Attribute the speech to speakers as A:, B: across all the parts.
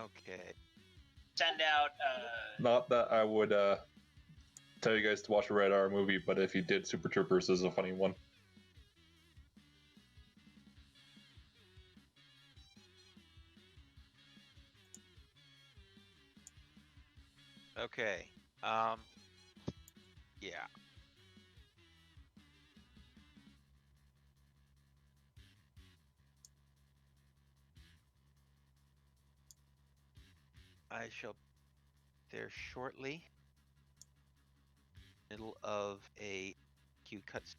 A: Okay.
B: Send out.
C: Not that I would tell you guys to watch a Red Hour movie, but if you did, Super Troopers is a funny one.
A: Okay. Yeah. I shall there shortly. Middle of a Q cuts.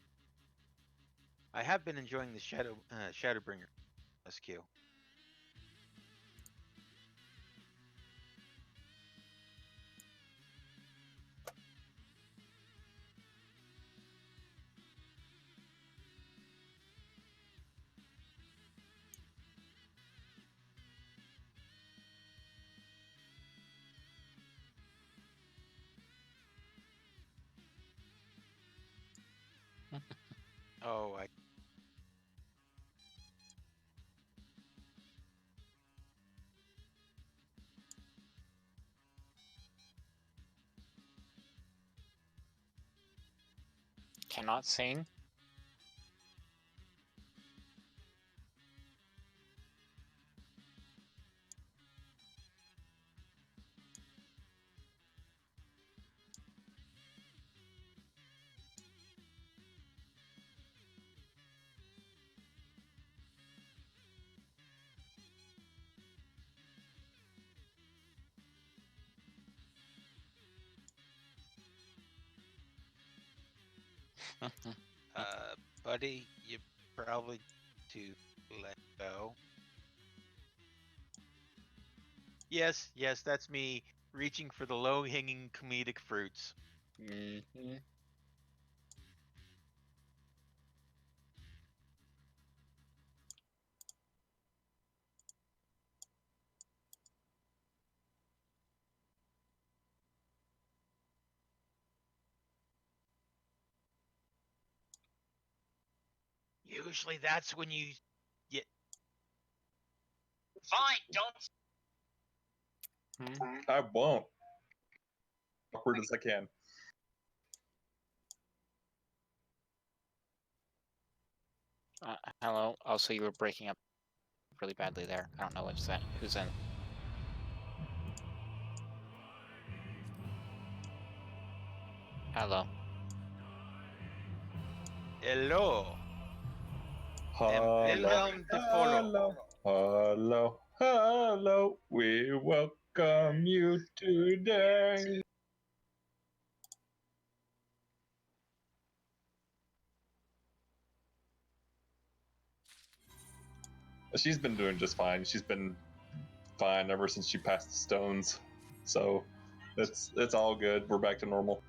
A: I have been enjoying the Shadowbringer MSQ. Oh, I.
D: Cannot sing.
A: Buddy, you probably to let go. Yes, that's me reaching for the low-hanging comedic fruits.
D: Mm-hmm.
A: Usually that's when you get.
B: Fine, don't.
C: I won't. Awkward as I can.
D: Hello. Also, you were breaking up really badly there. I don't know what's that. Who's in? Hello.
A: Hello. Wilhelm de Polo.
C: Hello. We welcome you today. She's been doing just fine. She's been fine ever since she passed the stones. So it's all good. We're back to normal.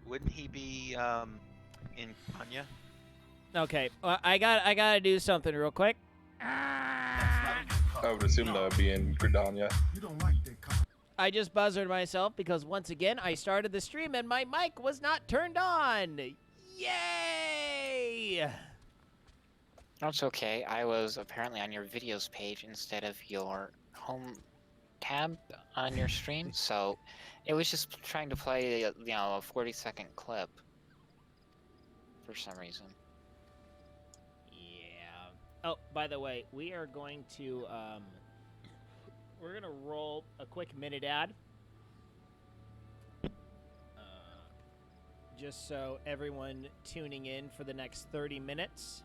A: Wouldn't he be in Kanya?
E: Okay, I gotta do something real quick.
C: I would assume that would be in Gridania.
E: I just buzzed myself because once again I started the stream and my mic was not turned on. Yay!
D: That's okay. I was apparently on your videos page instead of your home tab on your stream, so it was just trying to play, a 40-second clip for some reason.
E: Yeah. Oh, by the way, we are going to we're gonna roll a quick minute ad. Just so everyone tuning in for the next 30 minutes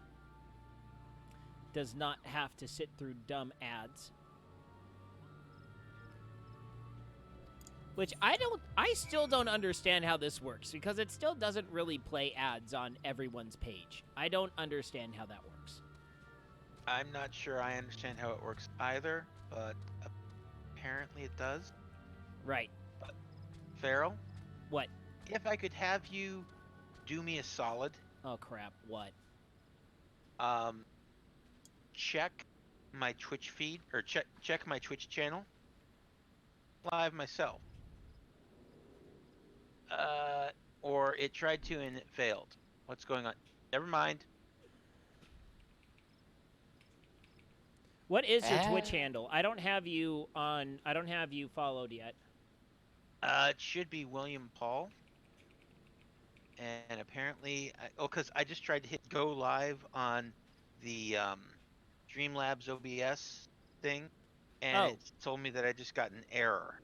E: does not have to sit through dumb ads. Which I still don't understand how this works because it still doesn't really play ads on everyone's page. I don't understand how that works.
A: I'm not sure I understand how it works either, but apparently it does.
E: Right.
A: Farrell?
E: What?
A: If I could have you do me a solid.
E: Oh crap, what?
A: Check my Twitch feed, or check my Twitch channel. live myself. Or it tried to and it failed. What's going on? Never mind.
E: What is your
D: Ah.
E: Twitch handle? I don't have you on. I don't have you followed yet.
A: It should be William Paul. And apparently, because I just tried to hit go live on the Streamlabs OBS thing, and
E: Oh.
A: it told me that I just got an error.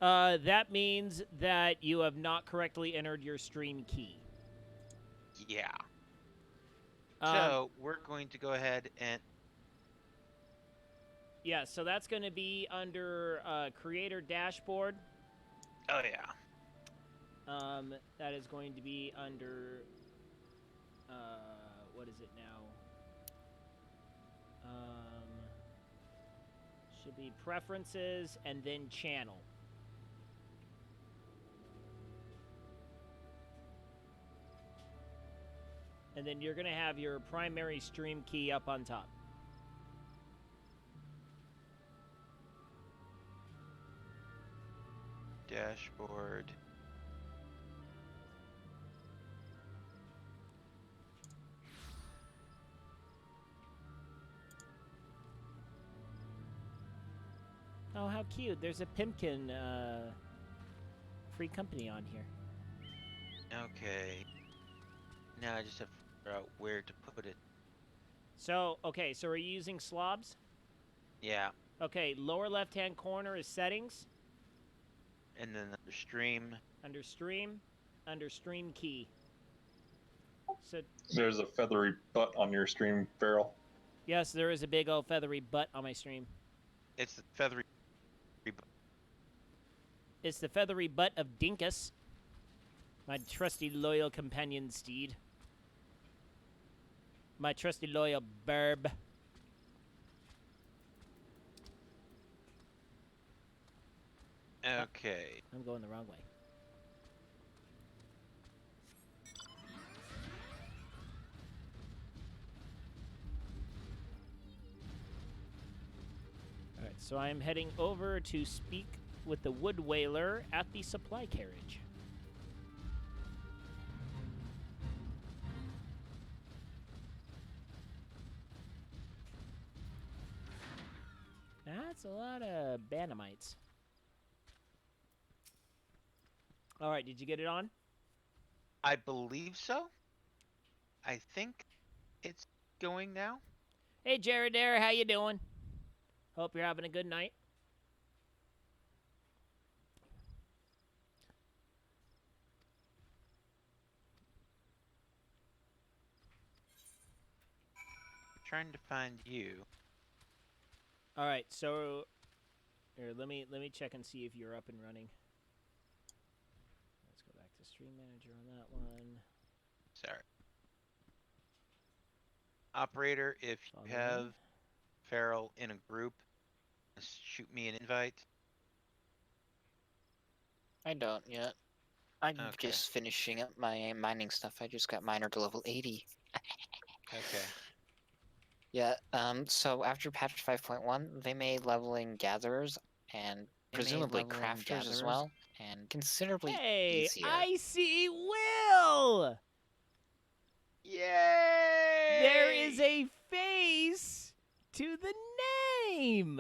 E: That means that you have not correctly entered your stream key.
A: Yeah.
E: Um,
A: So we're going to go ahead and
E: Yeah, so that's going to be under Creator Dashboard.
A: oh yeah.
E: That is going to be under, what is it now? Should be Preferences and then Channel. And then you're going to have your primary stream key up on top.
A: Dashboard.
E: Oh, how cute. There's a Pimpkin free company on here.
A: Okay. Now I just have to figure out where to put it.
E: So, okay, so are you using slobs?
A: Yeah.
E: Okay, lower left-hand corner is settings.
A: And then under stream.
E: Under stream key. So,
C: There's a feathery butt on your stream, Farrell.
E: yes, there is a big old feathery butt on my stream.
A: It's the feathery.
E: It's the feathery butt of Dinkus, my trusty loyal companion steed. My trusty loyal burb.
A: Okay.
E: I'm going the wrong way. Alright, so I'm heading over to speak with the wood whaler at the supply carriage. That's a lot of Banamites. Alright, did you get it on?
A: I believe so. I think it's going now.
E: Hey, Jared there, how you doing? Hope you're having a good night.
A: Trying to find you.
E: All right, so here, let me check and see if you're up and running. Let's go back to Stream Manager on that one.
A: Sorry. Operator, if
E: Follow
A: you
E: me.
A: have Farrell in a group, shoot me an invite.
D: I don't yet. I'm
A: Okay.
D: just finishing up my mining stuff. I just got miner to level 80.
A: Okay.
D: Yeah, so after patch 5.1, they made leveling gatherers and presumably crafters as well, and considerably
E: Hey,
D: easier.
E: I see Will!
A: Yay!
E: There is a face to the name!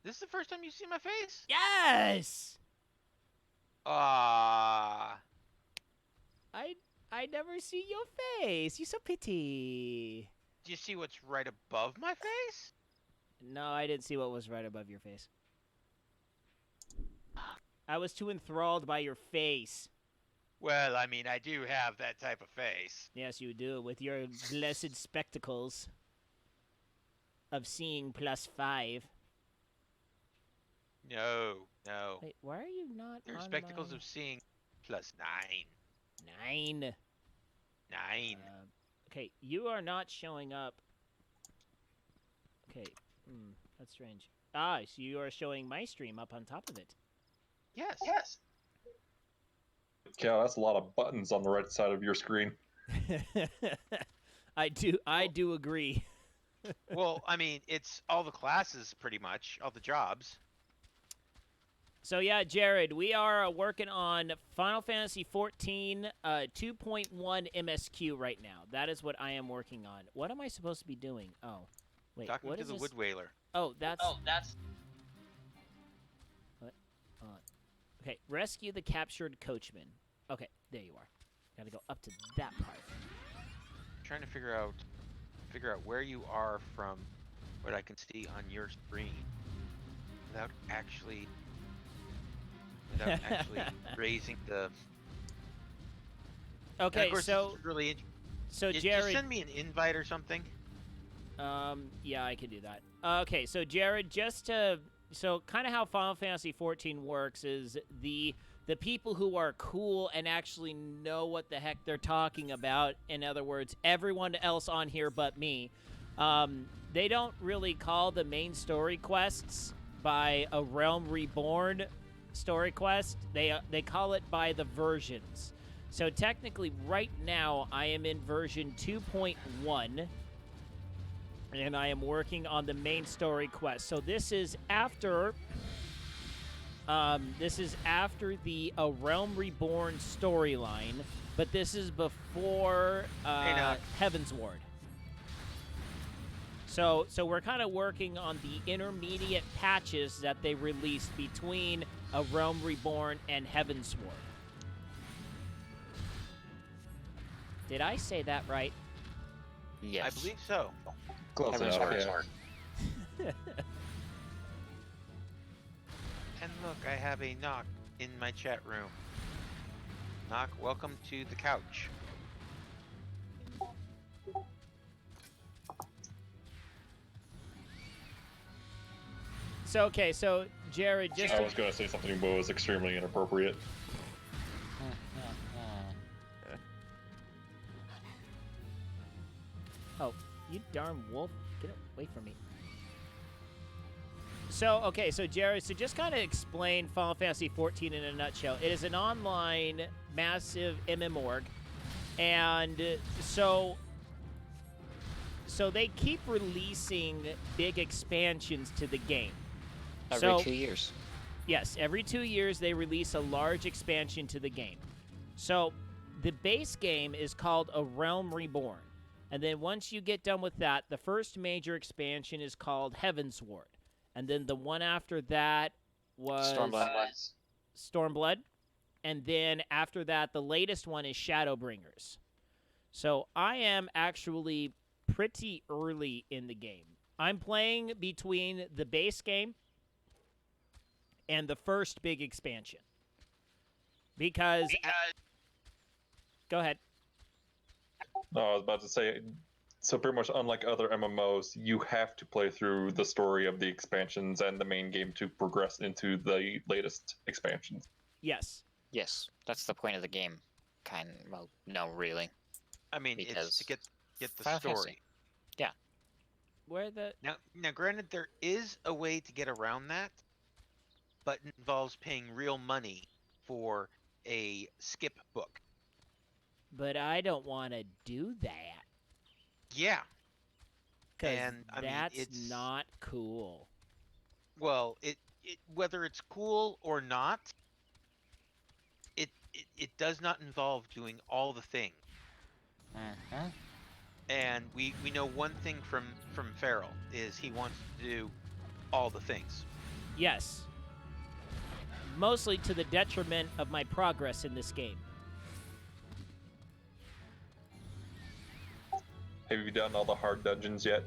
A: This is the first time you see my face?
E: Yes!
A: Ah.
E: I never see your face. You so pity.
A: Do you see what's right above my face?
E: No, I didn't see what was right above your face. I was too enthralled by your face.
A: Well, I mean, I do have that type of face.
E: Yes, you do, with your blessed spectacles of seeing +5.
A: No, no.
E: Wait, why are you not
A: They're
E: on
A: spectacles
E: my...
A: of seeing +9.
E: 9.
A: 9.
E: Okay, you are not showing up. Okay, that's strange. Ah, so you are showing my stream up on top of it.
A: Yes.
B: Yes.
C: Cal, that's a lot of buttons on the right side of your screen.
E: I do agree.
A: Well, I mean, it's all the classes pretty much, all the jobs.
E: So yeah, Jared, we are working on Final Fantasy 14 2.1 MSQ right now. That is what I am working on. What am I supposed to be doing? Oh, wait,
A: Talking
E: what
A: to
E: is
A: the
E: this?
A: Wood Whaler.
E: Oh, that's
B: Oh, that's
E: okay. Rescue the captured coachman. Okay, there you are. Gotta go up to that part.
A: Trying to figure out where you are from what I can see on your screen without actually raising the. And
E: Okay,
A: of course,
E: so
A: this is really just
E: Jared,
A: send me an invite or something.
E: yeah, I can do that. Okay, so Jared, so kind of how Final Fantasy 14 works is the people who are cool and actually know what the heck they're talking about, in other words, everyone else on here but me, they don't really call the main story quests by a Realm Reborn story quest. They call it by the versions. So technically right now I am in version 2.1 and I am working on the main story quest. So this is after the Realm Reborn storyline, but this is before Heaven's Ward. So we're kind of working on the intermediate patches that they released between a Realm Reborn and Heaven's Ward. Did I say that right?
D: Yes.
A: I believe so.
C: Close
D: Heaven's
C: enough.
D: Word.
C: Yeah.
A: And look, I have a knock in my chat room. Knock, welcome to the couch.
E: So okay, so Jared, just
C: I was going to say something, but it was extremely inappropriate.
E: oh, you darn wolf, get away from me. So okay, so Jared, so just kind of explain Final Fantasy 14 in a nutshell. It is an online massive MMORG, and so they keep releasing big expansions to the game.
D: Every 2 years.
E: Yes, every 2 years they release a large expansion to the game. So the base game is called A Realm Reborn. And then once you get done with that, the first major expansion is called Heaven's Ward. And then the one after that was Stormblood. And then after that, the latest one is Shadowbringers. So I am actually pretty early in the game. I'm playing between the base game and the first big expansion. Because go ahead.
C: No, I was about to say, so pretty much unlike other MMOs, you have to play through the story of the expansions and the main game to progress into the latest expansions.
E: Yes.
D: Yes, that's the point of the game. Well, no, really.
A: I mean,
D: Because
A: it's to get the
D: Final Fantasy.
A: story.
D: Yeah.
E: Where the
A: Now, granted, there is a way to get around that, but it involves paying real money for a skip book.
E: But I don't want to do that.
A: Yeah.
E: Because
A: And, I mean,
E: that's
A: it's-
E: not cool.
A: Well, it whether it's cool or not, it does not involve doing all the things.
D: Mm-hmm.
A: And we know one thing from Farrell is he wants to do all the things.
E: Yes. Mostly to the detriment of my progress in this game.
C: Have you done all the hard dungeons yet?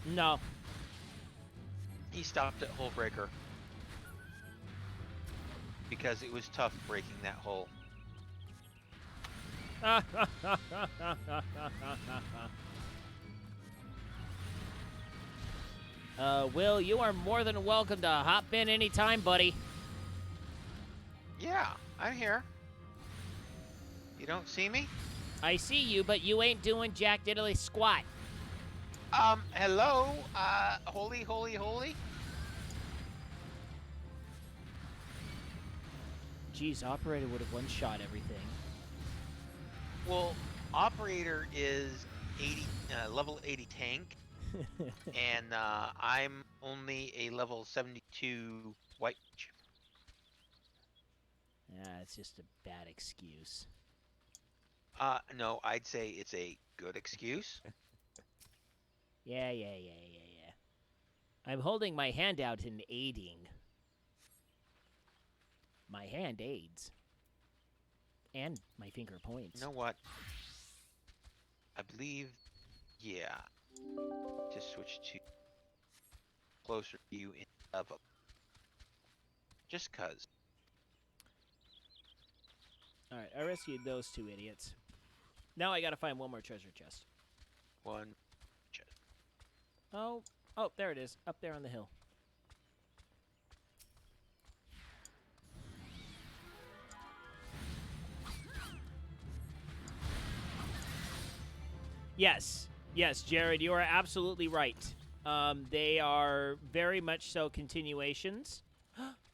E: No.
A: He stopped at Hullbreaker because it was tough breaking that hole.
E: Will, you are more than welcome to hop in anytime, buddy.
A: Yeah, I'm here. You don't see me?
E: I see you, but you ain't doing jack diddly squat.
A: Hello? Holy.
E: Jeez, operator would have one-shot everything.
A: Well, Operator is 80, level 80 tank, and I'm only a level 72 white.
E: It's just a bad excuse.
A: No, I'd say it's a good excuse.
E: Yeah. I'm holding my hand out and aiding. My hand aids. And my finger points.
A: You know what? I believe, yeah. To switch to closer to you in level. Just cause.
E: Alright, I rescued those 2 idiots. Now I gotta find one more treasure chest.
A: One.
E: Oh, there it is. Up there on the hill. Yes, Jared, you are absolutely right. They are very much so continuations.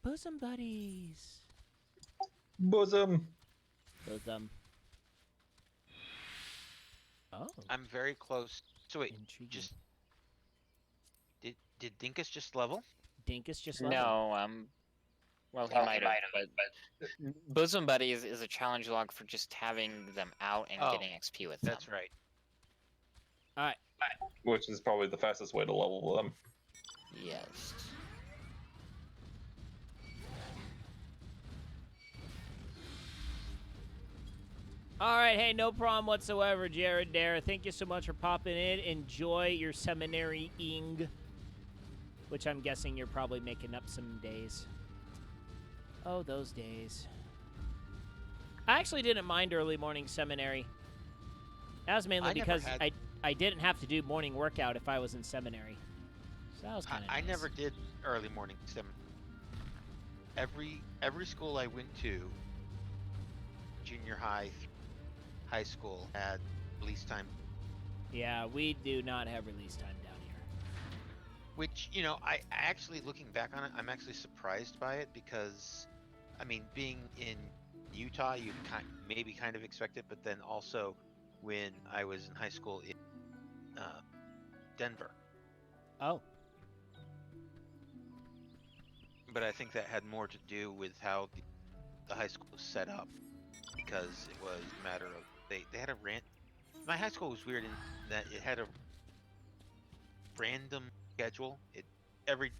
E: Bosom buddies.
C: Bosom.
E: Bosom. Oh,
A: I'm very close. So wait,
E: intriguing.
A: just did Dinkus just level?
E: Dinkus just leveled.
D: No, well, he might have, but Bosom Buddies is a challenge log for just having them out and
A: Oh,
D: getting XP with them.
A: That's right.
E: Alright.
C: Which is probably the fastest way to level them.
D: Yes.
E: Alright, hey, no problem whatsoever, Jared Dare. Thank you so much for popping in. Enjoy your seminary-ing, which I'm guessing you're probably making up some days. Oh, those days. I actually didn't mind early morning seminary. That was mainly because I didn't have to do morning workout if I was in seminary. So that was kind of nice.
A: I never did early morning seminary. Every school I went to, junior high, high school, had release time.
E: Yeah, we do not have release time down here.
A: Which, you know, I actually, looking back on it, I'm actually surprised by it because, I mean, being in Utah, you maybe kind of expect it, but then also when I was in high school in Denver.
E: Oh.
A: But I think that had more to do with how the high school was set up, because it was a matter of they had a my high school was weird in that it had a random schedule. It every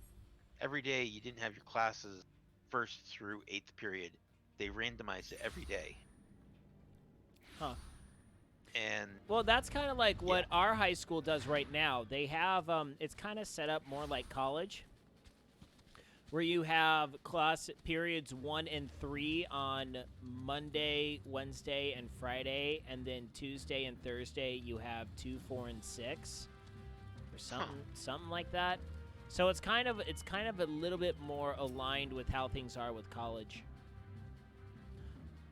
A: day you didn't have your classes first through 8th period. They randomized it every day.
E: Huh.
A: And
E: well, that's kind of like what our high school does right now. They have it's kind of set up more like college, where you have class periods 1 and 3 on Monday, Wednesday, and Friday, and then Tuesday and Thursday you have 2, 4, and 6, or something like that. So it's kind of a little bit more aligned with how things are with college.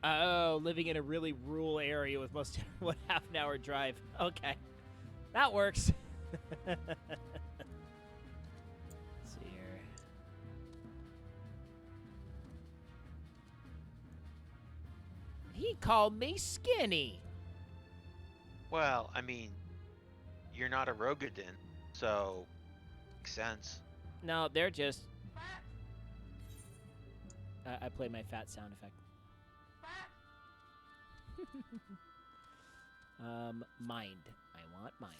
E: Oh, living in a really rural area with most what half-an-hour drive. Okay, that works. Let's see here. He called me skinny.
A: well, I mean, you're not a Rogadin, so makes sense.
E: No, they're just. I play my fat sound effect. Mind. I want mind.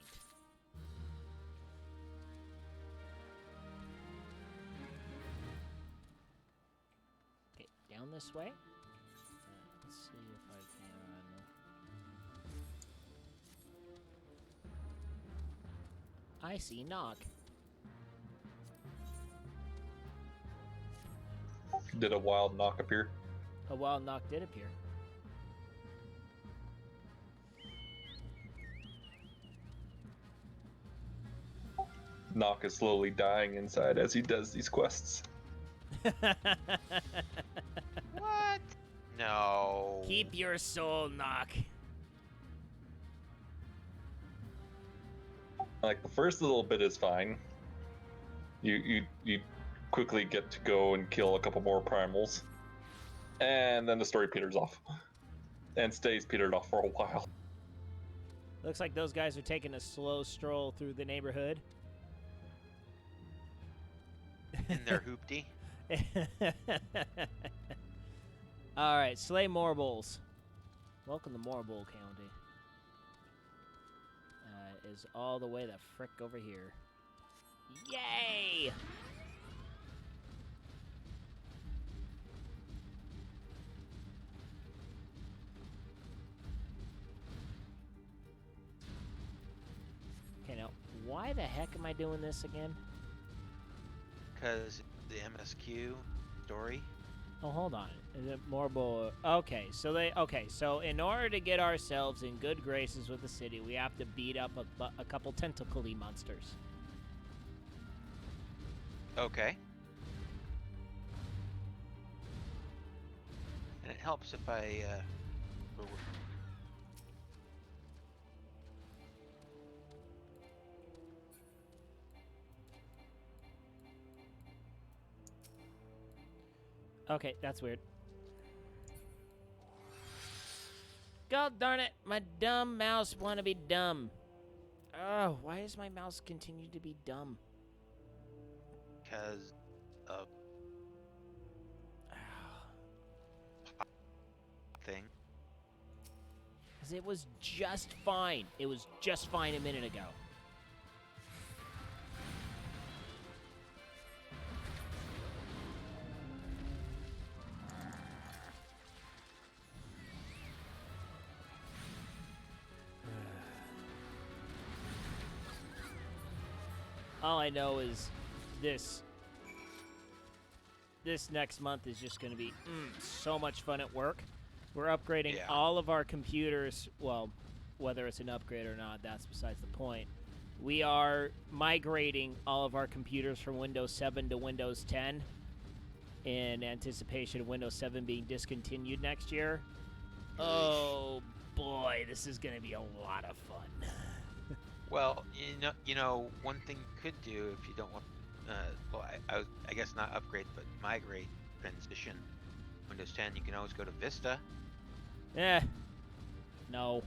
E: Okay, down this way. Let's see if I can. I see knock.
C: Did a wild knock appear?
E: A wild knock did appear.
C: Knock is slowly dying inside as he does these quests.
A: What? No.
E: Keep your soul, knock.
C: Like, the first little bit is fine. You quickly get to go and kill a couple more primals, and then the story peters off, and stays petered off for a while.
E: Looks like those guys are taking a slow stroll through the neighborhood.
A: In their hoopty.
E: All right, slay Morbles. Welcome to Morble County. Is all the way the frick over here. Yay! Okay, now, why the heck am I doing this again?
A: Because the MSQ story.
E: Oh, hold on. Is it Morble? Okay, so in order to get ourselves in good graces with the city, we have to beat up a couple tentacle-y monsters.
A: Okay. And it helps if I
E: Okay, that's weird. God darn it, my dumb mouse want to be dumb. Oh, why does my mouse continue to be dumb?
A: because of thing.
E: Because it was just fine. It was just fine a minute ago. All I know is this next month is just going to be so much fun at work. We're upgrading
A: Yeah.
E: all of our computers. Well, whether it's an upgrade or not, that's besides the point. We are migrating all of our computers from Windows 7 to Windows 10 in anticipation of Windows 7 being discontinued next year. Oh boy, this is going to be a lot of fun.
A: Well, you know, one thing you could do if you don't want, well, I guess not upgrade, but migrate, transition, Windows 10. You can always go to Vista.
E: No.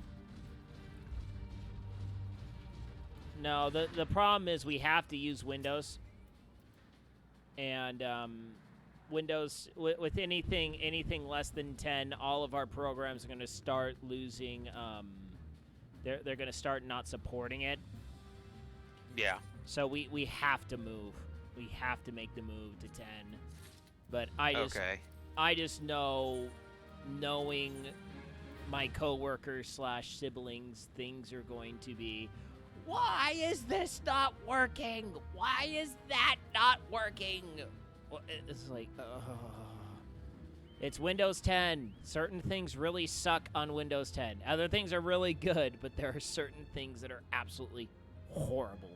E: No, the problem is we have to use Windows. And Windows with anything less than 10, all of our programs are going to start losing. They're going to start not supporting it.
A: Yeah.
E: So we have to move. We have to make the move to 10. But
A: Okay.
E: I just know, knowing my coworkers / siblings, things are going to be, why is this not working? Why is that not working? It's like, it's Windows 10. Certain things really suck on Windows 10. Other things are really good, but there are certain things that are absolutely horrible.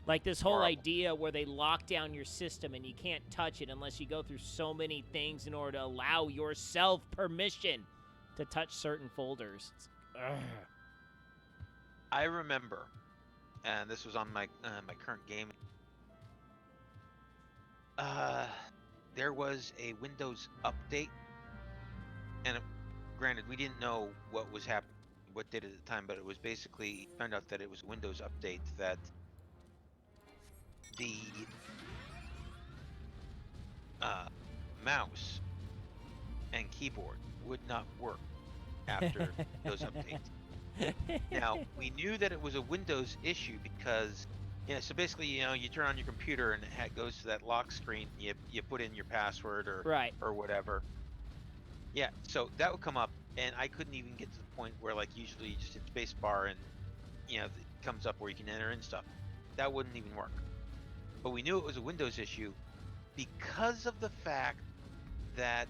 E: Like this whole idea where they lock down your system and you can't touch it unless you go through so many things in order to allow yourself permission to touch certain folders.
A: I remember, and this was on my my current game. There was a Windows update, and granted, we didn't know what was happening, what did at the time, but it was basically found out that it was a Windows update that the mouse and keyboard would not work after those updates. Now, we knew that it was a Windows issue because, so basically, you turn on your computer and it goes to that lock screen. You put in your password or whatever. Yeah, so that would come up, and I couldn't even get to the point where, like, usually you just hit space bar and, it comes up where you can enter in stuff. That wouldn't even work. But we knew it was a Windows issue because of the fact that...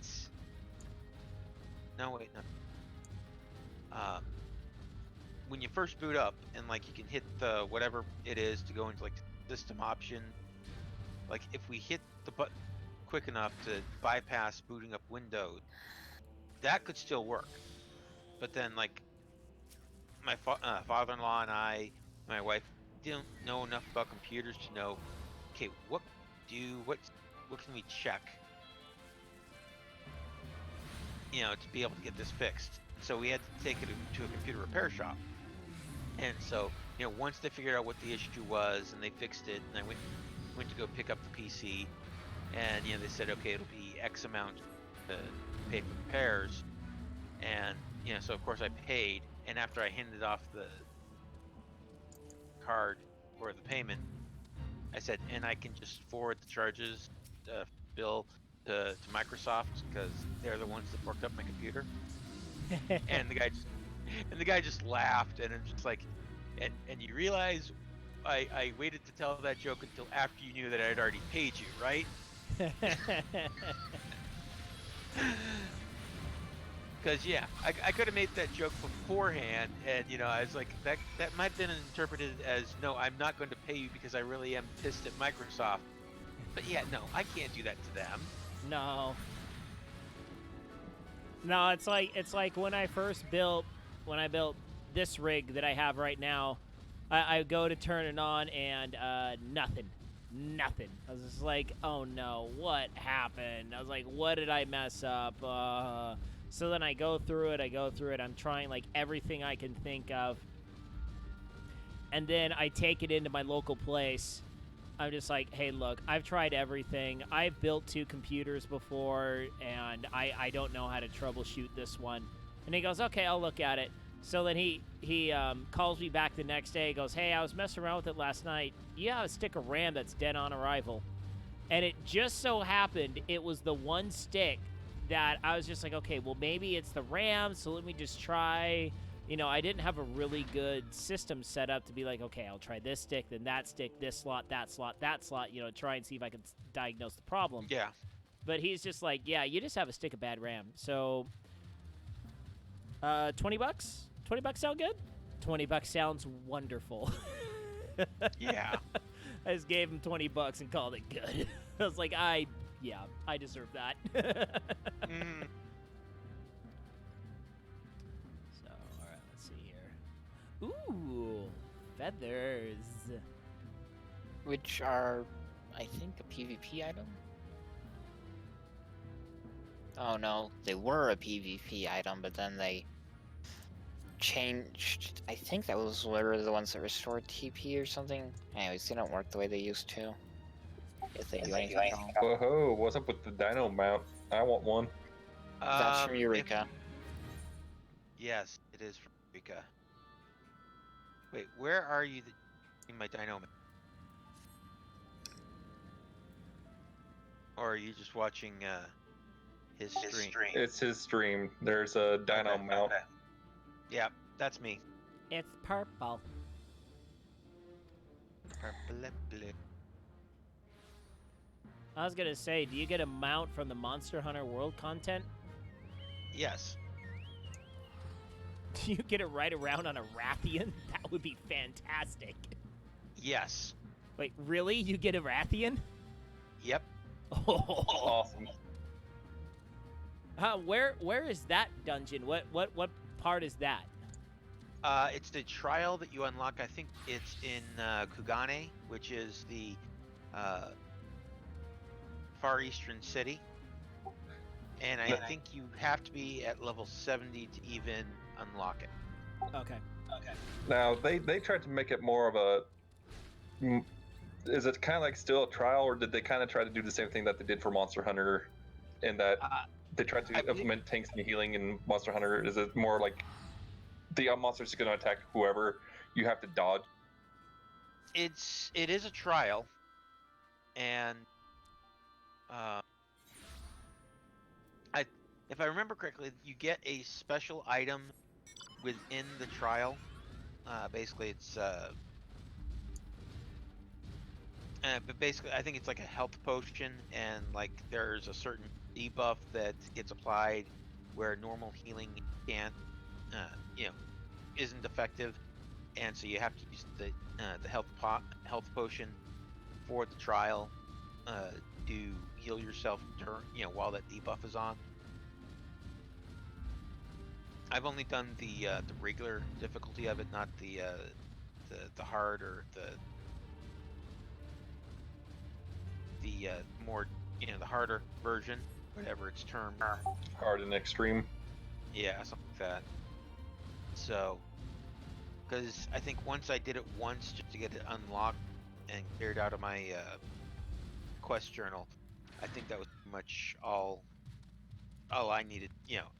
A: No, wait, no. When you first boot up and like you can hit the whatever it is to go into like system option, like if we hit the button quick enough to bypass booting up Windows, that could still work. But then like my father-in-law and my wife didn't know enough about computers to know, okay, what can we check, to be able to get this fixed. So we had to take it to a computer repair shop. And so, once they figured out what the issue was and they fixed it, and I went to go pick up the PC, and they said, okay, it'll be X amount pay for repairs, and so of course I paid. And after I handed off the card for the payment, I said, and I can just forward the charges bill to Microsoft because they're the ones that worked up my computer. And the guy just laughed, and I'm just like, and you realize I waited to tell that joke until after you knew that I'd already paid you, right? Because I could have made that joke beforehand, and I was like, that might have been interpreted as, no, I'm not going to pay you because I really am pissed at Microsoft. But no, I can't do that to them.
E: No, it's like when I built this rig that I have right now. I go to turn it on, and nothing. I was just like, oh no, what happened? I was like, what did I mess up? So then I go through it. I'm trying like everything I can think of, and then I take it into my local place. I'm just like, hey, look, I've tried everything. I've built 2 computers before, and I don't know how to troubleshoot this one. And he goes, okay, I'll look at it. So then he calls me back the next day. He goes, hey, I was messing around with it last night. You have a stick of RAM that's dead on arrival. And it just so happened it was the one stick that I was just like, okay, well, maybe it's the RAM, so let me just try. I didn't have a really good system set up to be like, okay, I'll try this stick, then that stick, this slot, that slot, try and see if I can diagnose the problem.
A: Yeah.
E: But he's just like, yeah, you just have a stick of bad RAM. So, $20? $20 sound good? $20 sounds wonderful.
A: Yeah.
E: I just gave him $20 and called it good. I was like, I deserve that.
A: Mm.
E: So, all right, let's see here. Ooh, feathers.
D: Which are, I think, a PvP item? Oh no, they were a PvP item, but then they changed. I think that was were the ones that restored TP or something. Anyways, they don't work the way they used to. If they do anything wrong.
C: Whoa, what's up with the dino mount? I want one.
D: That's from Eureka.
A: Yes, it is from Eureka. Wait, where are you in my dynamic? Or are you just watching his stream?
C: It's his stream. There's a dino mount.
A: Okay. Yeah, that's me.
E: It's purple.
A: Purple.
E: I was gonna say, do you get a mount from the Monster Hunter World content?
A: Yes.
E: Do you get to ride around on a Rathian? That would be fantastic.
A: Yes.
E: Wait, really? You get a Rathian?
A: Yep.
E: Oh.
C: Awesome.
E: Where is that dungeon? What part is that?
A: It's the trial that you unlock. I think it's in Kugane, which is the far eastern city. And I think you have to be at level 70 to even unlock it.
E: Okay.
C: Now they tried to make it more of a. Is it kind of like still a trial, or did they kind of try to do the same thing that they did for Monster Hunter, in that they tried to implement tanks and healing in Monster Hunter? Is it more like the monster's going to attack whoever, you have to dodge?
A: It is a trial, and if I remember correctly, you get a special item within the trial. Basically, it's but basically, I think it's like a health potion, and like there's a certain debuff that gets applied where normal healing can't, isn't effective, and so you have to use the health potion for the trial to heal yourself while that debuff is on. I've only done the regular difficulty of it, not the hard or the more the harder version, whatever it's termed.
C: Hard and extreme.
A: Yeah, something like that. So, because I think once I did it once just to get it unlocked and cleared out of my quest journal, I think that was pretty much all all I needed,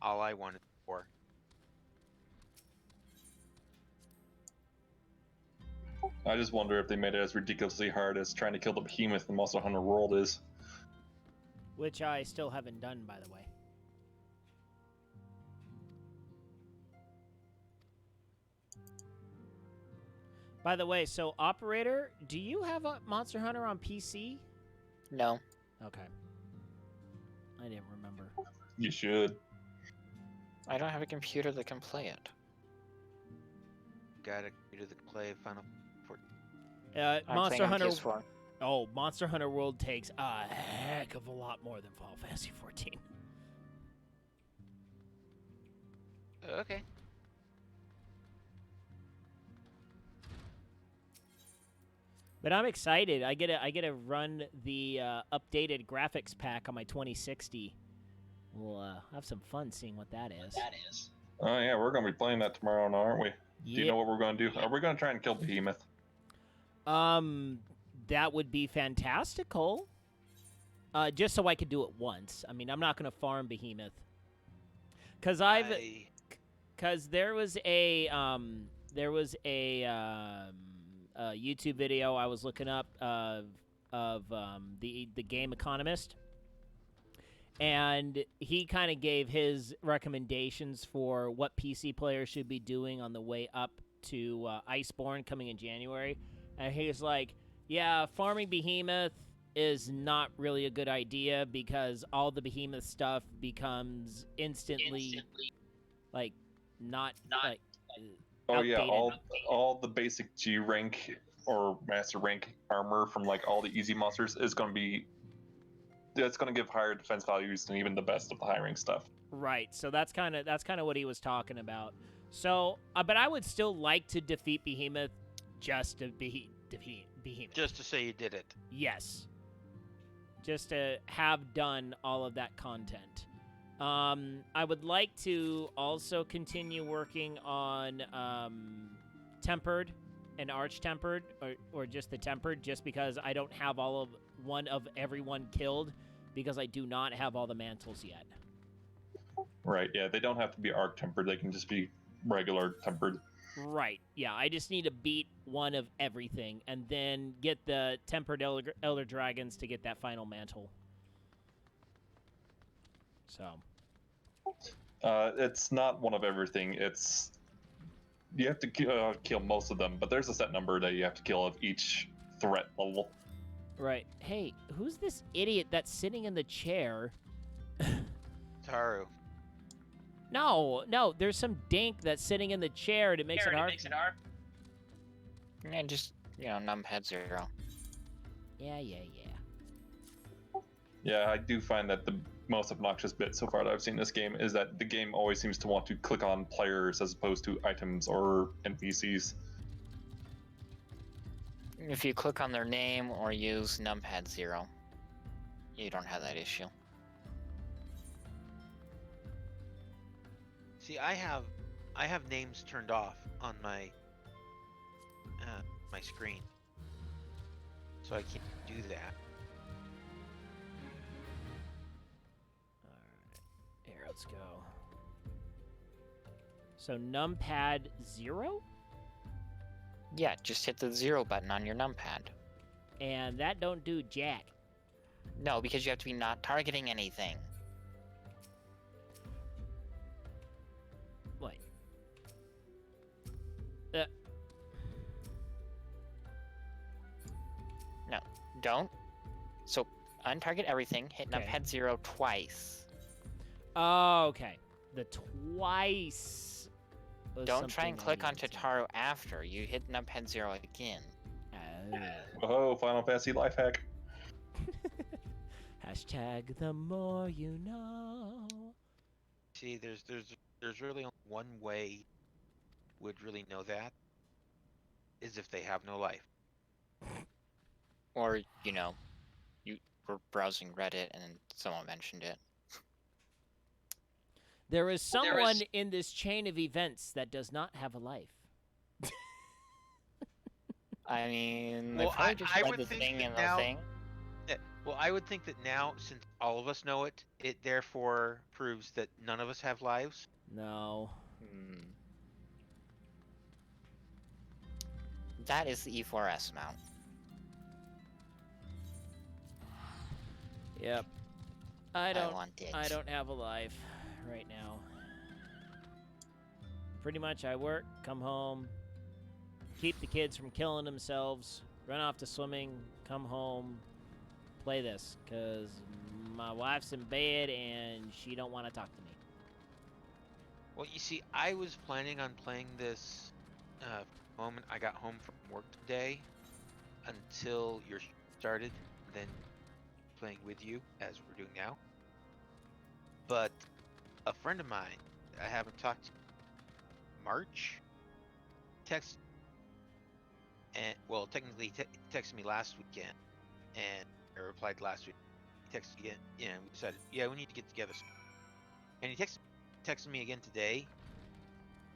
A: all I wanted for.
C: I just wonder if they made it as ridiculously hard as trying to kill the behemoth in Monster Hunter World is.
E: Which I still haven't done, by the way. By the way, so Operator, do you have a Monster Hunter on PC?
D: No.
E: Okay. I didn't remember.
C: You should.
D: I don't have a computer that can play it.
A: Got to do the play Final 14.
D: I'm
E: Monster
D: playing on
E: Hunter.
D: PS4.
E: Oh, Monster Hunter World takes a heck of a lot more than Final Fantasy 14.
A: Okay.
E: But I'm excited. I get to run the updated graphics pack on my 2060. We'll have some fun seeing what that is.
C: Oh yeah, we're gonna be playing that tomorrow now, aren't we? Do you know what we're gonna do? Are we gonna try and kill Behemoth?
E: That would be fantastical. Just so I could do it once. I mean, I'm not gonna farm Behemoth. Cause there was a YouTube video I was looking up of the Game Economist, and he kind of gave his recommendations for what PC players should be doing on the way up to Iceborne coming in January, and he was like, "Yeah, farming Behemoth is not really a good idea because all the Behemoth stuff becomes instantly like not like."
C: Oh yeah,
E: outdated.
C: all the basic G rank or master rank armor from like all the easy monsters is going to be. It's going to give higher defense values than even the best of the high rank stuff.
E: Right. So that's kind of what he was talking about. So, but I would still like to defeat Behemoth just to defeat Behemoth.
A: Just to say you did it.
E: Yes. Just to have done all of that content. I would like to also continue working on Tempered and Arch-Tempered, or just the Tempered, just because I don't have one of everyone killed, because I do not have all the mantles yet.
C: Right, yeah, they don't have to be arc tempered, they can just be regular tempered.
E: Right, yeah, I just need to beat one of everything, and then get the Tempered Elder Dragons to get that final mantle. So...
C: it's not one of everything. It's you have to kill most of them, but there's a set number that you have to kill of each threat level.
E: Right. Hey, who's this idiot that's sitting in the chair?
A: Taru.
E: No, there's some dink that's sitting in the chair and it makes it hard.
D: Yeah, just, numpad 0.
E: Yeah.
C: Yeah, I do find that the most obnoxious bit so far that I've seen in this game is that the game always seems to want to click on players as opposed to items or NPCs.
D: If you click on their name or use numpad 0, you don't have that issue.
A: See, I have names turned off on my my screen, so I can't do that.
E: Here, let's go. So numpad 0?
D: Yeah, just hit the 0 button on your numpad.
E: And that don't do jack.
D: No, because you have to be not targeting anything.
E: Wait.
D: No, don't. So, untarget everything, hit
E: Okay.
D: numpad 0 twice.
E: Oh, okay. The twice. Was
D: Don't try and
E: something I
D: click on
E: needed to-
D: Tataru after. You hit numpad 0 again.
C: Oh, Final Fantasy life hack.
E: Hashtag the more you know.
A: See, there's really only one way would really know that, is if they have no life.
D: Or, you were browsing Reddit and someone mentioned it.
E: There is someone in this chain of events that does not have a life.
D: I mean, they
A: Well,
D: probably just
A: I
D: read
A: would
D: the
A: think
D: thing
A: that
D: in
A: now-
D: the thing.
A: Well, I would think that now, since all of us know it, it therefore proves that none of us have lives.
E: No.
D: That is the E4S mount.
E: Yep. I
D: want it.
E: don't have a life right now. Pretty much I work, come home, keep the kids from killing themselves, run off to swimming, come home, play this, because my wife's in bed and she don't want to talk to me.
A: Well, you see, I was planning on playing this the moment I got home from work today until your started, then playing with you as we're doing now. But a friend of mine I haven't talked to March text and well technically texted me last weekend and I replied last week. He texted again, we decided, yeah, we need to get together. And he texted me again today,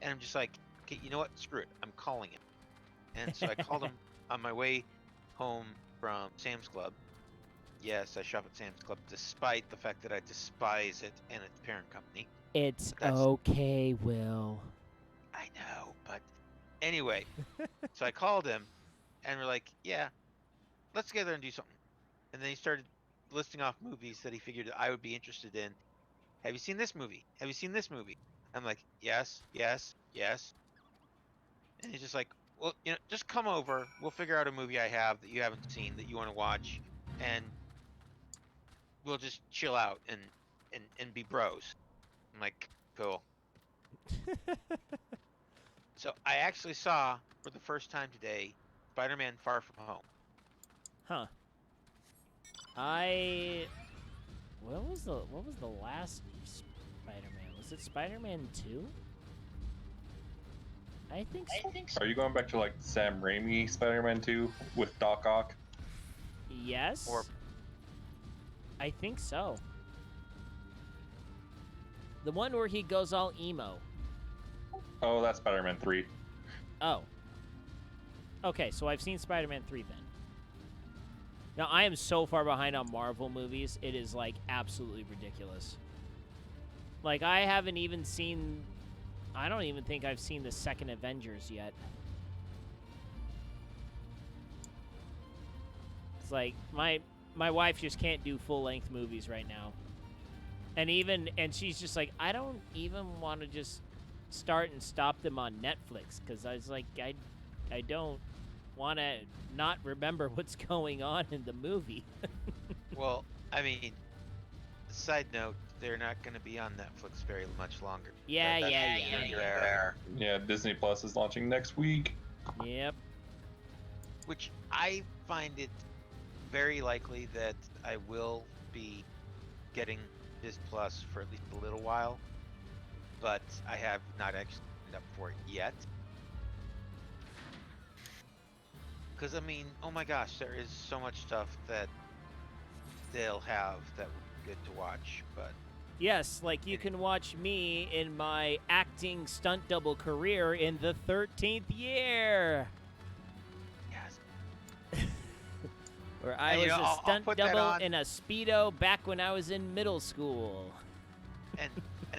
A: and I'm just like, okay, you know what? Screw it. I'm calling him. And so I called him on my way home from Sam's Club. Yes, I shop at Sam's Club, despite the fact that I despise it and its parent company.
E: It's
A: But that's-
E: okay, Will.
A: I know, but anyway, so I called him, and we're like, yeah, let's get together and do something. And then he started listing off movies that he figured I would be interested in. Have you seen this movie? Have you seen this movie? I'm like, yes, yes, yes. And he's just like, well, just come over. We'll figure out a movie I have that you haven't seen that you want to watch, and we'll just chill out and be bros. I'm like, cool. So I actually saw for the first time today Spider-Man: Far From Home.
E: Huh. What was the last Spider-Man? Was it Spider-Man 2? I think so.
C: Are you going back to like Sam Raimi Spider-Man 2 with Doc Ock?
E: Yes.
A: Or-
E: I think so. The one where he goes all emo.
C: Oh, that's Spider-Man 3.
E: Oh. Okay, so I've seen Spider-Man 3 then. Now, I am so far behind on Marvel movies, it is, like, absolutely ridiculous. Like, I haven't even seen... I don't even think I've seen the second Avengers yet. It's like, my wife just can't do full-length movies right now. And she's just like, I don't even want to just start and stop them on Netflix, because I was like, I don't want to not remember what's going on in the movie.
A: Well, I mean, side note, they're not going to be on Netflix very much longer.
E: Yeah.
A: There.
C: Yeah, Disney Plus is launching next week.
E: Yep.
A: Which I find it very likely that I will be getting Disney Plus for at least a little while, but I have not actually signed up for it yet. Because, I mean, oh my gosh, there is so much stuff that they'll have that would be good to watch, but...
E: Yes, like you can watch me in my acting stunt double career in the 13th year,
A: Yes.
E: where I
A: And,
E: was a
A: I'll
E: stunt
A: put that
E: double
A: on.
E: in a Speedo back when I was in middle school.
A: And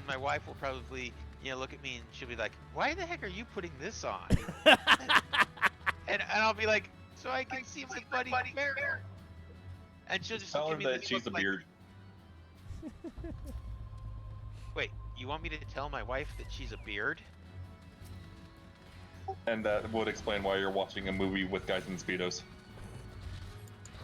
A: my wife will probably, look at me and she'll be like, why the heck are you putting this on? And I'll be like, so I can see my buddy Bear. And she'll just
C: Tell
A: give
C: her
A: me
C: that
A: this
C: she's
A: look
C: a
A: like,
C: beard.
A: wait, you want me to tell my wife that she's a beard?
C: And that would explain why you're watching a movie with guys in Speedos.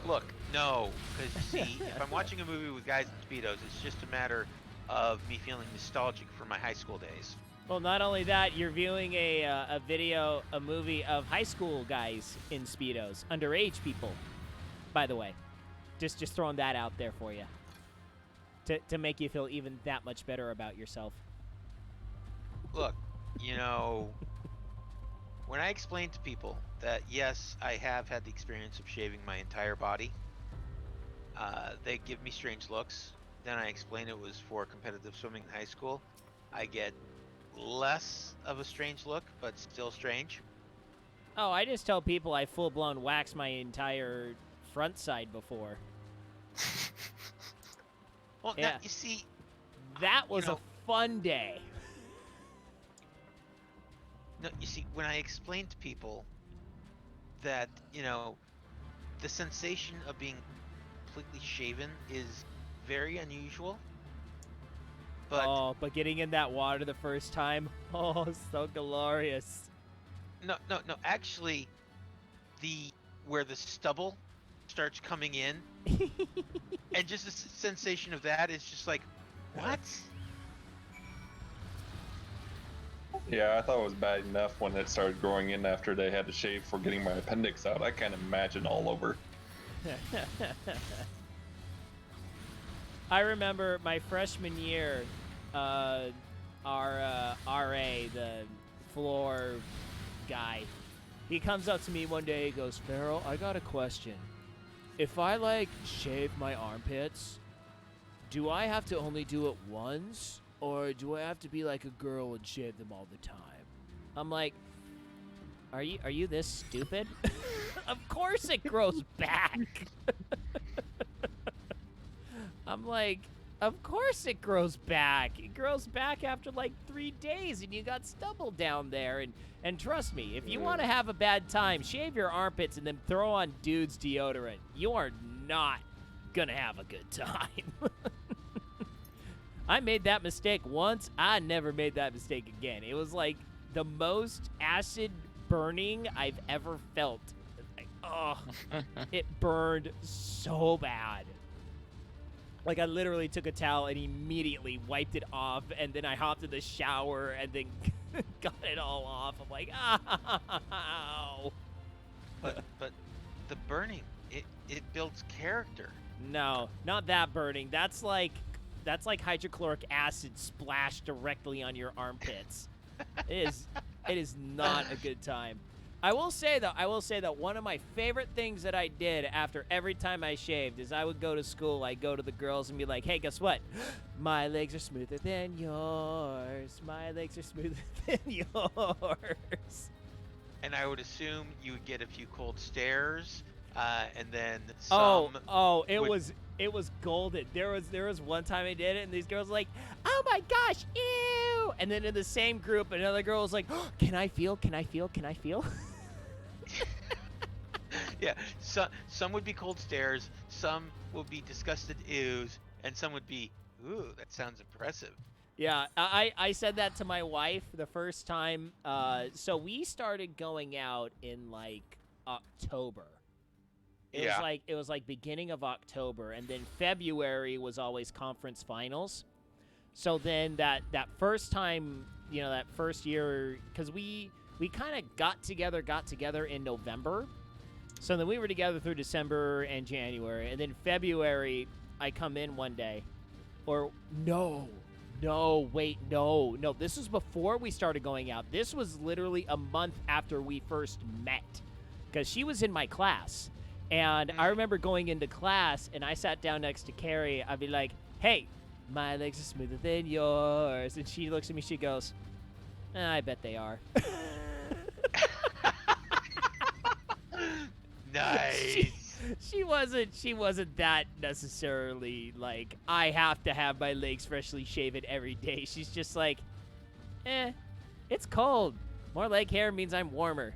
A: Look, no, because you see, if I'm watching a movie with guys in Speedos, it's just a matter of me feeling nostalgic for my high school days.
E: Well, not only that, you're viewing a movie of high school guys in Speedos, underage people, by the way. Just throwing that out there for you. To make you feel even that much better about yourself.
A: Look, when I explain to people that, yes, I have had the experience of shaving my entire body, they give me strange looks. Then I explain it was for competitive swimming in high school. I get less of a strange look, but still strange.
E: Oh, I just tell people I full-blown waxed my entire front side before.
A: Well,
E: Yeah.
A: now, you see,
E: That was
A: know-
E: a fun day.
A: no, you see, when I explain to people that, the sensation of being completely shaven is very unusual, but
E: Oh, but getting in that water the first time, oh, so glorious.
A: no, actually, where the stubble starts coming in, and just the sensation of that is just like, what?
C: Yeah, I thought it was bad enough when it started growing in after they had to shave for getting my appendix out. I can't imagine all over.
E: I remember my freshman year, our RA, the floor guy, he comes up to me one day, he goes, Farrell, I got a question. If I, shave my armpits, do I have to only do it once? Or do I have to be like a girl and shave them all the time? I'm like, are you this stupid? Of course it grows back. I'm like, of course it grows back. It grows back after 3 days and you got stubble down there. And trust me, if you want to have a bad time, shave your armpits and then throw on dude's deodorant. You are not gonna have a good time. I made that mistake once. I never made that mistake again. It was like the most acid burning I've ever felt. It burned so bad. I literally took a towel and immediately wiped it off, and then I hopped in the shower and then got it all off. I'm like, ow.
A: But the burning, it builds character.
E: No, not that burning. That's like hydrochloric acid splashed directly on your armpits. It is not a good time. I will say that one of my favorite things that I did after every time I shaved is I would go to school, I'd go to the girls and be like, hey, guess what? My legs are smoother than yours. My legs are smoother than yours.
A: And I would assume you would get a few cold stares, and then some.
E: It was golden. There was one time I did it, and these girls were like, "Oh my gosh, ew!" And then in the same group, another girl was like, oh, "Can I feel? Can I feel? Can I feel?"
A: Yeah, some would be cold stares, some would be disgusted ews, and some would be, ooh, that sounds impressive.
E: Yeah, I said that to my wife the first time. So we started going out in October. It was like beginning of October, and then February was always conference finals. So then that first time, that first year, because we kind of got together in November. So then we were together through December and January, and then February I come in one day, or no, this was before we started going out. This was literally a month after we first met, because she was in my class. And I remember going into class, and I sat down next to Carrie. I'd be like, hey, my legs are smoother than yours. And she looks at me, she goes, I bet they are.
A: Nice.
E: She wasn't that necessarily like, I have to have my legs freshly shaven every day. She's just like, it's cold. More leg hair means I'm warmer.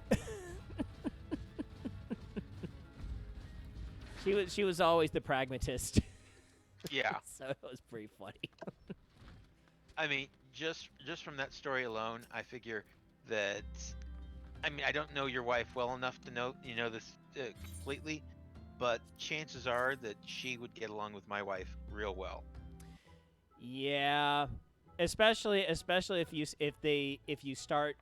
E: She was always the pragmatist.
A: Yeah.
E: So it was pretty funny.
A: I mean, just from that story alone, I figure that, I don't know your wife well enough to know this completely, but chances are that she would get along with my wife real well.
E: Yeah, especially if you start,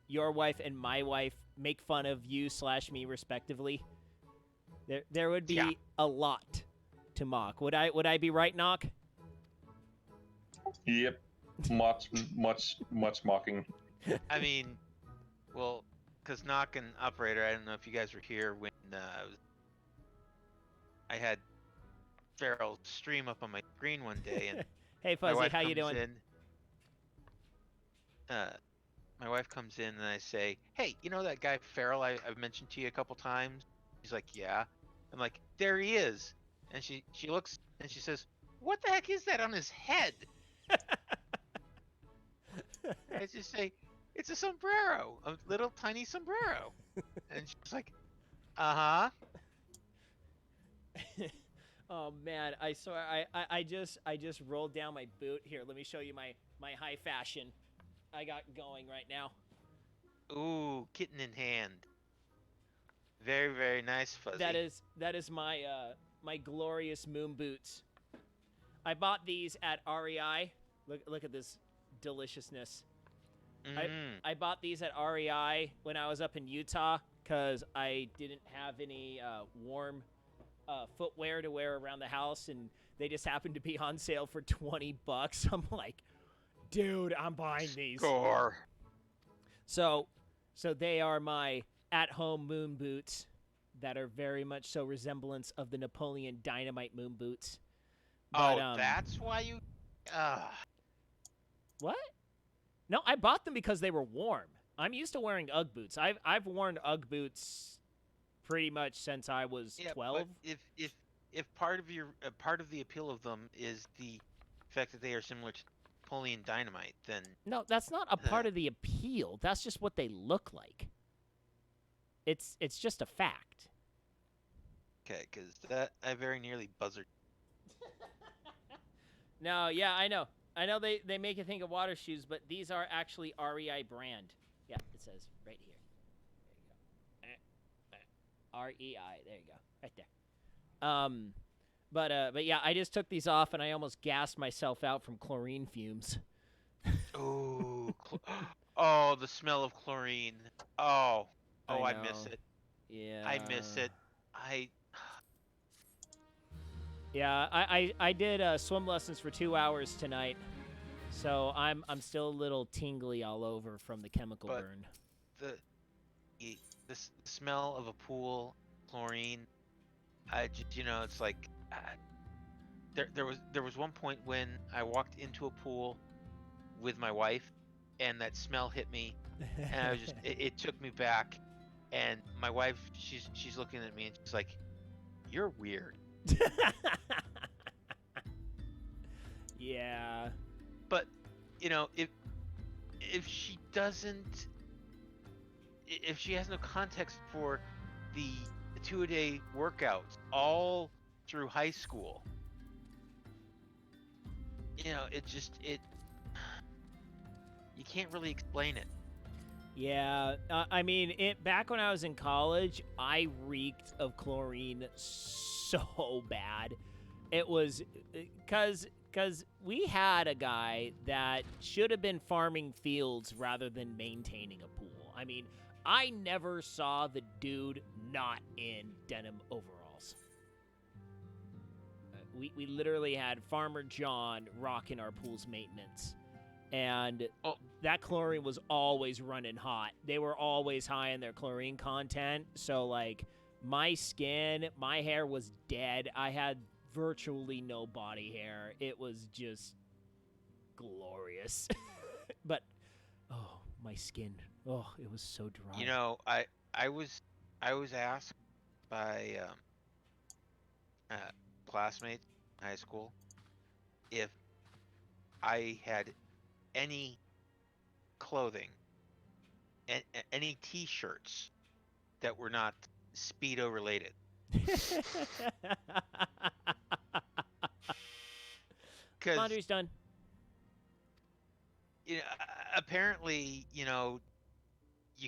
E: your wife and my wife make fun of you / me respectively. There would be a lot to mock. Would I be right, Knock?
C: Yep. Much mocking.
A: I mean, well, because Knock and Operator, I don't know if you guys were here when I had Farrell stream up on my screen one day, and
E: Hey,
A: my
E: Fuzzy,
A: wife
E: how
A: comes
E: you doing?
A: in. My wife comes in, and I say, "Hey, you know that guy Farrell I've mentioned to you a couple times?" She's like, "Yeah." I'm like, "There he is," and she looks and she says, what the heck is that on his head? I just say, it's a sombrero, a little tiny sombrero. And she's like, uh-huh.
E: Oh man, I swear I just rolled down my boot. Here, let me show you my high fashion I got going right now.
A: Ooh, kitten in hand. Very, very nice, Fuzzy.
E: That is my my glorious moon boots. I bought these at REI. Look at this deliciousness. I bought these at REI when I was up in Utah because I didn't have any warm footwear to wear around the house, and they just happened to be on sale for $20. I'm like, dude, I'm buying these.
A: Score.
E: So they are my at-home moon boots that are very much so resemblance of the Napoleon Dynamite moon boots. But,
A: that's why you...
E: What? No, I bought them because they were warm. I'm used to wearing Ugg boots. I've worn Ugg boots pretty much since I was 12.
A: But if part of the appeal of them is the fact that they are similar to Napoleon Dynamite, then
E: No, that's not a part of the appeal. That's just what they look like. It's just a fact.
A: okay, because that I very nearly buzzard.
E: No, yeah, I know. I know they make you think of water shoes, but these are actually REI brand. Yeah, it says right here. There you go. REI. There you go. Right there. But yeah, I just took these off and I almost gassed myself out from chlorine fumes.
A: Ooh, oh, the smell of chlorine. Oh, I miss
E: know.
A: it.
E: Yeah.
A: I miss it.
E: Yeah, I did swim lessons for 2 hours tonight, so I'm still a little tingly all over from the chemical
A: But-
E: burn.
A: The smell of a pool, chlorine. It's like there was one point when I walked into a pool with my wife, and that smell hit me, and I was just it took me back, and my wife she's looking at me and she's like, "You're weird."
E: Yeah.
A: But if she doesn't, if she has no context for the 2-a-day workouts all through high school, you can't really explain it.
E: Yeah, I mean, back when I was in college, I reeked of chlorine so bad. It was because we had a guy that should have been farming fields rather than maintaining a pool. I mean, I never saw the dude not in denim overalls. We literally had Farmer John rocking our pool's maintenance. And that chlorine was always running hot. They were always high in their chlorine content. So, like, my skin, my hair was dead. I had virtually no body hair. It was just glorious. But, oh, my skin. Oh, it was so dry.
A: I was asked by classmates in high school if I had any clothing and any t-shirts that were not Speedo related. Because
E: Laundry's done.
A: apparently, you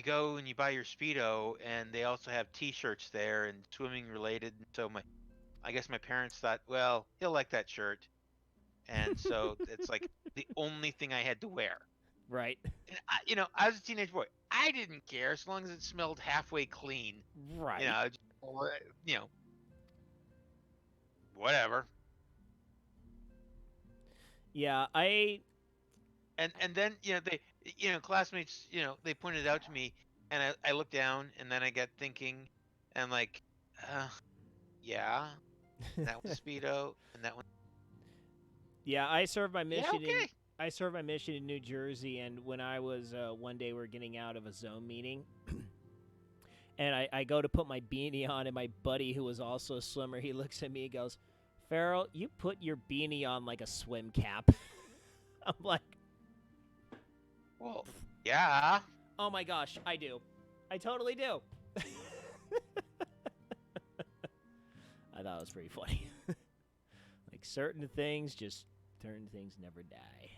A: go and you buy your Speedo, and they also have t-shirts there and swimming related. And so I guess my parents thought, well, he'll like that shirt. And so it's like the only thing I had to wear.
E: Right.
A: And I was a teenage boy. I didn't care as long as it smelled halfway clean.
E: Right.
A: Whatever.
E: Yeah,
A: And then they classmates they pointed it out to me, and I looked down, and then I got thinking, and I'm like, yeah, that one's Speedo, and that one.
E: Yeah, I served my mission.
A: Yeah, okay.
E: I served my mission in New Jersey, and when I was one day we were getting out of a zone meeting, and I go to put my beanie on, and my buddy who was also a swimmer, he looks at me, and goes, Farrell, you put your beanie on like a swim cap. I'm like,
A: Well, yeah.
E: oh my gosh, I do. I totally do. I thought it was pretty funny. Like certain things never die.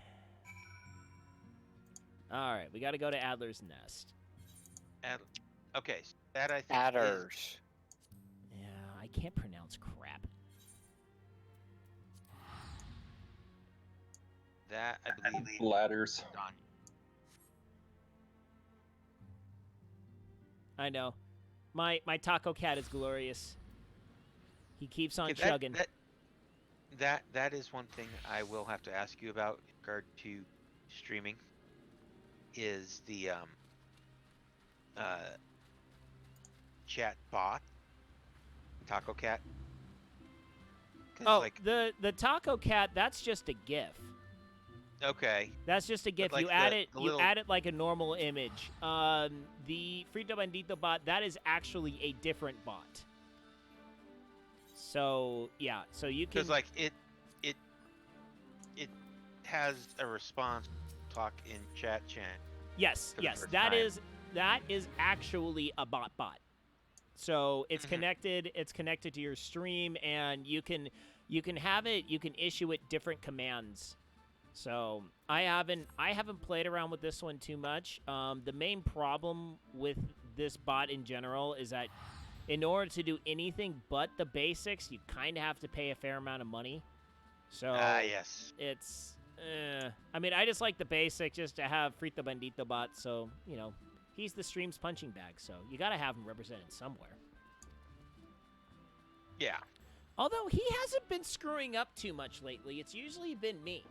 E: All right, we got to go to Adler's Nest.
A: Okay, so that I think
D: Adders.
E: Yeah, I can't pronounce crap.
A: that I believe
C: Ladders.
A: done.
E: I know. My taco cat is glorious. He keeps on
A: Okay,
E: chugging.
A: That is one thing I will have to ask you about in regard to streaming. Is the chat bot Taco Cat? 'Cause,
E: Oh,
A: like,
E: the taco cat, that's just a GIF.
A: okay.
E: That's just a GIF.
A: like
E: you add it.
A: the
E: You
A: little-
E: add it like a normal image. The Frito Bandito bot, that is actually a different bot. So yeah, so you can.
A: Because like it has a response talk in chat.
E: Yes,
A: for the
E: yes,
A: first
E: that
A: time.
E: is actually a bot. So it's
A: Mhm.
E: connected. It's connected to your stream, and you can have it. You can issue it different commands. So I haven't played around with this one too much. The main problem with this bot in general is that in order to do anything but the basics, you kind of have to pay a fair amount of money. So
A: Yes.
E: it's I mean, I just like the basic just to have Frito Bandito bot, so he's the stream's punching bag, so you gotta have him represented somewhere.
A: Yeah.
E: Although he hasn't been screwing up too much lately, it's usually been me.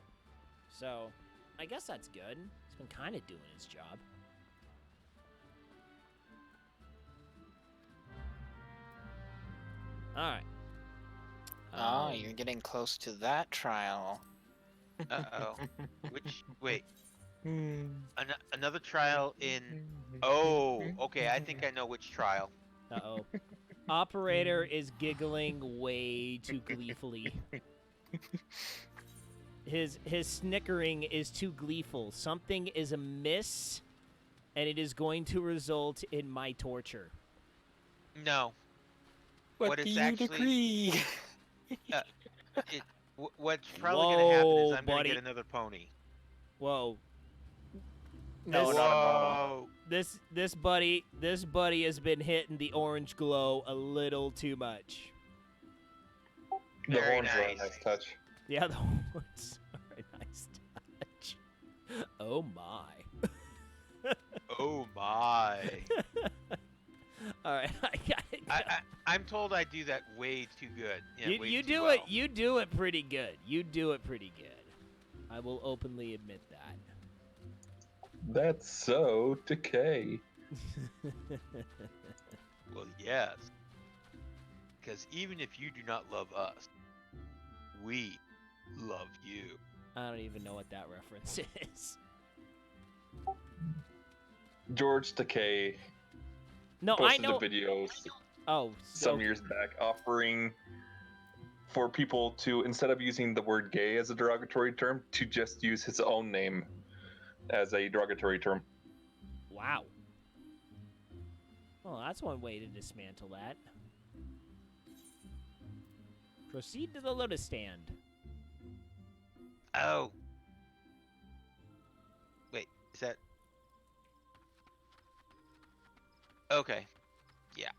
E: So I guess that's good. He's been kind of doing his job. Alright.
D: Oh, you're getting close to that trial.
A: Uh-oh. Wait. Another trial in... Oh, okay, I think I know which trial.
E: Uh-oh. Operator is giggling way too gleefully. His snickering is too gleeful. Something is amiss, and it is going to result in my torture.
A: No.
D: What
A: it's
D: do you
A: actually...
D: decree?
A: What's probably going to happen is
E: Whoa,
A: I'm going to
E: buddy.
A: get another pony.
E: Whoa.
D: No,
E: This-
D: not a problem.
A: Whoa.
E: This buddy has been hitting the orange glow a little too much.
C: The
A: Very
C: horns are a
A: nice.
C: nice touch.
E: Yeah, the horns are a nice touch. Oh my.
A: Oh my.
E: All right, I got it.
A: I'm told I do that way too good. Yeah, way
E: You
A: too
E: do
A: well.
E: it. You do it pretty good. You do it pretty good. I will openly admit that.
C: That's so decay.
A: Well, yes. Because even if you do not love us, we love you.
E: I don't even know what that reference is.
C: George Takei
E: No, I
C: posted
E: know.
C: a video
E: Oh,
C: some years back offering for people to, instead of using the word gay as a derogatory term, to just use his own name as a derogatory term.
E: Wow. Well, that's one way to dismantle that. Proceed to the lotus stand.
A: Oh. Wait, is that... Okay. Yeah.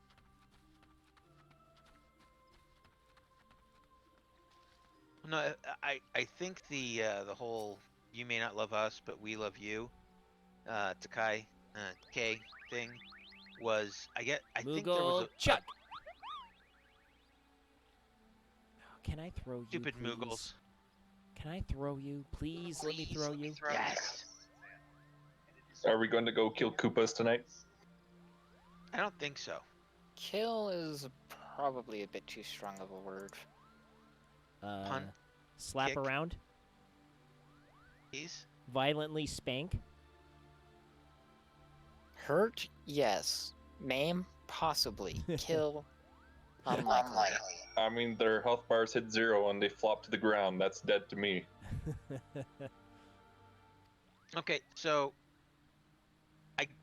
A: No, I think the whole "you may not love us, but we love you" Takai K thing was I think there was
E: Moogle
A: a
E: Chuck. Can I throw you?
A: stupid
E: please?
A: Moogles.
E: Can I throw you? Please let me throw you.
A: Yes.
C: Are we going to go kill Koopas tonight?
A: I don't think so.
D: Kill is probably a bit too strong of a word.
A: Punt,
E: Slap
A: kick.
E: around.
A: Please.
E: Violently spank.
D: Hurt? Yes. Maim? Possibly. Kill? Unlikely.
C: I mean, their health bars hit 0 and they flop to the ground. That's dead to me.
A: Okay, so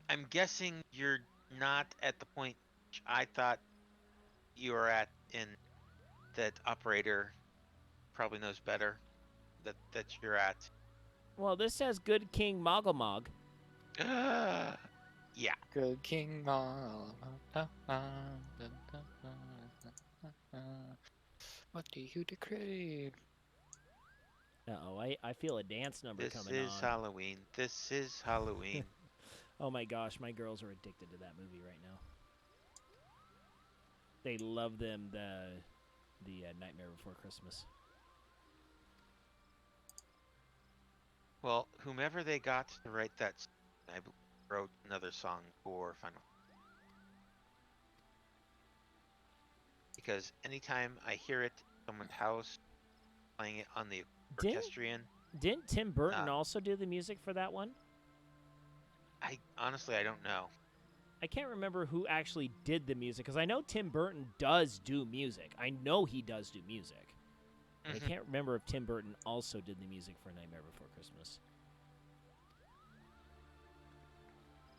A: I'm guessing you're not at the point which I thought you were at in that operator probably knows better that you're at.
E: Well, this says Good King Moggle.
A: Yeah.
D: Good King Mom. What do you decree?
E: Uh-oh, I feel a dance number
A: This
E: coming
A: is
E: on.
A: Halloween. This is Halloween.
E: Oh my gosh, my girls are addicted to that movie right now. They love them the Nightmare Before Christmas.
A: Well, whomever they got to write that, I wrote another song for Final. Because anytime I hear it in someone's house, playing it on the orchestrion,
E: Didn't Tim Burton also do the music for that one?
A: I honestly I don't know.
E: I can't remember who actually did the music, because I know Tim Burton does do music. I know he does do music. But I can't remember if Tim Burton also did the music for Nightmare Before Christmas.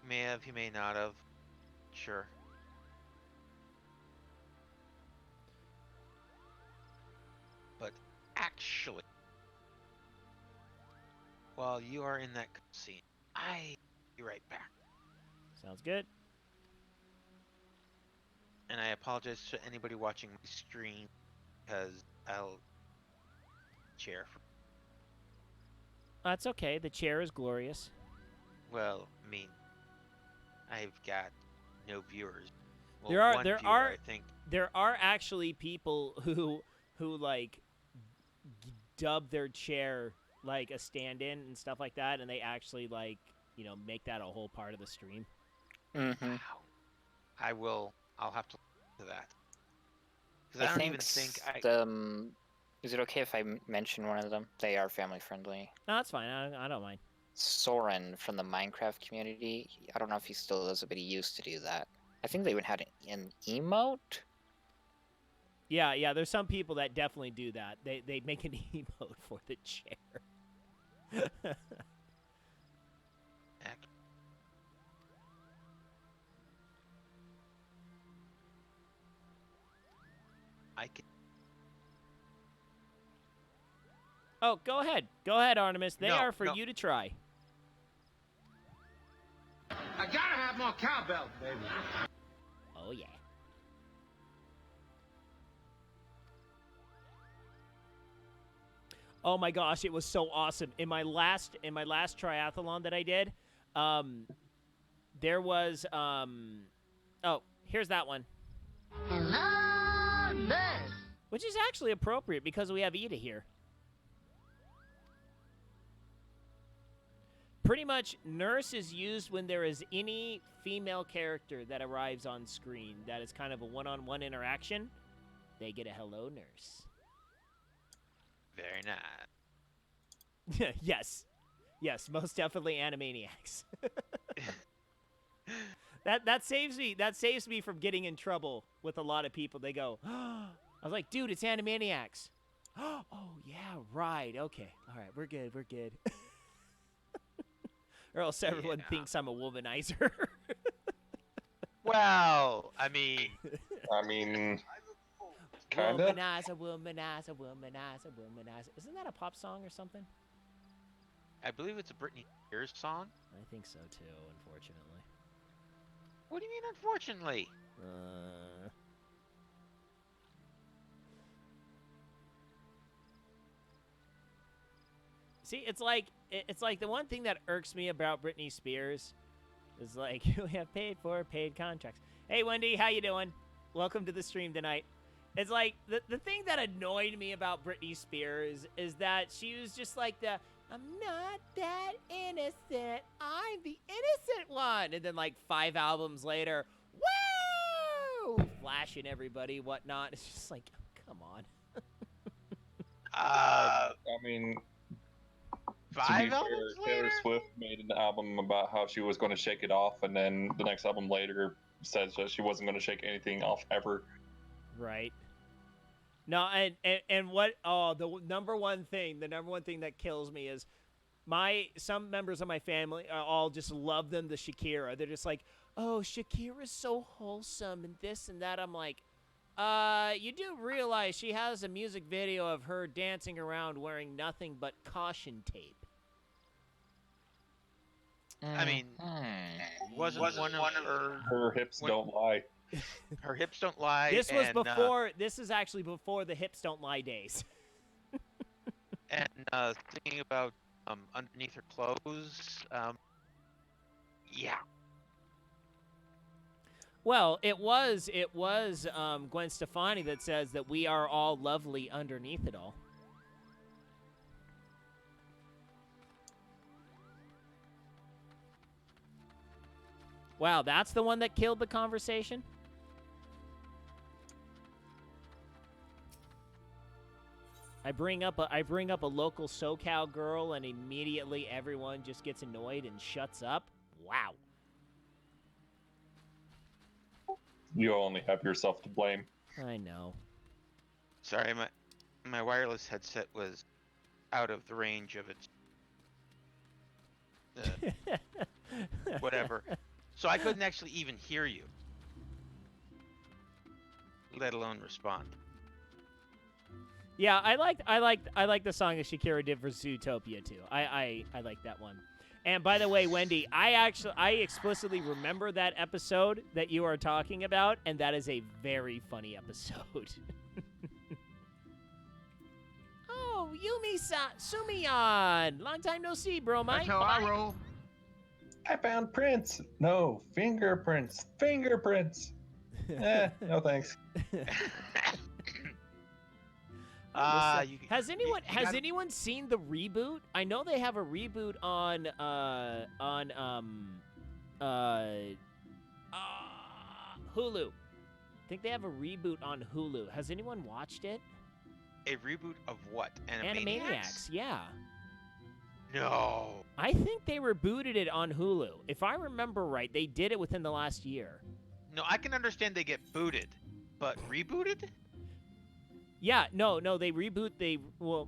A: May have, he may not have. Sure. But actually, while you are in that scene, I'll be right back.
E: Sounds good.
A: And I apologize to anybody watching my stream because I'll chair.
E: That's okay. The chair is glorious.
A: Well, I mean, I've got no viewers. Well,
E: There are-
A: one
E: there
A: viewer,
E: are-
A: I think.
E: There are actually people who like dub their chair like a stand-in and stuff like that, and they actually like make that a whole part of the stream.
D: Mm-hmm.
A: Wow. I'll have to look to that. Because I don't even think
D: Is it okay if I mention one of them? They are family friendly.
E: No, that's fine. I don't mind.
D: Soren from the Minecraft community. I don't know if he still does it, but he used to do that. I think they even had an emote.
E: Yeah. There's some people that definitely do that. They make an emote for the chair.
A: I can.
E: Oh, go ahead, Artemis. They
A: No,
E: are for
A: no.
E: you to try.
F: I gotta have more cowbell, baby.
E: Oh yeah. Oh my gosh, it was so awesome. In my last triathlon that I did, there was oh, here's that one.
G: Hello, nurse.
E: Which is actually appropriate because we have Ida here. Pretty much, nurse is used when there is any female character that arrives on screen that is kind of a one-on-one interaction. They get a hello, nurse.
A: Very nice.
E: Yes, most definitely Animaniacs. that saves me from getting in trouble with a lot of people. They go, I was like, dude, it's Animaniacs. Oh yeah, right. Okay, all right, we're good. Or else everyone thinks I'm a womanizer.
A: Well, I mean,
C: Kinda.
E: Womanizer. Isn't that a pop song or something?
A: I believe it's a Britney Spears song.
E: I think so too, unfortunately.
A: What do you mean, unfortunately?
E: See, it's like the one thing that irks me about Britney Spears is like we have paid contracts. Hey Wendy, how you doing? Welcome to the stream tonight. It's like the thing that annoyed me about Britney Spears is that she was just like I'm not that innocent. I'm the innocent one. And then like 5 albums later, woo! Flashing everybody, whatnot. It's just like, come on.
C: I mean, to
A: 5
C: be fair,
A: albums
C: Taylor
A: later?
C: Swift made an album about how she was going to shake it off, and then the next album later says that she wasn't going to shake anything off ever.
E: Right. No, and what? Oh, the number one thing that kills me is some members of my family all just love them the Shakira. They're just like, oh, Shakira's so wholesome and this and that. I'm like, you do realize she has a music video of her dancing around wearing nothing but caution tape.
A: I mean, wasn't one of
C: Her hips don't lie.
A: her hips don't lie.
E: This was
A: and,
E: before. This is actually before the hips don't lie days.
A: and thinking about underneath her clothes. Yeah.
E: Well, it was Gwen Stefani that says that we are all lovely underneath it all. Wow, that's the one that killed the conversation? I bring up a local SoCal girl and immediately everyone just gets annoyed and shuts up. Wow.
C: You only have yourself to blame.
E: I know.
A: Sorry, my wireless headset was out of the range of its whatever. So I couldn't actually even hear you, let alone respond.
E: Yeah, I like the song that Shakira did for Zootopia too. I like that one. And by the way, Wendy, I explicitly remember that episode that you are talking about, and that is a very funny episode. Oh, Sumiyan! Long time no see, bro, mate.
F: That's how I roll.
C: I found prints. No, fingerprints. Fingerprints. No thanks.
E: Has anyone seen the reboot? I know they have a reboot on Hulu. I think they have a reboot on Hulu. Has anyone watched it?
A: A reboot of what?
E: Animaniacs, yeah.
A: No.
E: I think they rebooted it on Hulu. If I remember right, they did it within the last year.
A: No, I can understand they get booted, but rebooted?
E: Yeah, no, they reboot. Well,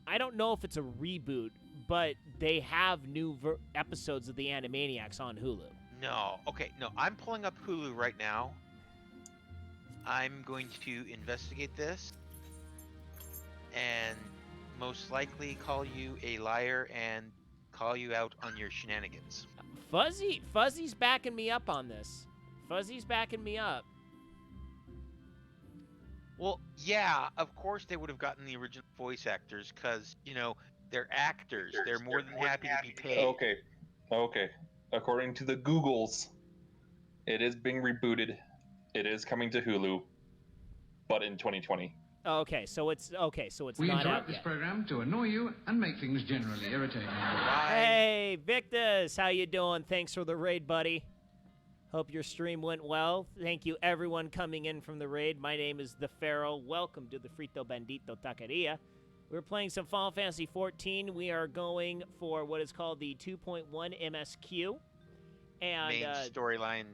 E: I don't know if it's a reboot, but they have new episodes of the Animaniacs on Hulu.
A: No. Okay, no, I'm pulling up Hulu right now. I'm going to investigate this and most likely call you a liar and call you out on your shenanigans.
E: Fuzzy's backing me up on this. Fuzzy's backing me up.
A: Well, yeah, of course they would have gotten the original voice actors because, they're actors. They're more than happy to be paid.
C: Okay. According to the Googles, it is being rebooted. It is coming to Hulu, but in 2020.
E: Okay, so it's not out yet.
F: We interrupt this program to annoy you and make things generally irritating.
E: Hey, Victus, how you doing? Thanks for the raid, buddy. Hope your stream went well. Thank you, everyone coming in from the raid. My name is The Pharaoh. Welcome to the Frito Bandito Taqueria. We're playing some Final Fantasy XIV. We are going for what is called the 2.1 MSQ. And,
A: main storyline.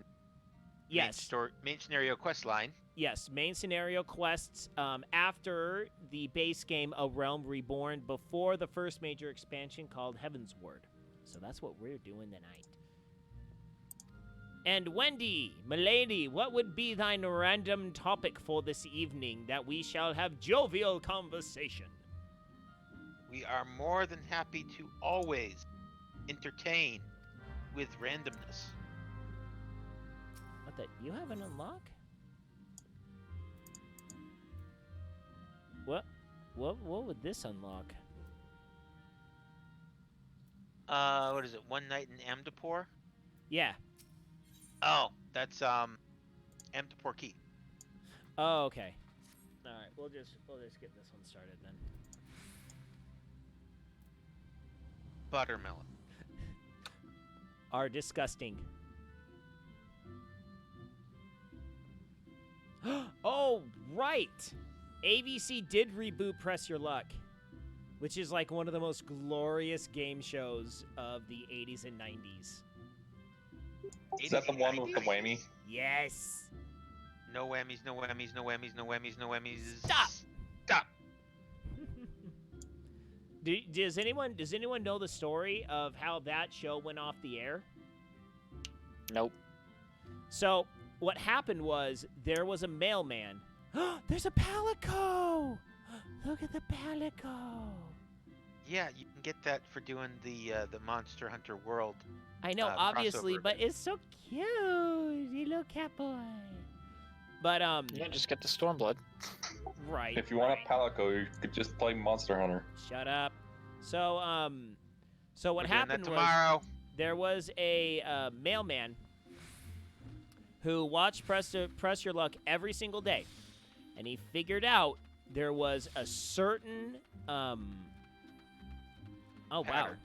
E: Yes.
A: Main scenario quest line.
E: Yes, main scenario quests after the base game A Realm Reborn, before the first major expansion called Heavensward. So that's what we're doing tonight. And Wendy, milady, what would be thine random topic for this evening that we shall have jovial conversation?
A: We are more than happy to always entertain with randomness.
E: What the? You have an unlock? What would this unlock?
A: What is it? One Night in Amdapor?
E: Yeah.
A: Oh, that's Amdapor Key.
E: Oh, okay. All right, we'll just get this one started then.
A: Buttermelon.
E: Are disgusting. Oh, right. AVC did reboot Press Your Luck, which is like one of the most glorious game shows of the 80s and 90s.
C: Is that the one with the whammy?
E: Yes.
A: No whammies, no whammies, no whammies, no whammies, no whammies.
E: Stop!
A: Stop!
E: Does anyone know the story of how that show went off the air?
D: Nope.
E: So what happened was there was a mailman. There's a palico! Look at the palico!
A: Yeah, you can get that for doing the Monster Hunter World.
E: I know, obviously,
A: crossover
E: but
A: event.
E: it's so cute. You little cat boy. But
D: Yeah, just get the Stormblood.
E: right.
C: If you want a Palico, you could just play Monster Hunter.
E: Shut up. So so what
A: We're doing
E: happened
A: that
E: was
A: tomorrow.
E: there was a mailman who watched Press Your Luck every single day, and he figured out there was a certain oh wow,
A: Pattern.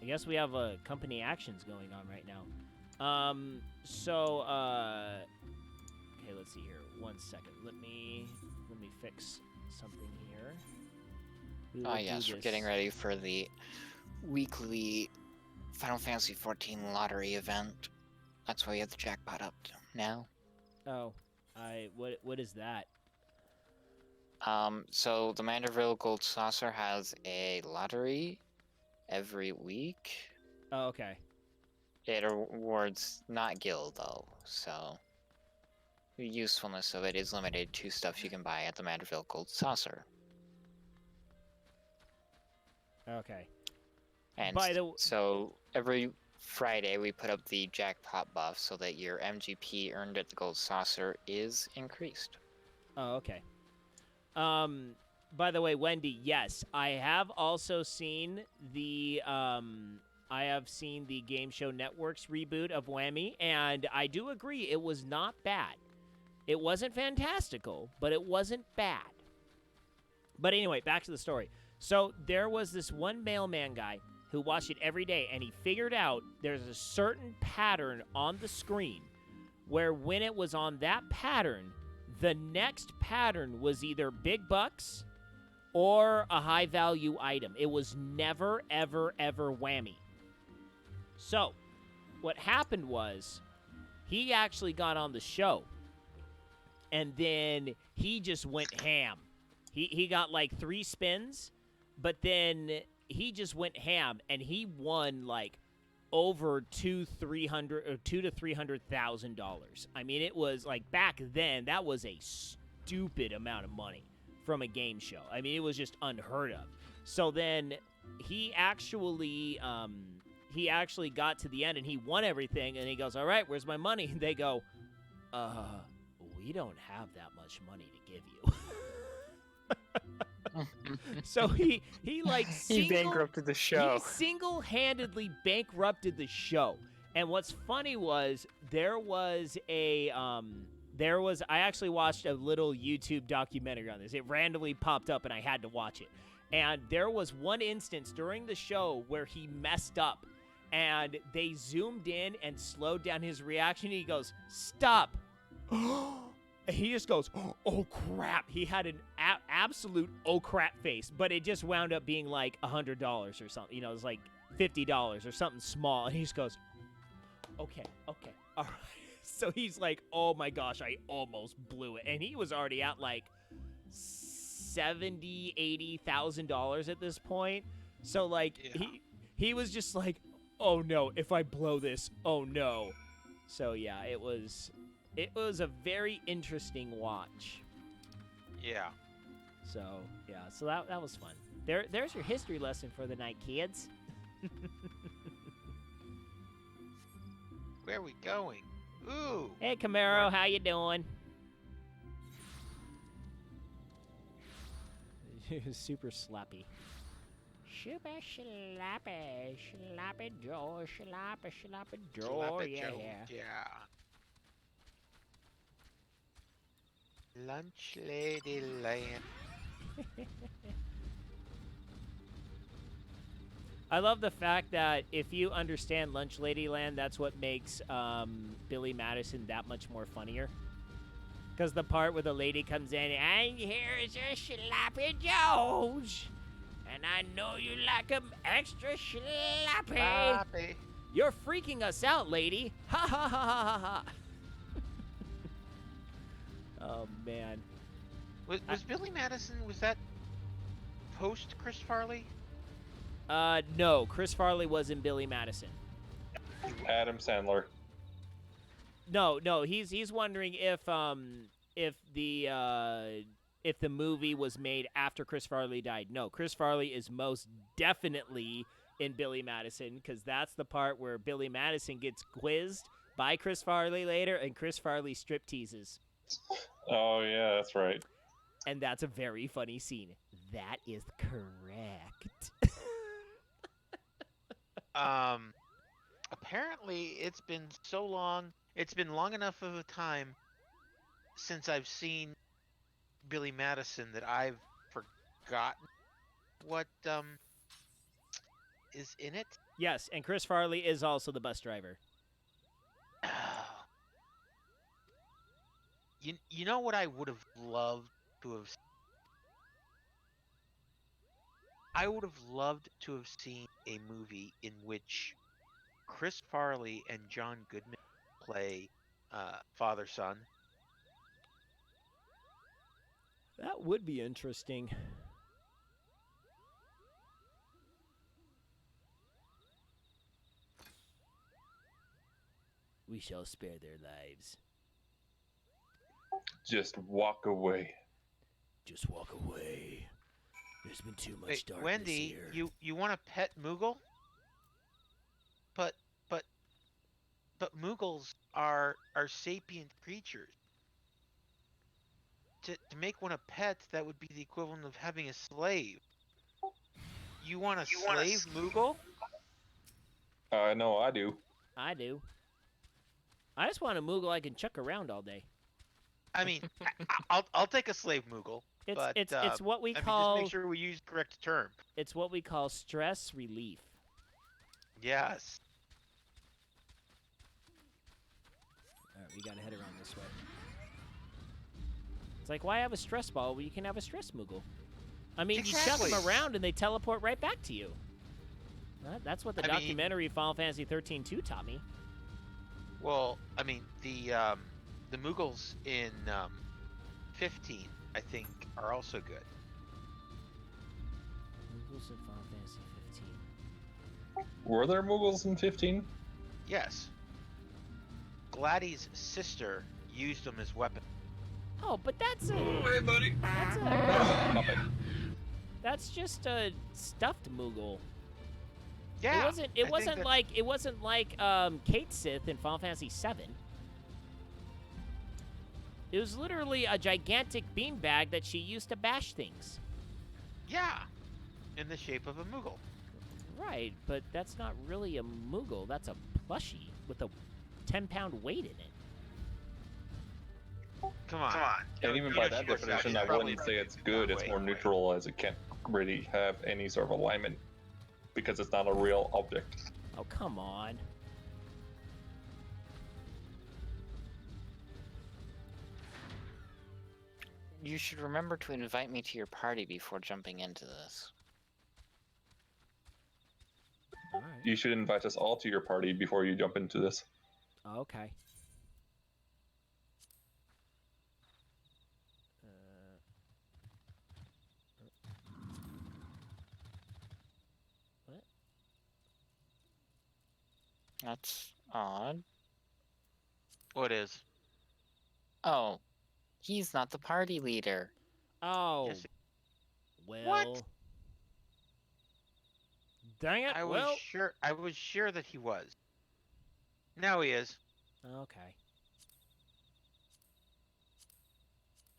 E: I guess we have company actions going on right now. Okay, let's see here. 1 second. Let me fix something here. We will
D: Oh
E: do
D: yes, we're
E: this.
D: getting ready for the weekly Final Fantasy XIV lottery event. That's why we have the jackpot up now.
E: Oh, what is that?
D: So the Manderville Gold Saucer has a lottery every week.
E: Oh, okay.
D: It awards not guild though, so the usefulness of it is limited to stuff you can buy at the Manderville Gold Saucer.
E: Okay.
D: And
E: By the
D: so every Friday we put up the jackpot buff so that your MGP earned at the Gold Saucer is increased.
E: Oh, okay. By the way, Wendy, yes, I have also seen the Game Show Network's reboot of Whammy, and I do agree it was not bad. It wasn't fantastical, but it wasn't bad. But anyway, back to the story. So there was this one mailman guy who watched it every day, and he figured out there's a certain pattern on the screen where when it was on that pattern, the next pattern was either big bucks or a high-value item. It was never, ever, ever whammy. So what happened was he actually got on the show, and then he just went ham. He got like 3 spins, but then he just went ham, and he won like over $200,000 to $300,000. I mean, it was like back then that was a stupid amount of money from a game show. I mean, it was just unheard of. So then he actually got to the end and he won everything, and he goes, "All right, where's my money?" And they go, we don't have that much money to give you." So he like
D: He bankrupted the show.
E: He single-handedly bankrupted the show. And what's funny was I actually watched a little YouTube documentary on this. It randomly popped up and I had to watch it. And there was one instance during the show where he messed up, and they zoomed in and slowed down his reaction. He goes, "Stop." And he just goes, "Oh crap." He had an absolute oh crap face, but it just wound up being like $100 or something. You know, it was like $50 or something small. And he just goes, okay, all right. So he's like, "Oh my gosh, I almost blew it." And he was already at like $70,000-$80,000 at this point. So like he was just like, "Oh no, if I blow this, oh no." So yeah, it was a very interesting watch.
A: Yeah.
E: So yeah, so that was fun. There's your history lesson for the night, kids.
A: Where are we going? Ooh.
E: Hey Camaro, how you doing? Super sloppy. Super sloppy, sloppy Joe, sloppy Joe,
A: Slap it,
E: yeah.
A: Joe. Yeah. Lunch Lady Land.
E: I love the fact that if you understand Lunch Ladyland, that's what makes Billy Madison that much more funnier. Because the part where the lady comes in, "I'm here as a sloppy Joes, and I know you like 'em extra sloppy.
A: Sloppy.
E: You're freaking us out, lady. Ha ha ha ha ha ha." Oh man.
A: Was Billy Madison, was that post Chris Farley?
E: No, Chris Farley was in Billy Madison.
C: Adam Sandler.
E: No, he's wondering if the movie was made after Chris Farley died. No, Chris Farley is most definitely in Billy Madison, because that's the part where Billy Madison gets quizzed by Chris Farley later, and Chris Farley strip teases.
C: Oh yeah, that's right.
E: And that's a very funny scene. That is correct.
A: Apparently it's been so long. It's been long enough of a time since I've seen Billy Madison that I've forgotten what is in it.
E: Yes, and Chris Farley is also the bus driver.
A: You know what I would have loved to have. I would have loved to have seen a movie in which Chris Farley and John Goodman play father-son.
E: That would be interesting. We shall spare their lives.
C: Just walk away.
E: Just walk away. There's been too much
A: Wait,
E: darkness
A: Wendy,
E: here.
A: you want to pet Moogle? But Moogles are sapient creatures. To make one a pet, that would be the equivalent of having a slave. You want a slave Moogle?
C: No, I do.
E: I do. I just want a Moogle I can chuck around all day.
A: I mean, I'll take a slave Moogle.
E: It's what we
A: I
E: call
A: mean, just make sure we use the correct term.
E: it's what we call stress relief.
A: Yes.
E: All right, we gotta head around this way. It's like, why have a stress ball when you can have a stress Moogle? I mean, you chuck
A: Exactly.
E: them around and they teleport right back to you. That's what the
A: I mean-
E: documentary Final Fantasy 13-2 taught me.
A: Well, I mean, the Moogles in 15, I think, are also good.
E: Moogles in Final Fantasy 15.
C: Were there Moogles in 15?
A: Yes. Gladys' sister used them as weapons.
E: Oh, but that's a
C: Hey, buddy.
E: that's just a stuffed Moogle.
A: Yeah.
E: It wasn't like Kate Sith in Final Fantasy 7. It was literally a gigantic beanbag that she used to bash things.
A: Yeah. In the shape of a Moogle.
E: Right, but that's not really a Moogle. That's a plushie with a 10-pound weight in it.
A: Come on.
C: And even by that definition, I wouldn't say it's good. It's more neutral, as it can't really have any sort of alignment because it's not a real object.
E: Oh, come on.
D: You should remember to invite me to your party before jumping into this.
E: All right.
C: You should invite us all to your party before you jump into this.
E: Okay. What?
D: That's odd.
A: What is?
D: Oh, he's not the party leader.
E: Oh.
A: Yes,
E: Well.
A: What?
E: Dang it.
A: I
E: well.
A: was sure that he was. Now he is.
E: Okay.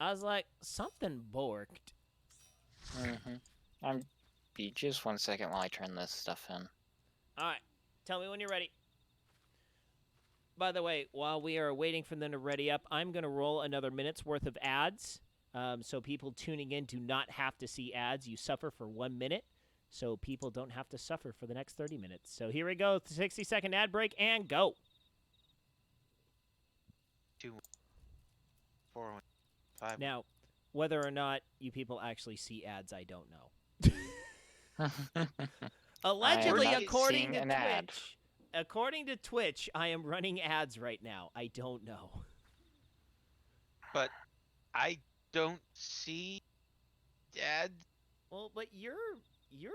E: I was like, something borked.
D: Be just 1 second while I turn this stuff in.
E: All right. Tell me when you're ready. By the way, while we are waiting for them to ready up, I'm going to roll another minute's worth of ads. So people tuning in do not have to see ads. You suffer for 1 minute, so people don't have to suffer for the next 30 minutes. So here we go. 60-second ad break, and go.
A: 2, 4, 1, 5.
E: Now, whether or not you people actually see ads, I don't know. Allegedly,
D: not
E: according
D: seeing
E: to
D: an ad.
E: Twitch, according to Twitch, I am running ads right now. I don't know.
A: But I don't see ads.
E: Well, but you're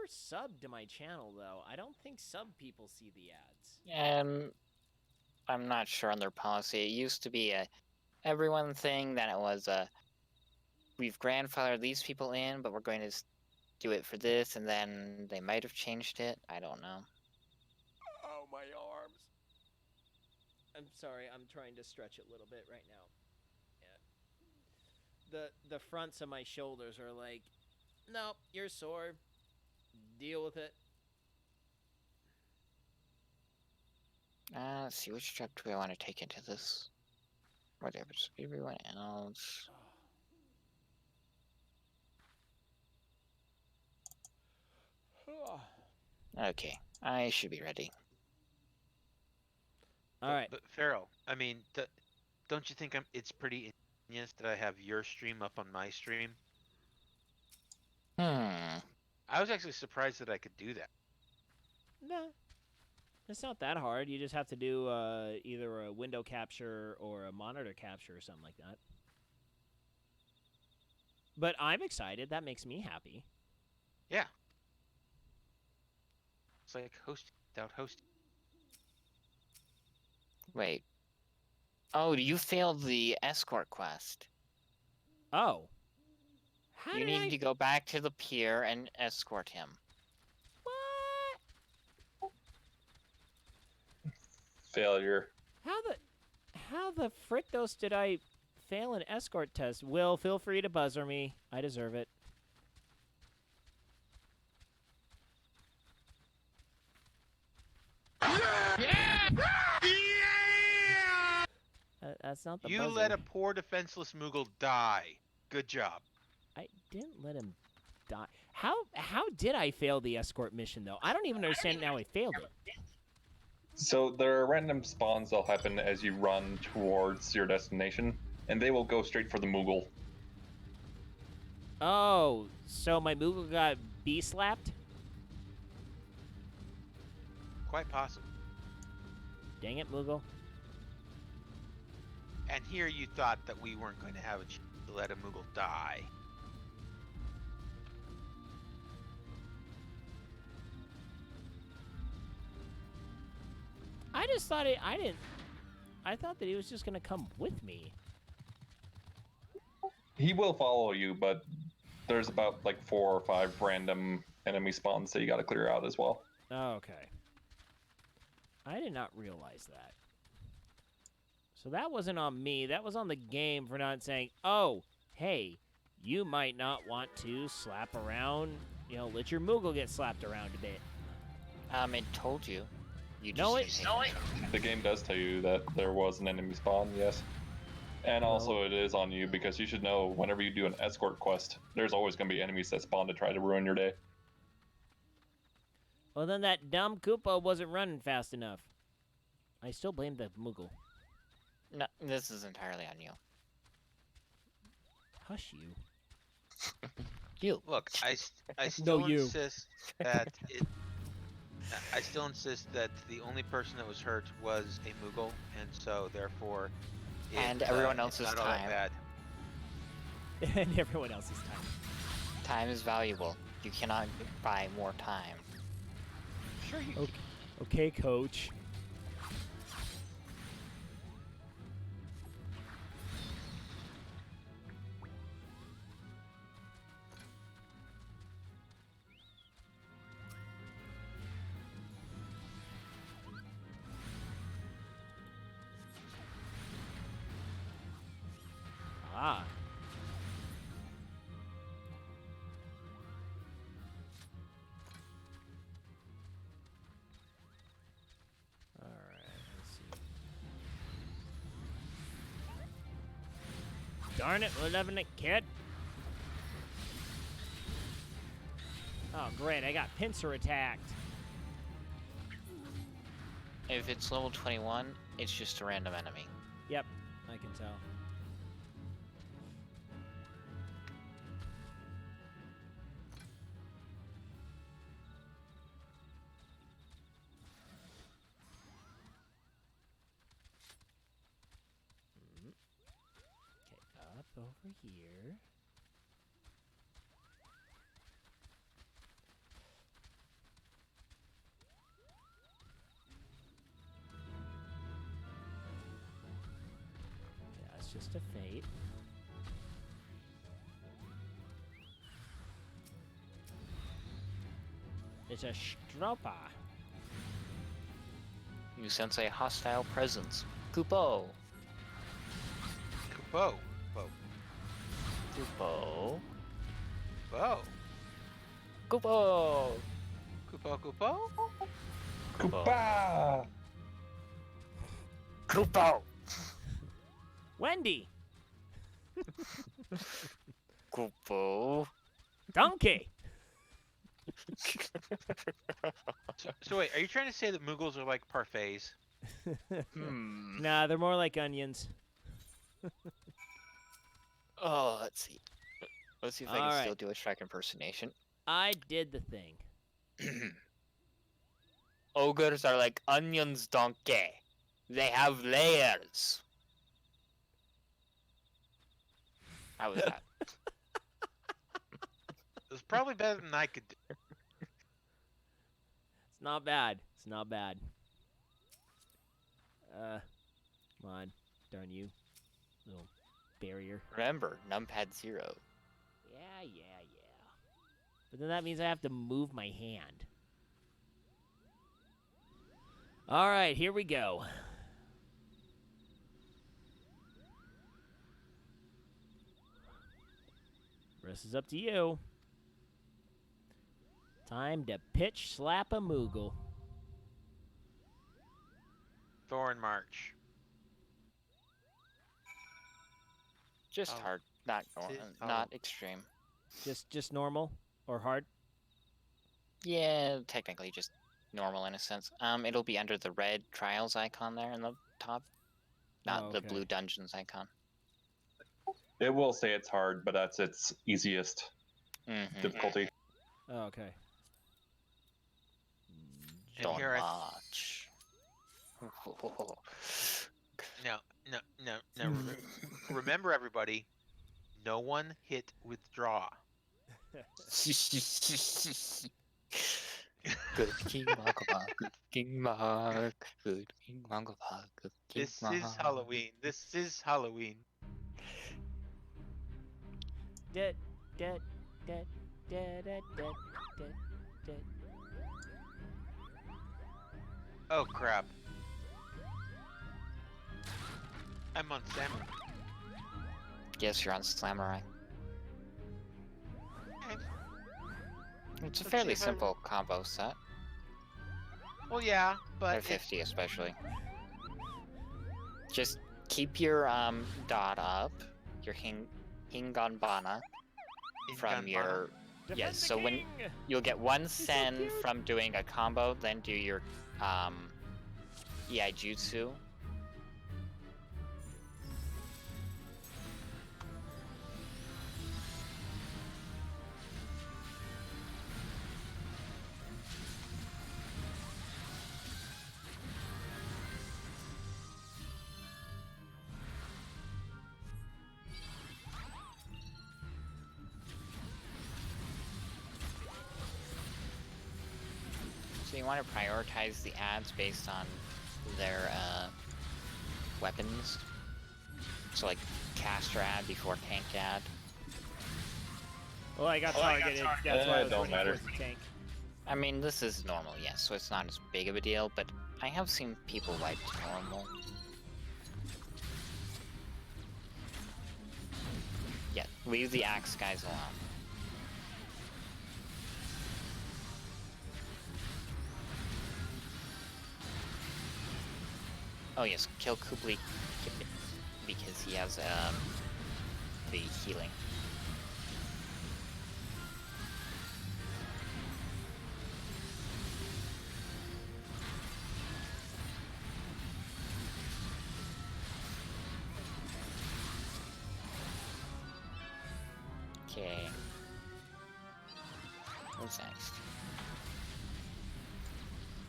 E: subbed to my channel though. I don't think sub people see the ads.
D: I'm not sure on their policy. It used to be a everyone thing. Then it was a we've grandfathered these people in, but we're going to do it for this, and then they might have changed it. I don't know.
E: Oh, my arms. I'm sorry. I'm trying to stretch a little bit right now. Yeah. The fronts of my shoulders are like, nope, you're sore. Deal with it.
D: Let's see, which truck do I want to take into this? Whatever, everyone else. Okay, I should be ready.
E: All right.
A: But Pharaoh, I mean, don't you think it's pretty ingenious that I have your stream up on my stream?
D: Hmm.
A: I was actually surprised that I could do that.
E: No. It's not that hard. You just have to do either a window capture or a monitor capture or something like that. But I'm excited. That makes me happy.
A: Yeah. It's like hosting without hosting.
D: Wait. Oh, you failed the escort quest.
E: Oh. How
D: You
E: did
D: need
E: I...
D: to go back to the pier and escort him.
E: What?
C: Failure.
E: How the frictos did I fail an escort test? Will, feel free to buzzer me. I deserve it. That's not the
A: You
E: buzzer.
A: let a poor defenseless Moogle die. Good job.
E: I didn't let him die. How did I fail the escort mission though? I don't even understand how I failed it.
C: So there are random spawns that'll happen as you run towards your destination, and they will go straight for the Moogle.
E: Oh, so my Moogle got B-slapped?
A: Quite possible.
E: Dang it, Moogle.
A: And here you thought that we weren't going to have a chance to let a Moogle die.
E: I just thought I thought that he was just gonna come with me.
C: He will follow you, but there's about like 4 or 5 random enemy spawns that you gotta clear out as well.
E: Oh, okay. I did not realize that. So that wasn't on me. That was on the game for not saying, oh, hey, you might not want to slap around, let your Moogle get slapped around a bit.
D: It told you. You just
E: No,
D: didn't take it.
C: The game does tell you that there was an enemy spawn, yes. And also it is on you because you should know whenever you do an escort quest, there's always going to be enemies that spawn to try to ruin your day.
E: Well, then that dumb Koopa wasn't running fast enough. I still blame the Moogle.
D: No, this is entirely on you.
E: Hush you.
D: You.
A: Look, I still
E: you.
A: insist that I still insist that the only person that was hurt was a Moogle, and so therefore,
D: And everyone
A: it's
D: else's
A: not all that
D: time.
A: bad.
E: And everyone else's time.
D: Time is valuable. You cannot buy more time.
A: Sure you.
E: Okay, coach. Ah. All right, let's see. Darn it, we're loving it, kid. Oh, great, I got pincer attacked.
D: If it's level 21, it's just a random enemy.
E: Yep, I can tell. Okay, up over over here. Yeah, it's just a fate. It's a Stropa.
D: You sense a hostile presence. Kupo.
A: Kupo.
D: Kupo.
A: Kupo.
D: Kupo.
A: Kupo.
C: Koopa!
D: Kupo.
E: Wendy.
D: Kupo.
E: Donkey.
A: So wait, are you trying to say that Moogles are like parfaits?
E: Nah, they're more like onions.
D: Oh, let's see. Let's see if I can
E: Alright.
D: still do a Shrek impersonation.
E: I did the thing.
D: Ogres are like onions, donkey. They have layers. How was that?
A: It was probably better than I could do.
E: It's not bad. It's not bad. Come on. Darn you. Little barrier.
D: Remember, numpad 0.
E: Yeah. But then that means I have to move my hand. Alright, here we go. Rest is up to you. Time to pitch slap a Moogle.
A: Thorn March.
D: Just
A: Oh.
D: hard, not not
A: Oh.
D: extreme.
E: Just normal or hard?
D: Yeah, technically just normal in a sense. It'll be under the red trials icon there in the top, not
E: Oh,
D: the
E: okay.
D: blue dungeons icon.
C: It will say it's hard, but that's its easiest
D: Mm-hmm.
C: difficulty.
E: Oh, okay.
A: And
D: Don't
A: here I
D: watch.
A: No. Remember, everybody, no one hit withdraw.
D: Good King Magma, good King Mark, good King Magma, good King
A: This is Halloween. This is Halloween.
E: Dead.
A: Oh crap. I'm on Samurai.
D: Yes, you're on Slamurai.
A: Okay.
D: It's a
A: Let's see
D: fairly
A: if I-
D: simple combo set.
A: Well, yeah, but
D: At 50 especially. Just keep your dot up, your Hinganbana from your yes. So when you'll get one sen from doing a combo, then do your EI Jutsu. So you want to prioritize the ads based on their weapons. So like caster ad before tank ad.
E: Well, I got targeted. That's why I was
C: don't
E: working
C: matter.
E: towards the tank.
D: I mean, this is normal, yes, so it's not as big of a deal, but I have seen people wipe normal. Yeah, leave the axe guys alone. Oh yes, kill Kubli because he has the healing. Okay. What's next?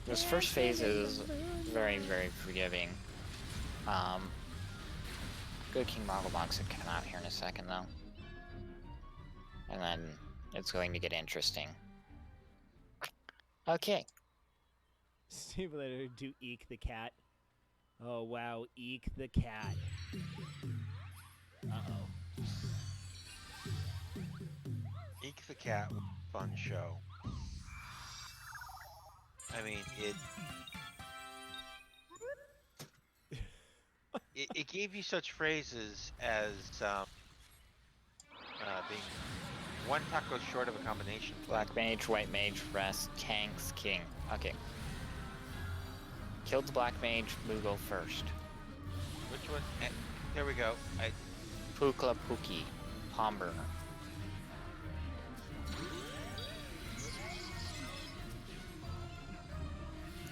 D: This first phase is very, very forgiving. Good King Mogglebox should come out here in a second, though. And then it's going to get interesting. Okay.
E: Simulator do Eek the cat. Oh wow, Eek the cat. Uh-oh.
A: Eek the Cat was a fun show. I mean, it gave you such phrases as being one taco short of a combination.
D: Black Mage, White Mage, Rest, Tanks, King. Okay. Killed the Black Mage, Moo go first.
A: Which one? There we go.
D: Pukla Pookie, Palm Burner.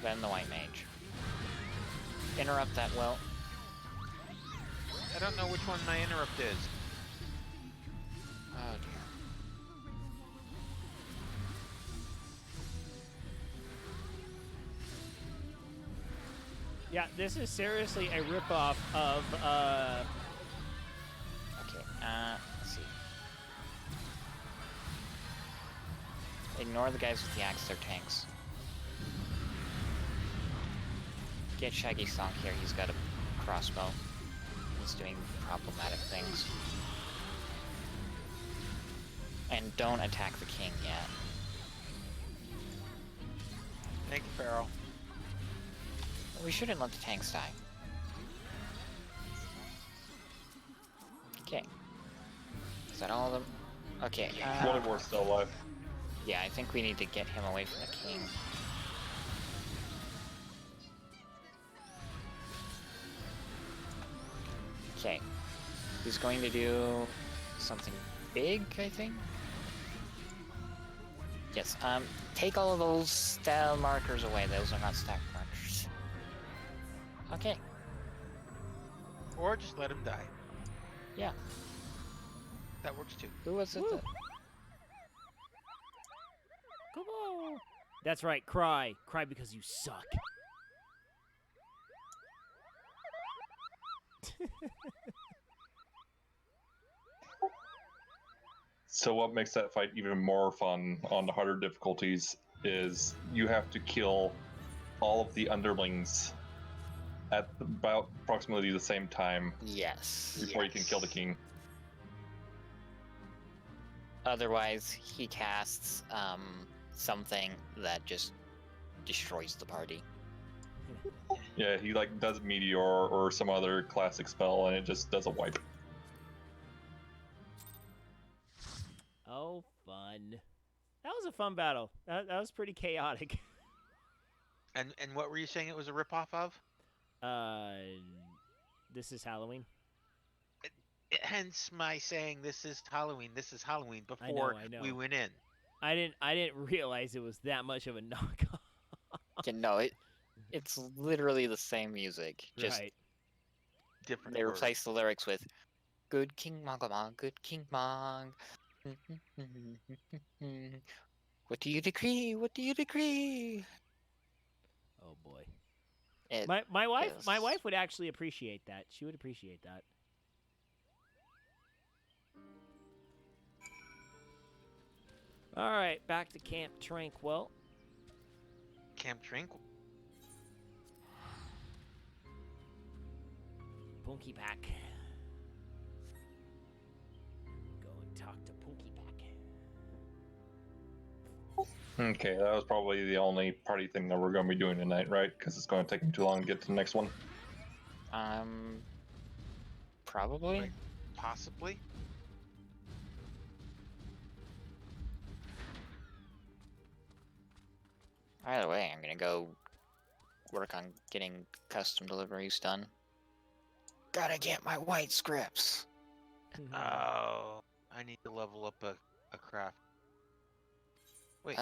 D: Then the White Mage. Interrupt that well.
A: I don't know which one my interrupt is.
D: Oh dear.
E: Yeah, this is seriously a ripoff of
D: Okay, let's see. Ignore the guys with the axe, they're tanks. Get Shaggy Stonk here, he's got a crossbow. He's doing problematic things. And don't attack the king yet.
A: Thank you, Farrell.
D: We shouldn't let the tanks die. Okay. Is that all of them? Okay.
C: Voldemort's still alive.
D: Yeah, I think we need to get him away from the king. Okay. He's going to do something big, I think? Yes, take all of those style markers away. Those are not stack markers. Okay.
A: Or just let him die.
D: Yeah.
A: That works too.
D: Who was it?
E: Woo. Come on. That's right, cry. Cry because you suck.
C: So what makes that fight even more fun on the harder difficulties is you have to kill all of the underlings at about approximately the same time
D: Yes.
C: before you can kill the king.
D: Otherwise, he casts something that just destroys the party.
C: Yeah, he like does meteor or some other classic spell and it just does a wipe.
E: Oh, fun. That was a fun battle. That was pretty chaotic.
A: And what were you saying it was a ripoff of?
E: This is Halloween.
A: Hence my saying this is Halloween before
E: I know.
A: we went in.
E: I didn't realize it was that much of a knockoff.
D: Yeah, no, it's literally the same music. Just
E: Right.
A: Different
D: they
A: words.
D: replace the lyrics with "Good King Mogglebog, good King Mog." What do you decree? What do you decree?
E: Oh boy.
D: It,
E: My wife
D: yes.
E: my wife would actually appreciate that. She would appreciate that. All right, back to Camp Tranquil.
A: Camp Tranquil.
E: Punky Pack. Go and talk to Punky Pack.
C: Okay, that was probably the only party thing that we're going to be doing tonight, right? Because it's going to take me too long to get to the next one.
D: Probably.
A: Right. Possibly.
D: Either way, I'm gonna go work on getting custom deliveries done. Gotta get my white scripts.
A: Oh, I need to level up a craft. Wait,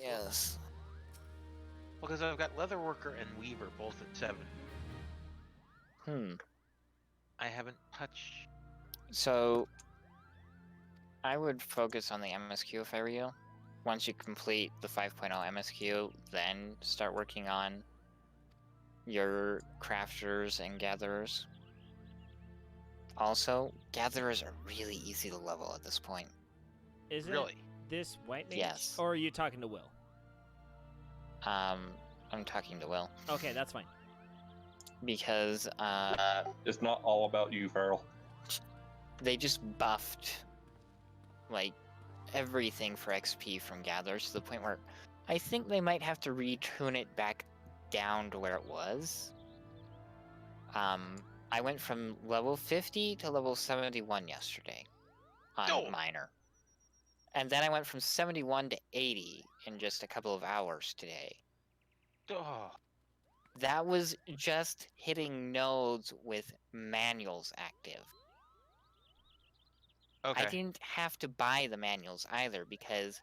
D: Yes.
A: because I've got Leatherworker and Weaver both at 7. I haven't touched.
D: So, I would focus on the MSQ if I were you. Once you complete the 5.0 MSQ, then start working on your crafters and gatherers. Also, gatherers are really easy to level at this point.
E: Is
A: Really?
E: it this white mage?
D: Yes.
E: Or are you talking to Will?
D: I'm talking to Will
E: Okay, that's fine.
D: because
C: It's not all about you, Farrell.
D: they just buffed like everything for XP from gatherers to the point where I think they might have to retune it back down to where it was. I went from level 50 to level 71 yesterday on
A: Oh.
D: minor. And then I went from 71 to 80 in just a couple of hours today.
A: Oh,
D: That was just hitting nodes with manuals active.
A: okay.
D: I didn't have to buy the manuals either because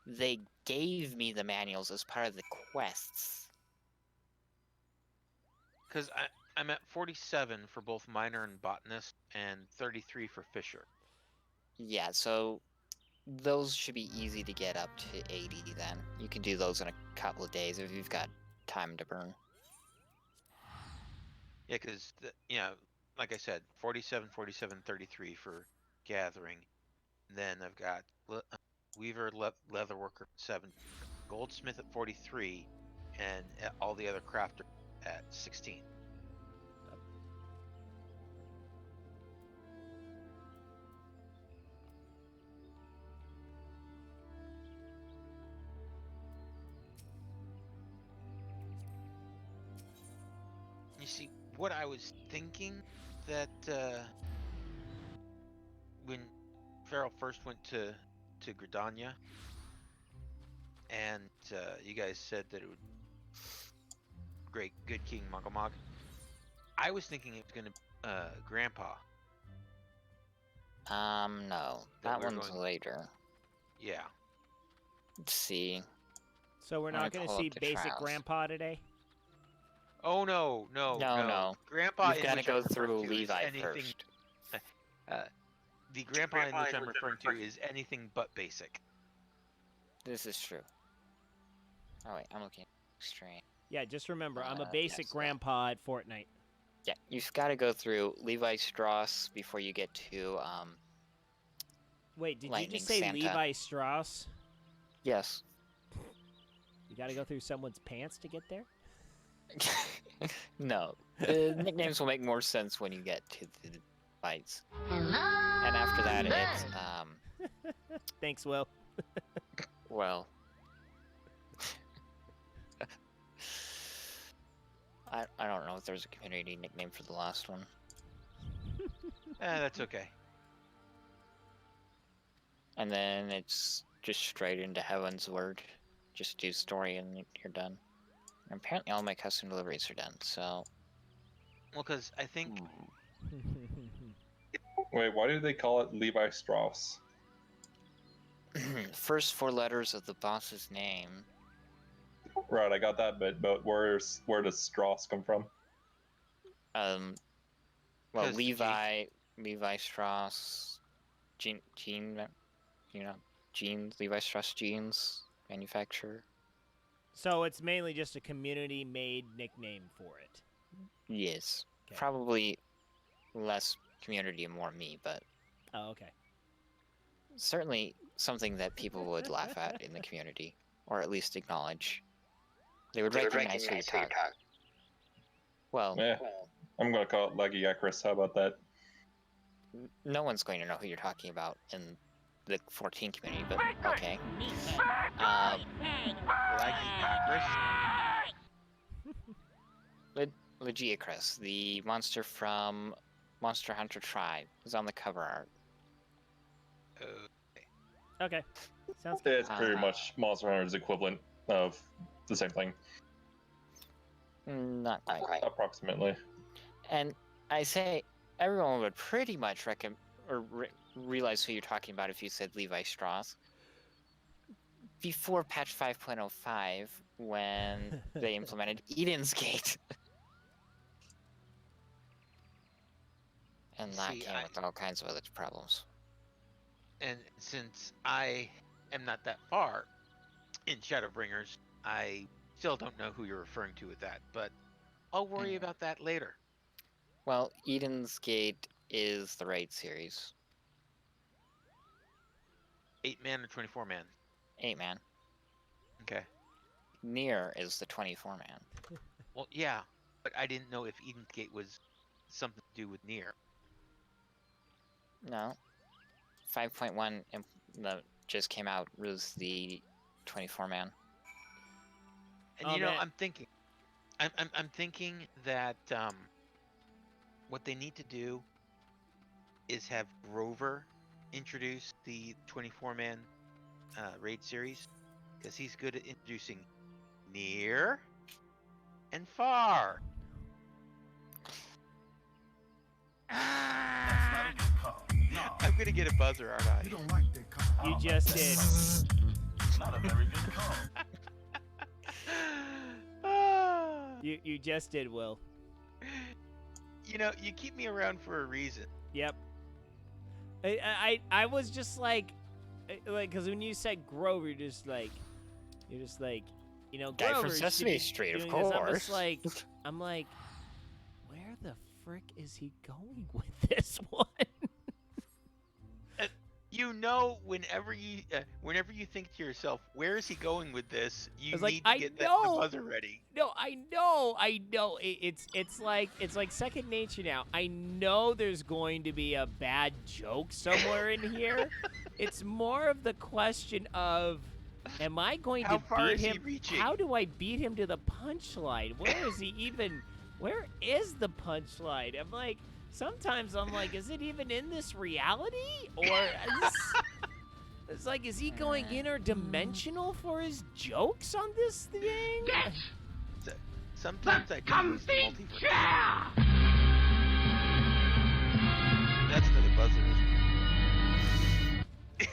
D: they gave me the manuals as part of the quests.
A: Because I'm at 47 for both miner and botanist, and 33 for fisher.
D: Yeah, so those should be easy to get up to 80 then. You can do those in a couple of days if you've got time to burn.
A: Yeah, because like I said, 47, 47, 33 for gathering. Then I've got weaver, leatherworker at 7, goldsmith at 43, and all the other crafter at 16. You see, what I was thinking that when Farrell first went to Gridania, and you guys said that it would great good King Mogomog, I was thinking it was gonna be Grandpa.
D: No.
A: That
D: That
A: we're
D: one's
A: going-
D: later.
A: Yeah.
D: Let's see.
E: So we're
D: Let me
E: not going to
D: pull up
E: see
D: the
E: basic
D: trials.
E: grandpa today?
A: Oh no.
D: No.
A: Grandpa
D: You've
A: in
D: got to
A: which
D: go
A: I'm referring
D: through
A: to is
D: Levi
A: anything.
D: first.
A: The grandpa in which I'm referring to is anything but basic.
D: This is true. Oh wait, I'm looking at stream.
E: Yeah, just remember, I'm a
D: Yes,
E: basic
D: yeah.
E: grandpa at Fortnite.
D: Yeah, you've got to go through Levi Strauss before you get to
E: Wait, did you
D: Lightning
E: just say
D: Santa.
E: Levi Strauss?
D: Yes.
E: You got to go through someone's pants to get there?
D: No. The nicknames will make more sense when you get to the fights. And after that it's
E: Thanks, Will.
D: well I don't know if there's a community nickname for the last one.
A: That's okay.
D: And then it's just straight into Heaven's Word. Just do story and you're done. And apparently all my custom deliveries are done, so...
A: Well, because I think
C: Wait, why do they call it Levi Strauss?
D: First 4 letters of the boss's name.
C: Right, I got that bit, but where does Strauss come from?
D: Well,
A: 'Cause
D: Levi Strauss... Levi Strauss jeans manufacturer.
E: So it's mainly just a community-made nickname for it.
D: Yes.
E: Okay.
D: Probably less community and more me, but
E: Oh, okay.
D: certainly something that people would laugh at in the community, or at least acknowledge. They would recognize who you talk. Well,
C: Yeah, I'm gonna call it Leggy Acris. How about that?
D: no one's going to know who you're talking about in the 14 community, but okay. Legiacris, the monster from Monster Hunter Tribe, is on the cover art.
E: Okay. Sounds good.
C: It's pretty much Monster Hunter's equivalent of the same thing,
D: Not quite.
C: approximately.
D: And I say everyone would pretty much realize who you're talking about if you said Levi Strauss. Before patch 5.05, when they implemented Eden's Gate. And that
A: See,
D: came with all kinds of other problems.
A: And since I am not that far in Shadowbringers, I still don't know who you're referring to with that, but I'll worry about that later.
D: Well, Eden's Gate is the raid series?
A: 8-man or 24-man?
D: 8-man.
A: Okay.
D: Nier is the 24-man.
A: Well, yeah, but I didn't know if Eden's Gate was something to do with Nier.
D: No. 5.1 that just came out was the 24-man.
A: And
E: Oh,
A: you know,
E: man.
A: I'm thinking that what they need to do is have Grover introduce the 24-man raid series, because he's good at introducing near and far. I'm gonna get a buzzer, aren't I?
G: You don't like that call.
E: You just did.
G: Not a very good call.
E: You just did, Will.
A: You know, you keep me around for a reason.
E: Yep. I was just like, because when you said Grover, you're just like, you know,
D: Guy from
E: Grover
D: Sesame
E: should be
D: Street, of
E: doing this. I'm just
D: course.
E: I'm like, where the frick is he going with this one?
A: You know, whenever you think to yourself, "Where is he going with this?" You
E: was
A: need
E: like,
A: to
E: I
A: get the
E: know.
A: buzzer ready.
E: No, I know. It's like second nature now. I know there's going to be a bad joke somewhere in here. It's more of the question of, am I going
A: How
E: to
A: far
E: beat
A: is he
E: him?
A: reaching?
E: How do I beat him to the punchline? Where is he even? Where is the punchline? I'm like, sometimes I'm like, is it even in this reality? Or it's like, is he going interdimensional for his jokes on this thing?
A: Sometimes I do use the multiverse. That's for the buzzer.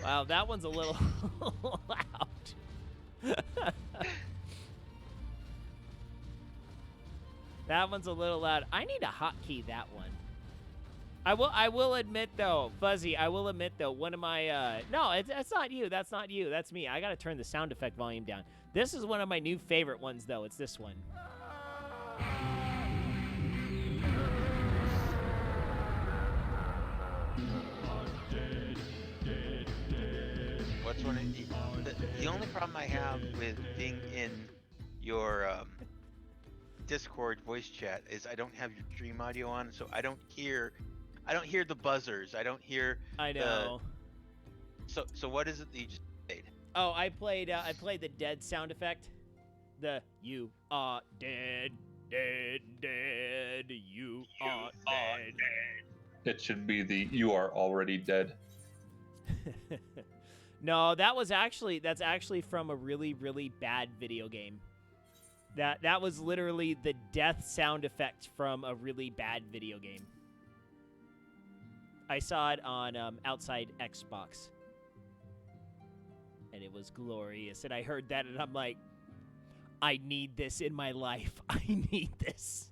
E: Wow, that one's a little loud. That one's a little loud. I need to hotkey that one. I will admit though, Fuzzy, I will admit though, one of my no, that's not you. That's not you. That's me. I got to turn the sound effect volume down. This is one of my new favorite ones though. It's this one.
A: What's one of the only problem I have with being in your Discord voice chat is I don't have your stream audio on, so I don't hear the buzzers. I don't hear.
E: I know.
A: So what is it that you just played?
E: Oh, I played the dead sound effect. The "you are dead, dead, dead, you are dead."
C: It should be the "you are already dead."
E: No, that's actually from a really, really bad video game. That was literally the death sound effect from a really bad video game. I saw it on Outside Xbox. And it was glorious. And I heard that and I'm like, I need this in my life. I need this.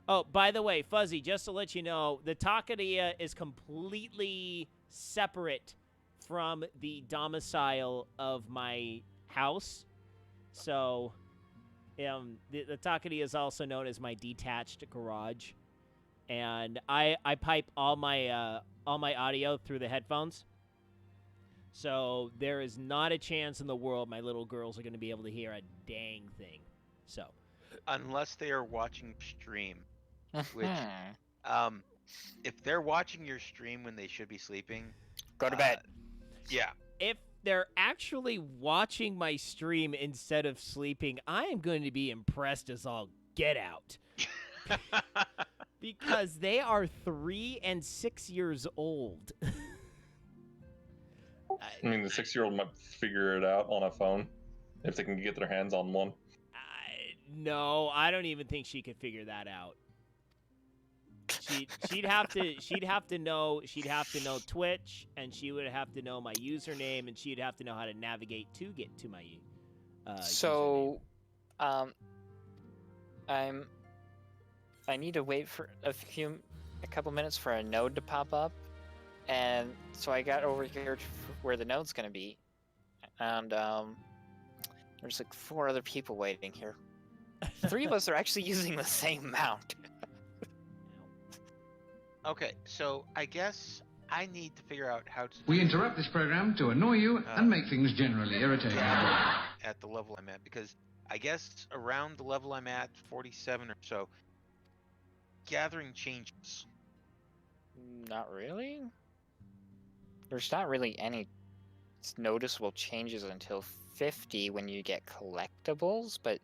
E: Oh, by the way, Fuzzy, just to let you know, the Taqueria is completely separate from the domicile of my house. So, the Taqueria is also known as my detached garage. And I pipe all my audio through the headphones. So there is not a chance in the world my little girls are going to be able to hear a dang thing. So,
A: Unless they are watching stream, which if they're watching your stream when they should be sleeping,
D: Go to bed.
A: Yeah.
E: if they're actually watching my stream instead of sleeping, I am going to be impressed as all get out. Because they are 3 and 6 years old.
C: I mean, the 6-year-old might figure it out on a phone if they can get their hands on one.
E: No, I don't even think she could figure that out. She'd have to know Twitch, and she would have to know my username, and she'd have to know how to navigate to get to my
D: So, I need to wait for a couple minutes for a node to pop up, and so I got over here to where the node's gonna be, and there's like 4 other people waiting here. 3 of us are actually using the same mount.
A: Okay, so I guess I need to figure out how to
F: We
A: do
F: interrupt this program to annoy you and make things generally irritating.
A: at the level I'm at, because I guess around the level I'm at, 47 or so, gathering changes.
D: Not really. There's not really any noticeable changes until 50 when you get collectibles, but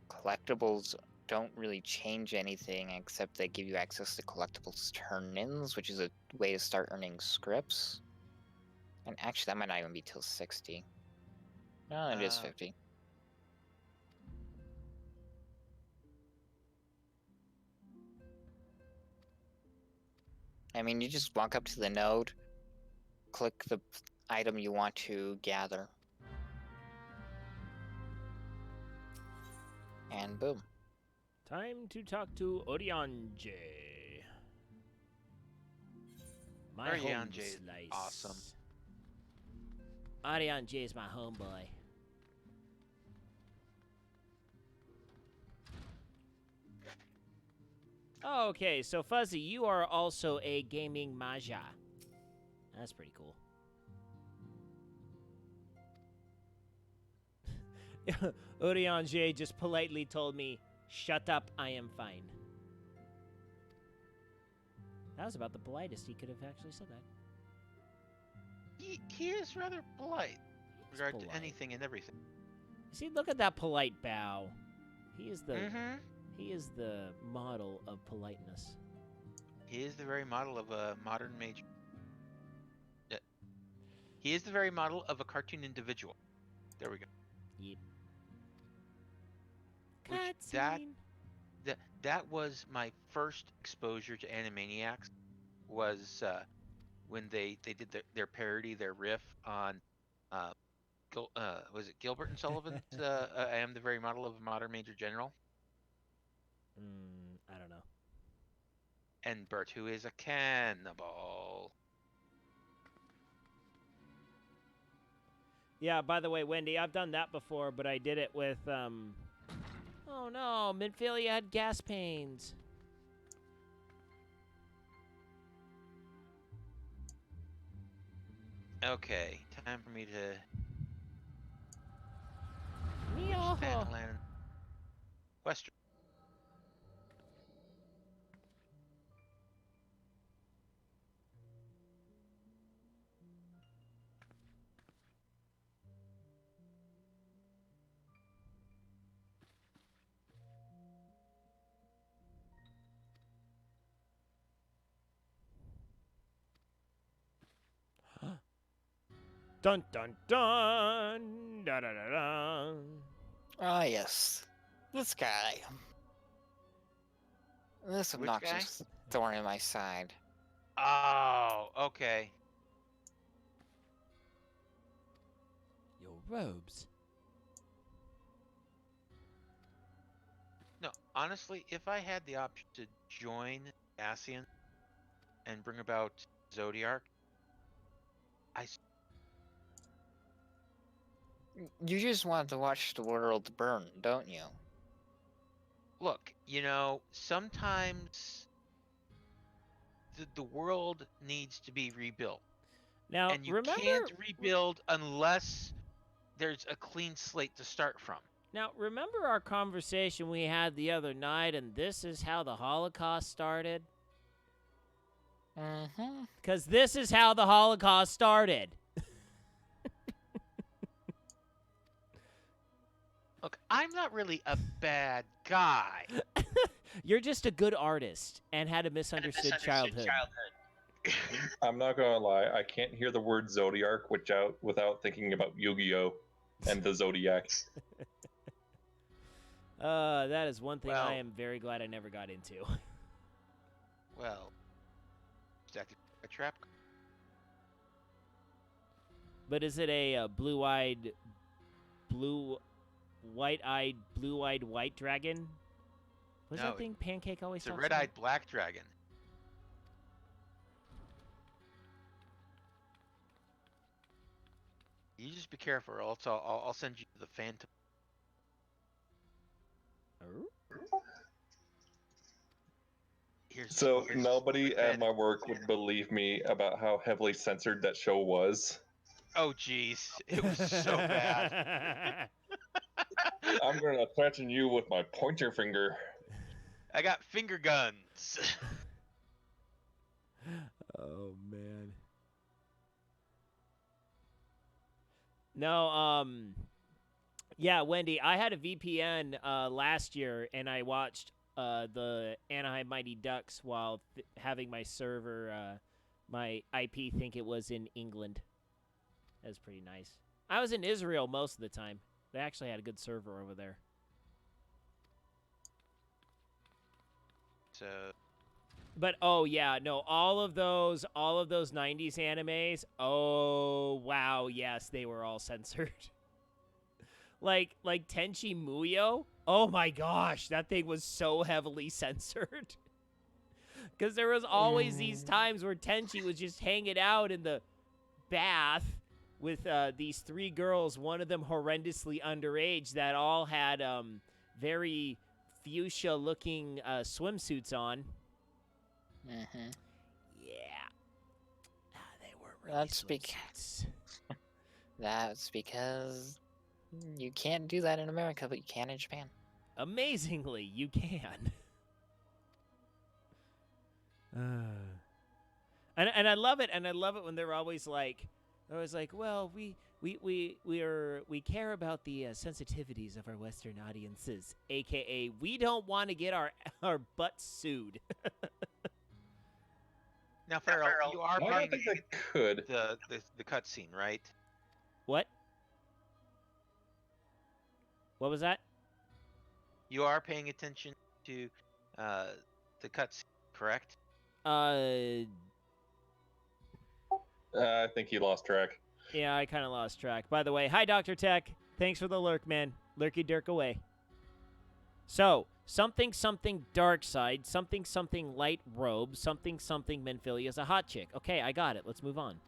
D: collectibles don't really change anything except they give you access to collectibles turn-ins, which is a way to start earning scripts. And actually, that might not even be till 60. No, it is 50. I mean, you just walk up to the node, click the item you want to gather, and boom.
E: Time to talk to Orianje. My home
A: Orianje is
E: slice.
A: awesome.
E: Orianje is my homeboy. Okay, so Fuzzy, you are also a gaming Maja. That's pretty cool. Orianje just politely told me, "Shut up, I am fine." That was about the politest he could have actually said that.
A: He is rather polite
E: He's
A: with regard
E: polite.
A: to anything and everything.
E: See, look at that polite bow. He is the
A: Mm-hmm.
E: he is the model of politeness.
A: He is the very model of a modern major. He is the very model of a cartoon individual. There we go.
E: Yep.
A: Which that was my first exposure to Animaniacs. Was when they did their parody, their riff on was it Gilbert and Sullivan's I am the very model of a modern major general,
E: I don't know.
A: and Bert, who is a cannibal.
E: Yeah, by the way, Wendy, I've done that before, but I did it with oh no, Midfilia had gas pains.
A: Okay, time for me to
E: Meow.
A: land Western.
E: Dun dun dun da da da da.
D: Ah, yes. This guy. This
A: Which guy?
D: obnoxious thorn in my side.
A: Oh, okay.
E: Your robes.
A: No, honestly, if I had the option to join Ascian and bring about Zodiark,
D: You just want to watch the world burn, don't you?
A: look, sometimes the world needs to be rebuilt.
E: Now,
A: And you
E: remember,
A: can't rebuild unless there's a clean slate to start from.
E: Now, remember our conversation we had the other night, and this is how the Holocaust started?
D: Mm-hmm.
E: Because this is how the Holocaust started.
A: Look, I'm not really a bad guy.
E: You're just a good artist and had a misunderstood childhood.
C: I'm not gonna lie, I can't hear the word Zodiark without thinking about Yu-Gi-Oh! And the Zodiac.
E: That is one thing
A: Well-
E: I am very glad I never got into.
A: Well, it's actually a trap.
E: But is it a blue-eyed white dragon? Was
A: No,
E: that thing Pancake always
A: It's a
E: talks
A: red-eyed black dragon. You just be careful, or else I'll send you to the Phantom.
E: about?
C: So
A: here's
C: nobody
A: Ted.
C: at my work would believe me about how heavily censored that show was.
A: Oh jeez, it was so bad.
C: I'm gonna threaten you with my pointer finger.
A: I got finger guns.
E: Oh man. No, yeah, Wendy, I had a VPN last year, and I watched the Anaheim Mighty Ducks while having my server, my IP think it was in England. That was pretty nice. I was in Israel most of the time. They actually had a good server over there.
A: So
E: But oh yeah, no, all of those 90s animes, oh wow, yes, they were all censored. like Tenchi Muyo, oh my gosh, that thing was so heavily censored. Cuz there was always these times where Tenchi was just hanging out in the bath with these three girls, one of them horrendously underage, that all had very fuchsia looking swimsuits on.
D: Mm-hmm.
E: Yeah. They were really
D: That's That's because you can't do that in America, but you can in Japan.
E: Amazingly, you can. And I love it, when they're always like, well, we care about the sensitivities of our Western audiences, aka we don't want to get our butts sued.
A: now, Farrell, you are
C: I don't
A: paying
C: think they could.
A: the cutscene, right?
E: What? What was that?
A: You are paying attention to the cutscene, correct?
C: I think he lost track.
E: Yeah, I kind of lost track. By the way, hi, Dr. Tech. Thanks for the lurk, man. Lurky dirk away. So, something dark side, something light robe, something Menphilia is a hot chick. Okay, I got it. Let's move on.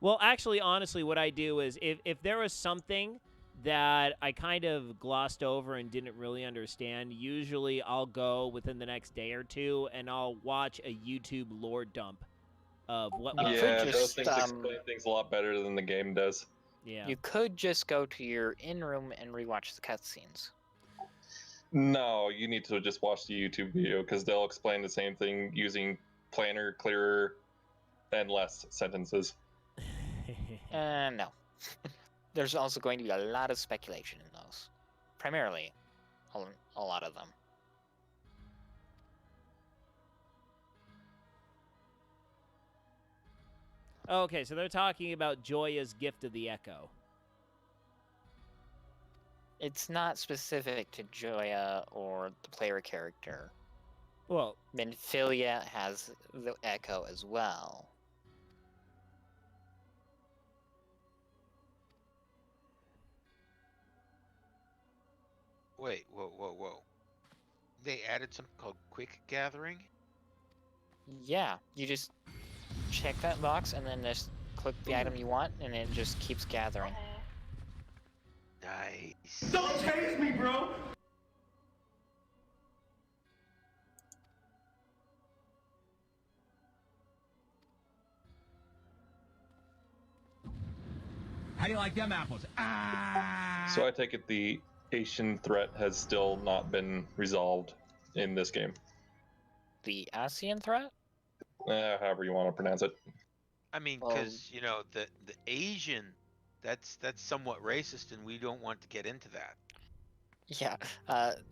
E: Well, actually, honestly, what I do is if there was something that I kind of glossed over and didn't really understand, usually I'll go within the next day or two and I'll watch a YouTube lore dump of what was.
C: Yeah,
D: could
C: those
D: just,
C: things explain things a lot better than the game does.
E: Yeah.
D: You could just go to your in-room and rewatch the cutscenes.
C: No, you need to just watch the YouTube video because they'll explain the same thing using plainer, clearer, and less sentences.
D: No. There's also going to be a lot of speculation in those. Primarily, a lot of them.
E: Okay, so they're talking about Joya's gift of the Echo.
D: It's not specific to Joya or the player character.
E: Well,
D: Menphilia has the Echo as well.
A: Wait, whoa. They added something called Quick Gathering?
D: Yeah, you just check that box and then just click the item you want, and it just keeps gathering.
A: Nice.
G: Don't chase me, bro! How do you like them apples? Ah!
C: So I take it the Asian threat has still not been resolved in this game.
D: The ASEAN threat?
C: However you want to pronounce it.
A: I mean,
D: Well-
A: because the Asian, that's somewhat racist, and we don't want to get into that.
D: Yeah,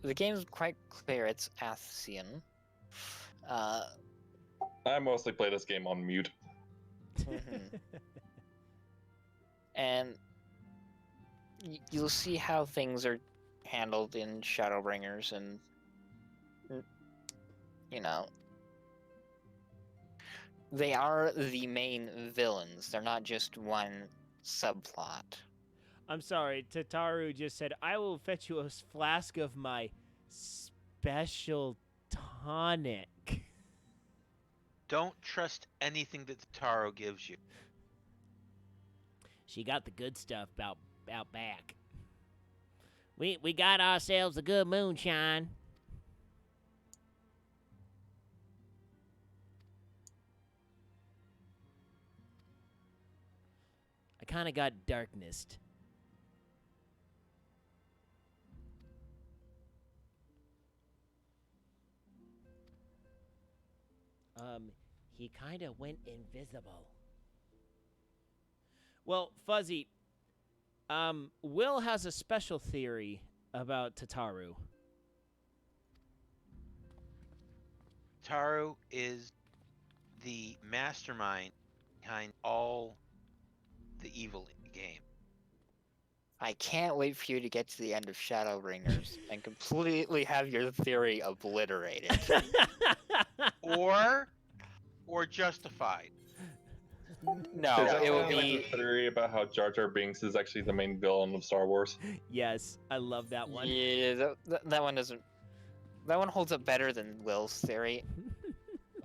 D: the game's quite clear. It's ASEAN.
C: I mostly play this game on mute.
D: Mhm. And you'll see how things are handled in Shadowbringers, and they are the main villains. They're not just one subplot.
E: I'm sorry, Tataru just said, I will fetch you a flask of my special tonic.
A: Don't trust anything that Taro gives you.
E: She got the good stuff about out back. We got ourselves a good moonshine. I kind of got darkness. He kind of went invisible. Well, Fuzzy, Will has a special theory about Tataru.
A: Tataru is the mastermind behind all the evil in the game.
D: I can't wait for you to get to the end of Shadowbringers and completely have your theory obliterated.
A: Or justified.
D: No,
C: Is that
D: it will
C: kinda like
D: be.
C: the theory about how Jar Jar Binks is actually the main villain of Star Wars?
E: Yes, I love that one.
D: Yeah, that one doesn't. That one holds up better than Will's theory.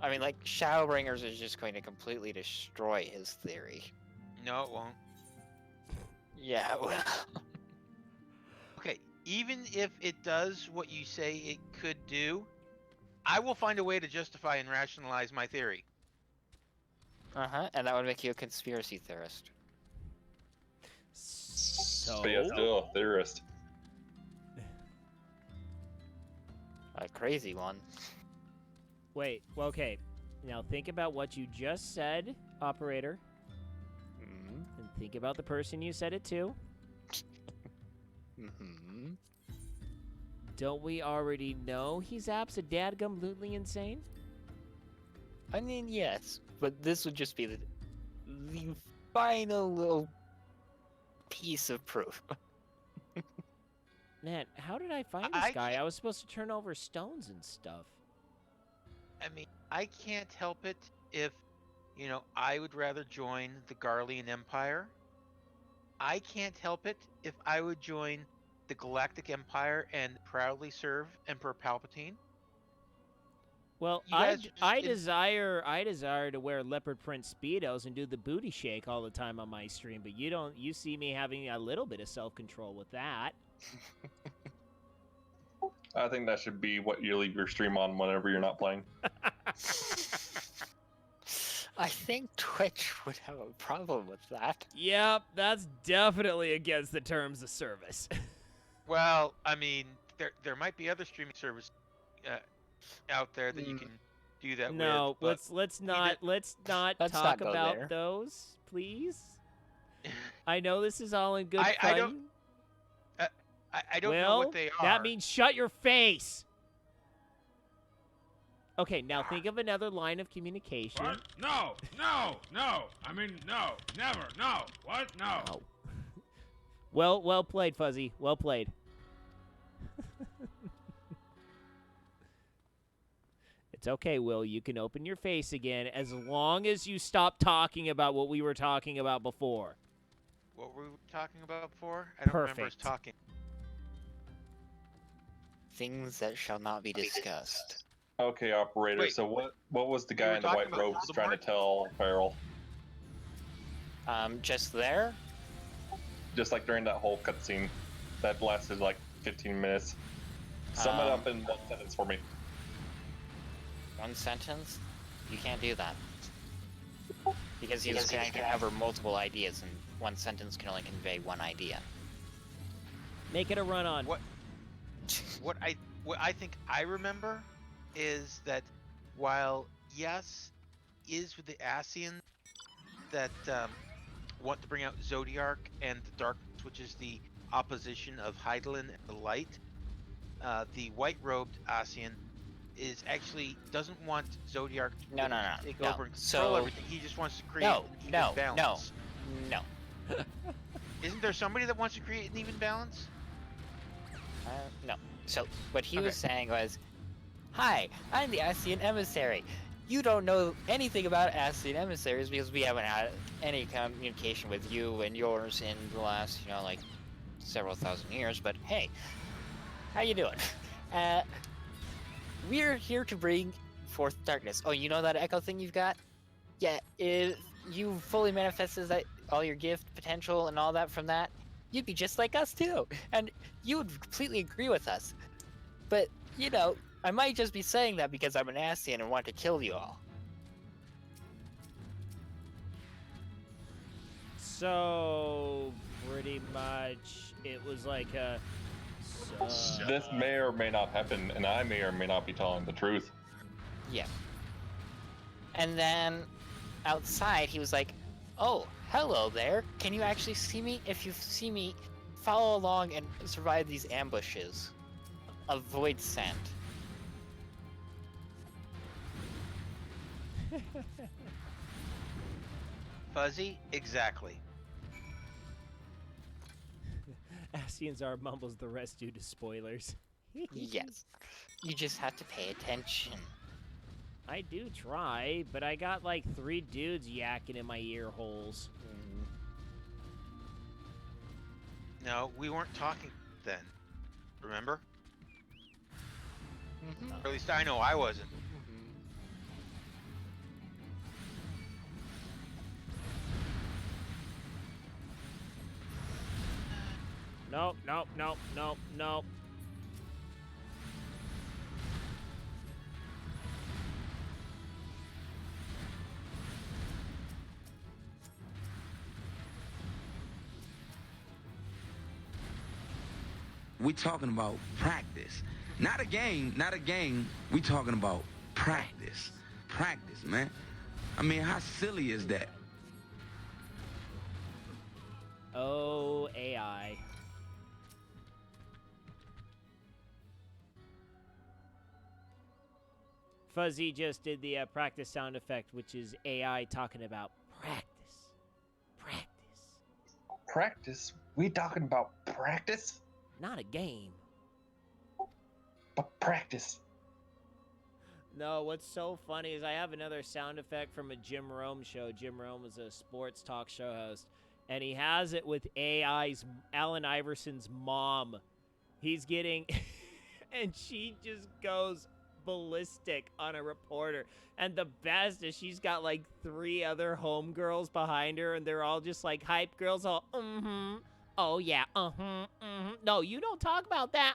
D: I mean, like, Shadowbringers is just going to completely destroy his theory.
A: No, it won't.
D: Yeah, well.
A: Okay, even if it does what you say it could do, I will find a way to justify and rationalize my theory.
D: And that would make you a conspiracy theorist.
E: So,
C: But yeah, still a theorist.
D: A crazy one.
E: wait, well, okay. Now think about what you just said, operator,
D: Mm-hmm.
E: and think about the person you said it to.
D: Mm-hmm.
E: Don't we already know he's abso-dadgum-lutely insane?
D: I mean, yes, but this would just be the final little piece of proof.
E: Man, how did I find this
A: I
E: guy?
A: can't-
E: I was supposed to turn over stones and stuff.
A: I mean, I can't help it if, I would rather join the Garlean Empire. I can't help it if I would join the Galactic Empire and proudly serve Emperor Palpatine.
E: Well,
A: You
E: I,
A: guys
E: d-
A: are just
E: I
A: in-
E: desire I desire to wear leopard print speedos and do the booty shake all the time on my stream, but you see me having a little bit of self-control with that.
C: I think that should be what you leave your stream on whenever you're not playing.
D: I think Twitch would have a problem with that.
E: Yep, that's definitely against the terms of service.
A: Well, I mean, there might be other streaming services out there that you can do that
E: No,
A: with.
E: let's not
D: Let's
E: talk
D: not go
E: about
D: there.
E: those, please. I know this is all in good
A: I
E: fun.
A: don't- I don't know
E: Well,
A: what they are.
E: that means shut your face. Okay, now think of another line of communication.
G: What? No, no, no. I mean, no, never, no. What? No.
E: Oh. Well played, Fuzzy. Well played. It's okay, Will. You can open your face again as long as you stop talking about what we were talking about before.
A: What were we talking about before? I don't remember us
E: Perfect.
A: talking.
D: Things that shall not be discussed.
C: Okay, operator.
A: Wait.
C: So what was the
A: We
C: guy
A: were
C: in the
A: talking
C: white
A: about
C: robes trying to
A: Voldemort?
C: tell Farrell?
D: Just there?
C: Just like during that whole cutscene that lasted like 15 minutes. Sum it up in one sentence for me.
D: One sentence? You can't do that. Because he was trying to cover multiple ideas, and one sentence can only convey one idea.
E: Make it a run-on.
A: What I think I remember is that while yes, is with the Ascians that want to bring out Zodiark and the Darkness, which is the opposition of Hydaelyn and the Light, the white-robed Ascian is actually doesn't want Zodiarc to
D: No, no, no,
A: take
D: no.
A: over and control
D: So-
A: everything. He just wants to create
D: No,
A: an even
D: no,
A: balance.
D: no.
A: Isn't there somebody that wants to create an even balance?
D: No. So, what he
A: Okay.
D: was saying was, hi, I'm the Ascian Emissary. You don't know anything about Ascian Emissaries because we haven't had any communication with you and yours in the last, like, several thousand years, but hey, how you doing? We're here to bring forth darkness. Oh, you know that echo thing you've got? Yeah, if you fully manifested that all your gift potential and all that from that, you'd be just like us too, and you would completely agree with us. But, you know, I might just be saying that because I'm an Ascian and want to kill you all.
E: So, pretty much, it was like a...
C: This may or may not happen, and I may or may not be telling the truth.
D: Yeah. And then, outside, he was like, oh, hello there. Can you actually see me? If you see me, follow along and survive these ambushes. Avoid scent.
A: Fuzzy, exactly.
E: Ascians are mumbles, the rest due to spoilers.
D: Yes. You just have to pay attention.
E: I do try, but I got like 3 dudes yakking in my ear holes.
A: No, we weren't talking then. Remember?
D: Mm-hmm.
A: Or at least I know I wasn't.
E: Nope, nope, nope, nope, nope.
H: We talking about practice. Not a game, not a game. We talking about practice. Practice, man. I mean, how silly is that?
E: Oh, AI. Fuzzy just did the practice sound effect, which is AI talking about practice. Practice.
C: Practice? We talking about practice?
E: Not a game.
C: But practice.
E: No, what's so funny is I have another sound effect from a Jim Rome show. Jim Rome was a sports talk show host, and he has it with AI's Allen Iverson's mom. He's getting, and she just goes ballistic on a reporter. And the best is she's got like 3 other homegirls behind her, and they're all just like hype girls, all, oh yeah, no, you don't talk about that,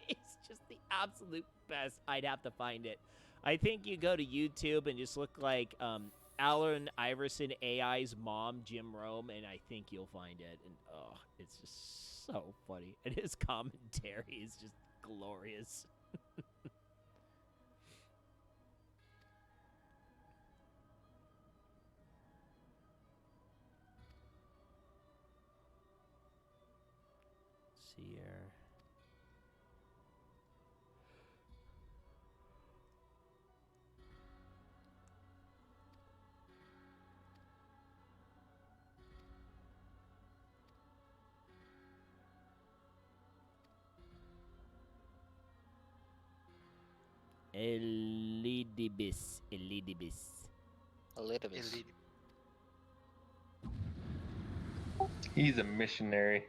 E: It's just the absolute best. I'd have to find it. I think you go to YouTube and just look like Allen Iverson AI's mom, Jim Rome, and I think you'll find it. And oh, it's just so funny. And his commentary is just glorious. See here. Elidibus.
D: A little bit.
A: Elite.
C: He's a missionary.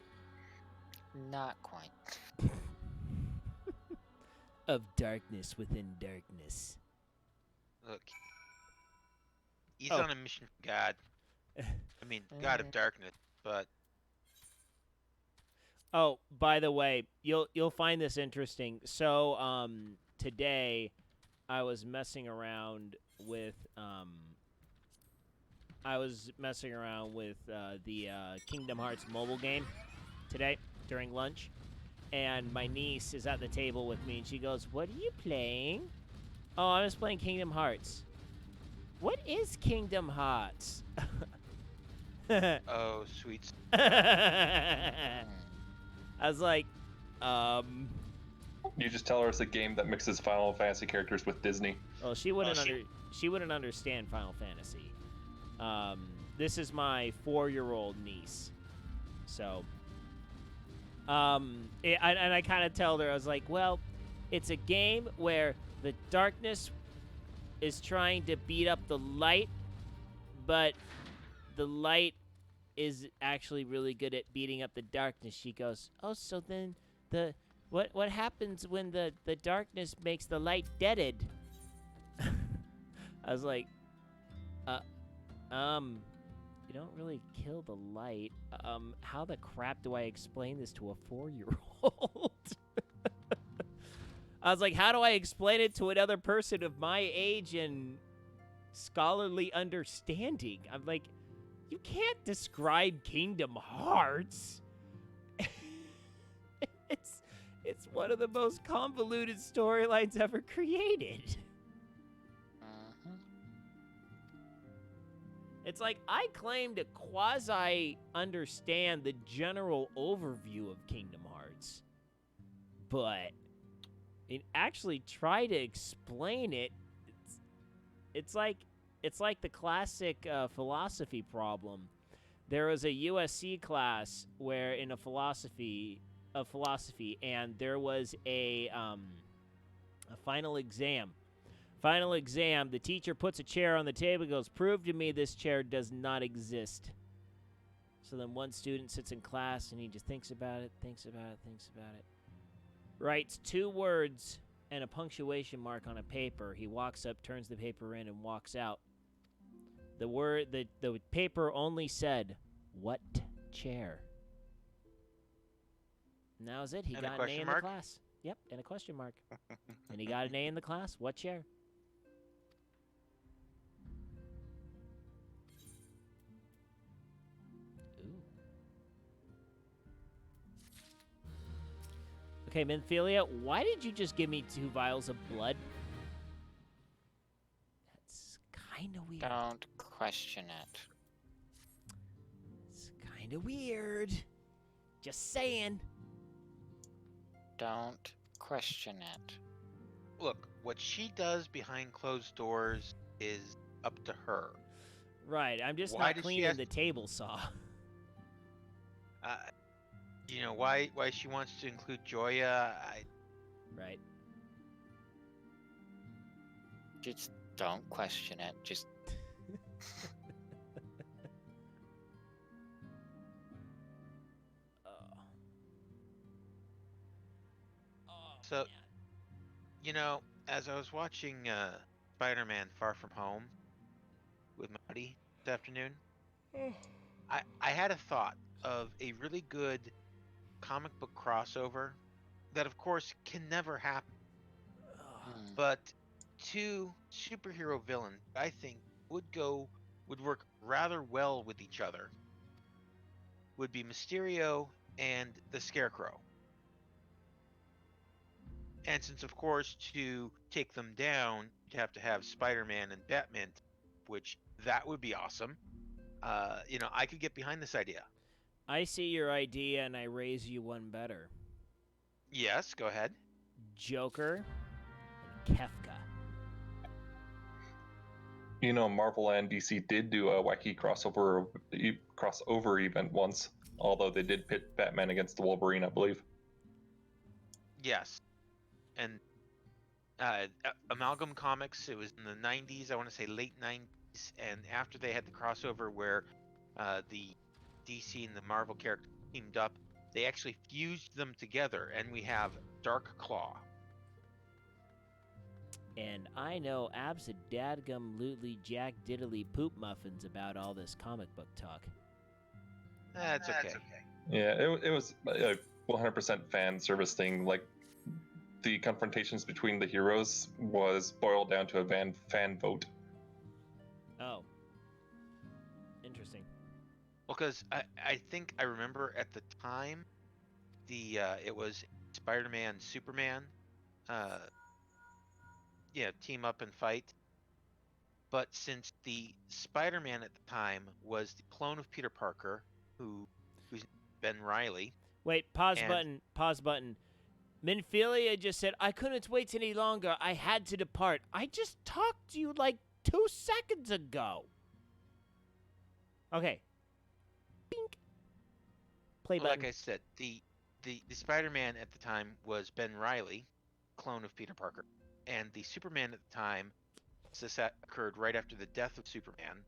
D: Not quite.
E: Of darkness within darkness.
A: Look. He's
E: Oh.
A: on a mission from God. I mean, God of darkness, but
E: Oh, by the way, you'll find this interesting. So, today I was messing around with the Kingdom Hearts mobile game today during lunch, and my niece is at the table with me, and she goes, "What are you playing?" "Oh, I'm just playing Kingdom Hearts." "What is Kingdom Hearts?"
A: oh, sweet.
E: I was like,
C: You just tell her it's a game that mixes Final Fantasy characters with Disney.
E: well, she wouldn't understand Final Fantasy. This is my 4-year-old niece, so and I kind of told her, I was like, well, it's a game where the darkness is trying to beat up the light, but the light is actually really good at beating up the darkness. She goes, oh, so then what happens when the darkness makes the light deaded? I was like, You don't really kill the light. How the crap do I explain this to a 4-year-old? I was like, how do I explain it to another person of my age and scholarly understanding? I'm like, you can't describe Kingdom Hearts. It's one of the most convoluted storylines ever created. It's like, I claim to quasi-understand the general overview of Kingdom Hearts. But actually try to explain it, it's like the classic philosophy problem. There was a USC class where in a philosophy, and there was a final exam. Final exam, the teacher puts a chair on the table and goes, "Prove to me this chair does not exist." So then one student sits in class and he just thinks about it, writes 2 words and a punctuation mark on a paper. He walks up, turns the paper in, and walks out. The paper only said, "What chair?" And that was it. He
A: And a
E: got an A
A: question
E: in
A: mark?
E: the class. Yep, and a question mark. And he got an A in the class. What chair? Ooh. Okay, Minthelia, why did you just give me 2 vials of blood? That's kind of weird.
D: Don't question it.
E: It's kind of weird. Just saying.
D: Don't question it.
A: Look, what she does behind closed doors is up to her.
E: Right, I'm just
A: Why
E: not
A: does she
E: cleaning
A: have-
E: the table saw.
A: You know why she wants to include Joya?
E: Right.
D: Just don't question it. Just
A: So,
E: man.
A: you know, as I was watching Spider-Man: Far From Home with Middy this afternoon, I had a thought of a really good comic book crossover that, of course, can never happen. But 2 superhero villains, I think, would work rather well with each other. Would be Mysterio and the Scarecrow. And since, of course, to take them down, you'd have to have Spider-Man and Batman, which that would be awesome. I could get behind this idea.
E: I see your idea and I raise you one better.
A: Yes, go ahead.
E: Joker and Kefka.
C: You know, Marvel and DC did do a wacky crossover event once, although they did pit Batman against the Wolverine, I believe.
A: Yes. And Amalgam Comics, it was in the 90s, I want to say late 90s, and after they had the crossover where the DC and the Marvel characters teamed up, they actually fused them together, and we have Dark Claw.
E: And I know abso-dadgum-lutely jack diddly poop muffins about all this comic book talk.
A: That's okay.
C: Yeah, it was a 100% fan service thing. Like, the confrontations between the heroes was boiled down to a fan vote.
E: Oh. Interesting.
A: Well, because I think I remember at the time, it was Spider-Man, Superman, team up and fight. But since the Spider-Man at the time was the clone of Peter Parker, who's Ben Reilly.
E: Wait, pause button. Minphilia just said, "I couldn't wait any longer. I had to depart." I just talked to you like 2 seconds ago. Okay. Bink. Play button.
A: Like I said, the Spider-Man at the time was Ben Reilly, clone of Peter Parker, and the Superman at the time, this occurred right after the death of Superman.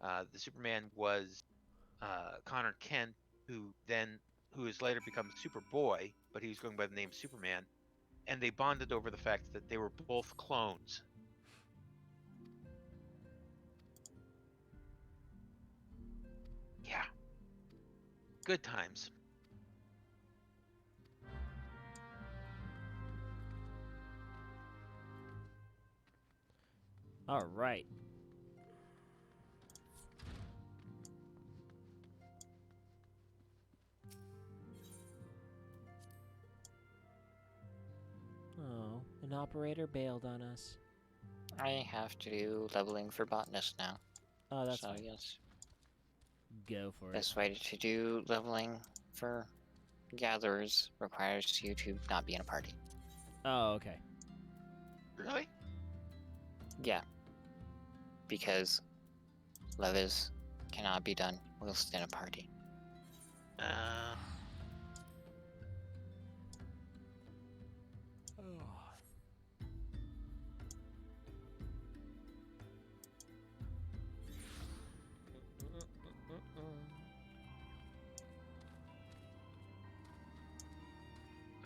A: The Superman was Connor Kent, who has later become Superboy, but he was going by the name Superman, and they bonded over the fact that they were both clones. Good times.
E: All right. Oh, an operator bailed on us.
D: I have to do leveling for botanist now.
E: Oh, that's
D: so
E: fine.
D: yes.
E: Go for it.
D: Best way to do leveling for gatherers requires you to not be in a party.
E: Oh, okay.
A: Really?
D: Yeah. Because levis cannot be done whilst in a party.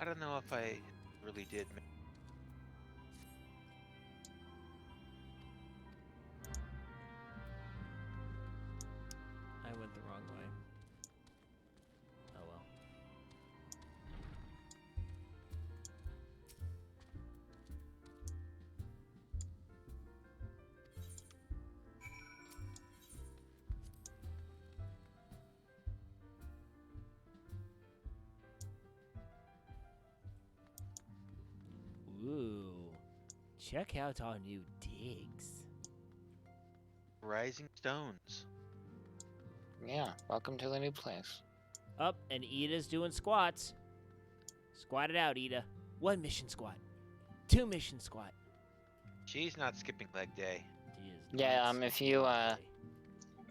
A: I don't know if I really did.
E: I went the wrong way. Oh well. Ooh. Check out our new digs.
A: Rising Stones.
D: Yeah, welcome to the new place.
E: Up, and Ida's doing squats. Squat it out, Ida. 1 mission squat. 2 mission squat.
A: She's not skipping leg day.
E: She is
D: Yeah,
E: not
D: if you,
E: skipping leg day.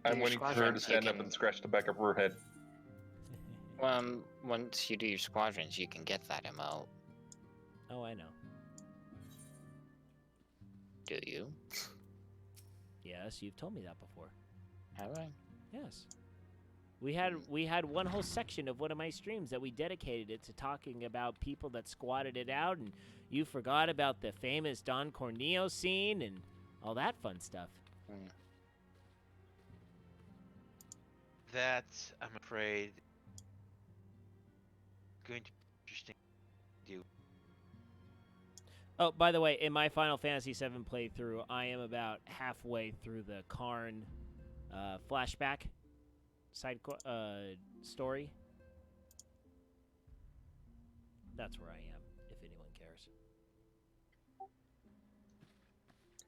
C: I'm
D: your
C: waiting for her to
D: squadrons, you
C: stand up
D: can-
C: and scratch the back of her head.
D: Once you do your squadrons, you can get that emote.
E: Oh, I know.
D: Do you?
E: Yes, you've told me that before.
D: Have I?
E: Yes. We had one whole section of one of my streams that we dedicated it to talking about people that squatted it out, and you forgot about the famous Don Corneo scene and all that fun stuff.
D: Mm.
A: That, I'm afraid, going to be interesting to do.
E: Oh, by the way, in my Final Fantasy VII playthrough, I am about halfway through the Karn flashback side story. That's where I am, if anyone cares.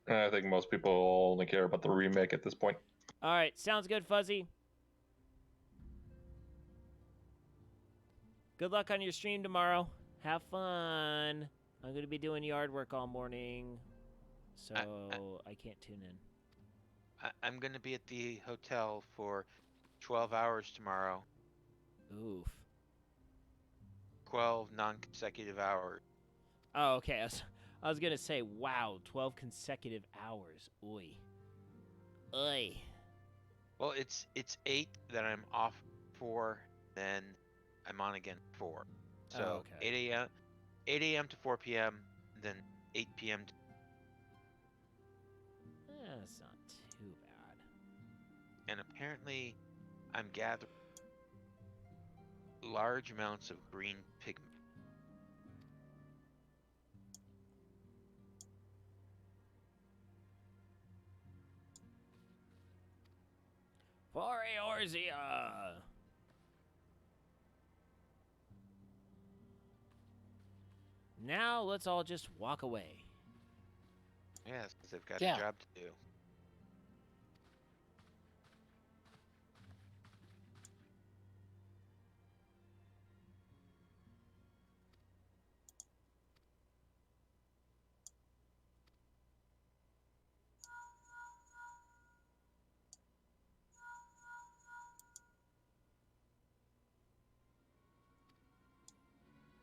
C: I think most people only care about the remake at this point.
E: All right, sounds good, Fuzzy. Good luck on your stream tomorrow. Have fun. I'm going to be doing yard work all morning, so I can't tune in.
A: I'm going to be at the hotel for 12 hours tomorrow.
E: Oof.
A: 12 non-consecutive hours.
E: Oh, okay. I was going to say, wow, 12 consecutive hours. Oy. Oy.
A: Well, it's 8 that I'm off for, then I'm on again 4. So
E: Oh, okay.
A: 8 a.m. to 4 p.m., then 8 p.m. to...
E: That's not too bad.
A: And apparently I'm gathering large amounts of green pigment.
E: For Eorzea! Now let's all just walk away.
A: Yes, because they've got
D: Yeah.
A: a job to do.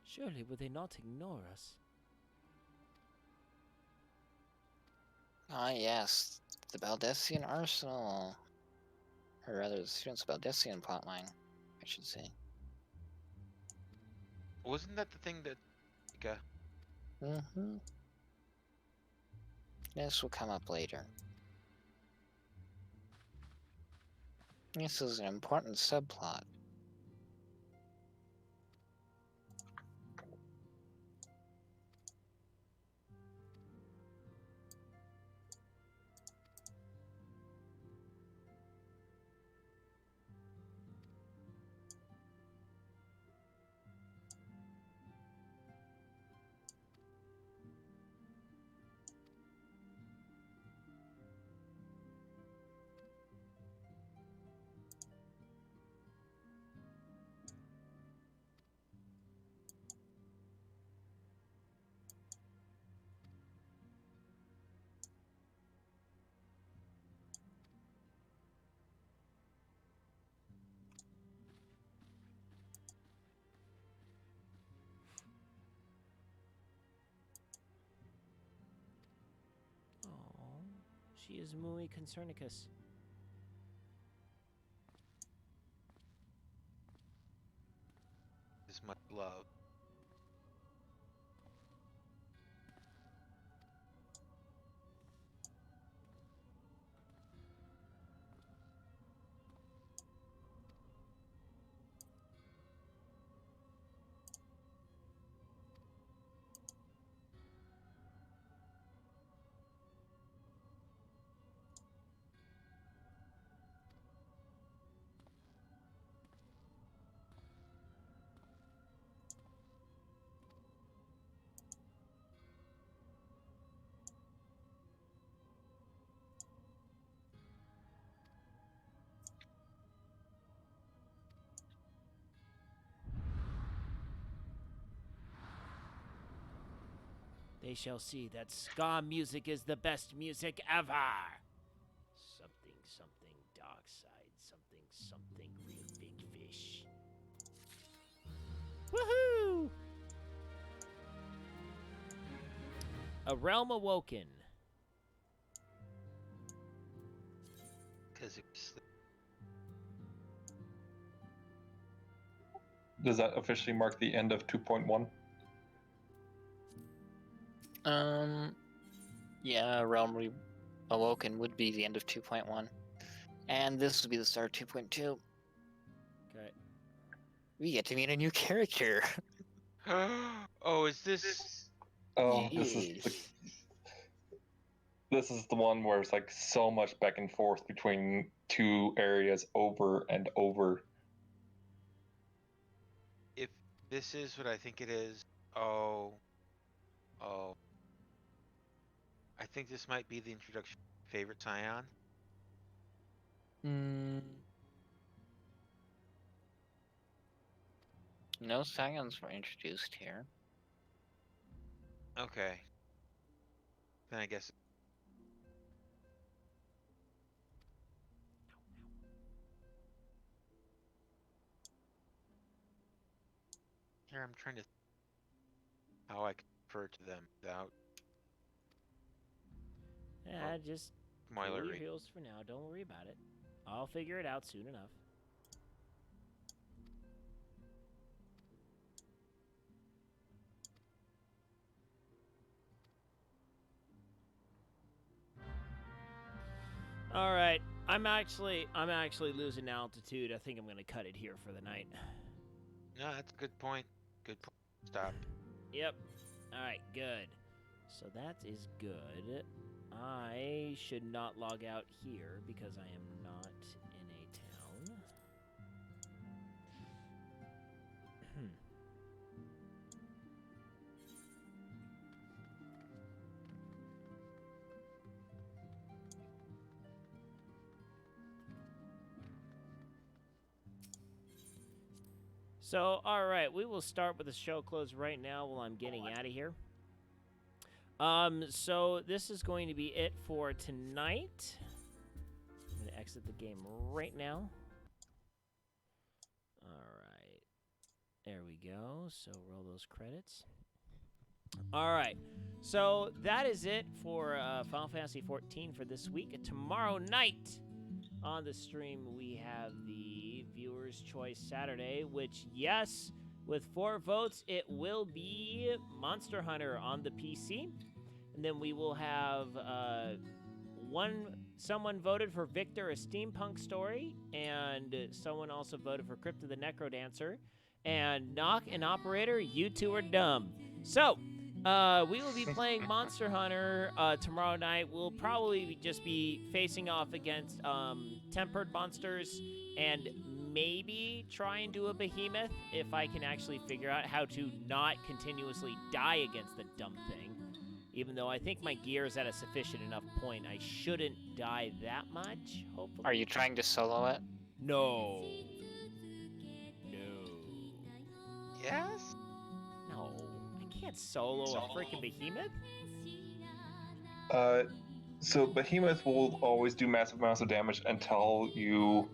E: Surely would they not ignore us?
D: Ah, yes. The Baldessian Arsenal. Or rather, the Students of Baldessian plotline, I should say.
A: Wasn't that the thing that...
D: Mm-hmm. This will come up later. This is an important subplot.
E: She is muy concernicus.
A: This much love.
E: They shall see that ska music is the best music ever. Something, something, dark side, something, something, real big fish. Woohoo! A Realm Awoken.
A: Because it's
C: Does that officially mark the end of 2.1?
D: Yeah, Awoken would be the end of 2.1. And this would be the start of 2.2.
E: Okay.
D: We get to meet a new character.
A: oh, is this?
C: Oh,
D: Yes.
C: this is the one where it's like so much back and forth between two areas over and over.
A: If this is what I think it is, oh, I think this might be the introduction to favorite Scion.
D: No Scions were introduced here.
A: Okay. Then I guess. Here I'm trying to how I can refer to them without
E: Yeah, just cool your
A: spoilery.
E: heels for now. Don't worry about it. I'll figure it out soon enough. All right, I'm actually losing altitude. I think I'm gonna cut it here for the night.
A: No, that's a good point. Good point. Stop.
E: Yep. All right, good. So that is good. I should not log out here because I am not in a town. So, all right, we will start with the show close right now while I'm getting out of here. So this is going to be it for tonight. I'm going to exit the game right now. All right. There we go. So roll those credits. All right. So that is it for Final Fantasy XIV for this week. Tomorrow night on the stream, we have the Viewer's Choice Saturday, which, yes, with 4 votes, it will be Monster Hunter on the PC. And then we will have someone voted for Victor, a steampunk story, and someone also voted for Crypto the Necrodancer. And Knock and Operator, you two are dumb. So, we will be playing Monster Hunter tomorrow night. We'll probably just be facing off against tempered monsters and maybe try and do a behemoth if I can actually figure out how to not continuously die against the dumb thing. Even though I think my gear is at a sufficient enough point, I shouldn't die that much, hopefully.
D: Are you trying to solo it?
E: No. No.
A: Yes?
E: No. I can't solo a freaking behemoth.
C: So Behemoth will always do massive amounts of damage until you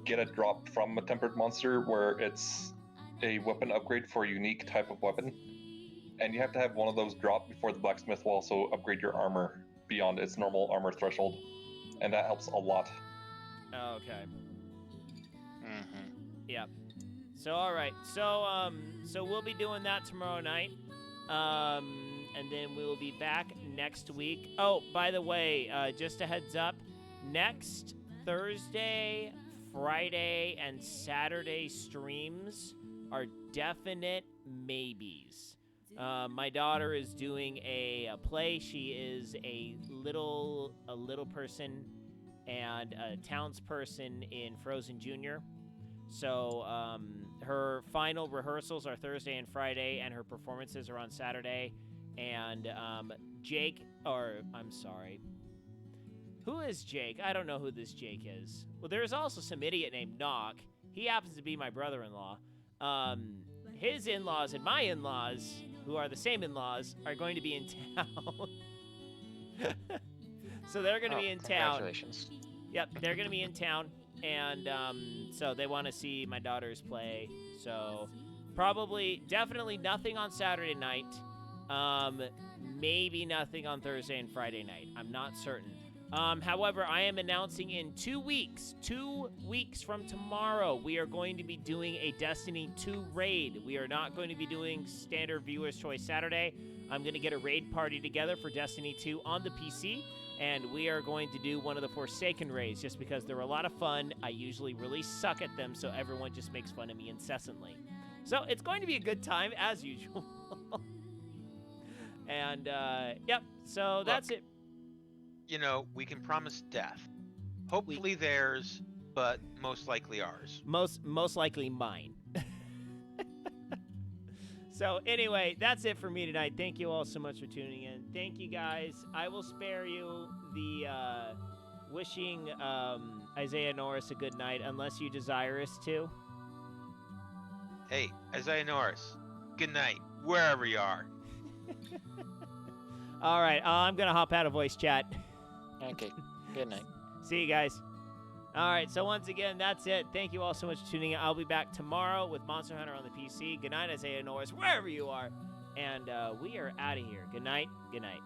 C: get a drop from a tempered monster where it's a weapon upgrade for a unique type of weapon. And you have to have one of those drop before the blacksmith will also upgrade your armor. beyond its normal armor threshold, and that helps a lot.
E: Okay.
D: Mm-hmm.
E: Yeah. So all right. So we'll be doing that tomorrow night. And then we will be back next week. Oh, by the way, just a heads up, next Thursday, Friday, and Saturday streams are definite maybes. My daughter is doing a play. She is a little person and a townsperson in Frozen Junior. So her final rehearsals are Thursday and Friday, and her performances are on Saturday. And I'm sorry. Who is Jake? I don't know who this Jake is. Well, there's also some idiot named Knock. He happens to be my brother-in-law. His in-laws and my in-laws, who are the same in-laws, are going to be in town. So they're going to be in town.
D: Congratulations.
E: Yep, they're going to be in town. And so they want to see my daughter's play. So definitely nothing on Saturday night. Maybe nothing on Thursday and Friday night. I'm not certain. However, I am announcing in 2 weeks from tomorrow, we are going to be doing a Destiny 2 raid. We are not going to be doing standard Viewer's Choice Saturday. I'm going to get a raid party together for Destiny 2 on the PC, and we are going to do one of the Forsaken raids just because they're a lot of fun. I usually really suck at them, so everyone just makes fun of me incessantly. So it's going to be a good time, as usual. And, yep, so that's it.
A: You know, we can promise death. Hopefully theirs, but most likely ours.
E: Most likely mine. So anyway, that's it for me tonight. Thank you all so much for tuning in. Thank you guys. I will spare you the wishing Isaiah Norris a good night unless you desire us to.
A: Hey, Isaiah Norris, good night, wherever you are.
E: All right, I'm going to hop out of voice chat.
D: Okay, good night.
E: See you guys. All right, so once again, that's it. Thank you all so much for tuning in. I'll be back tomorrow with Monster Hunter on the PC. Good night, Isaiah Norris, wherever you are. And we are out of here. Good night. Good night.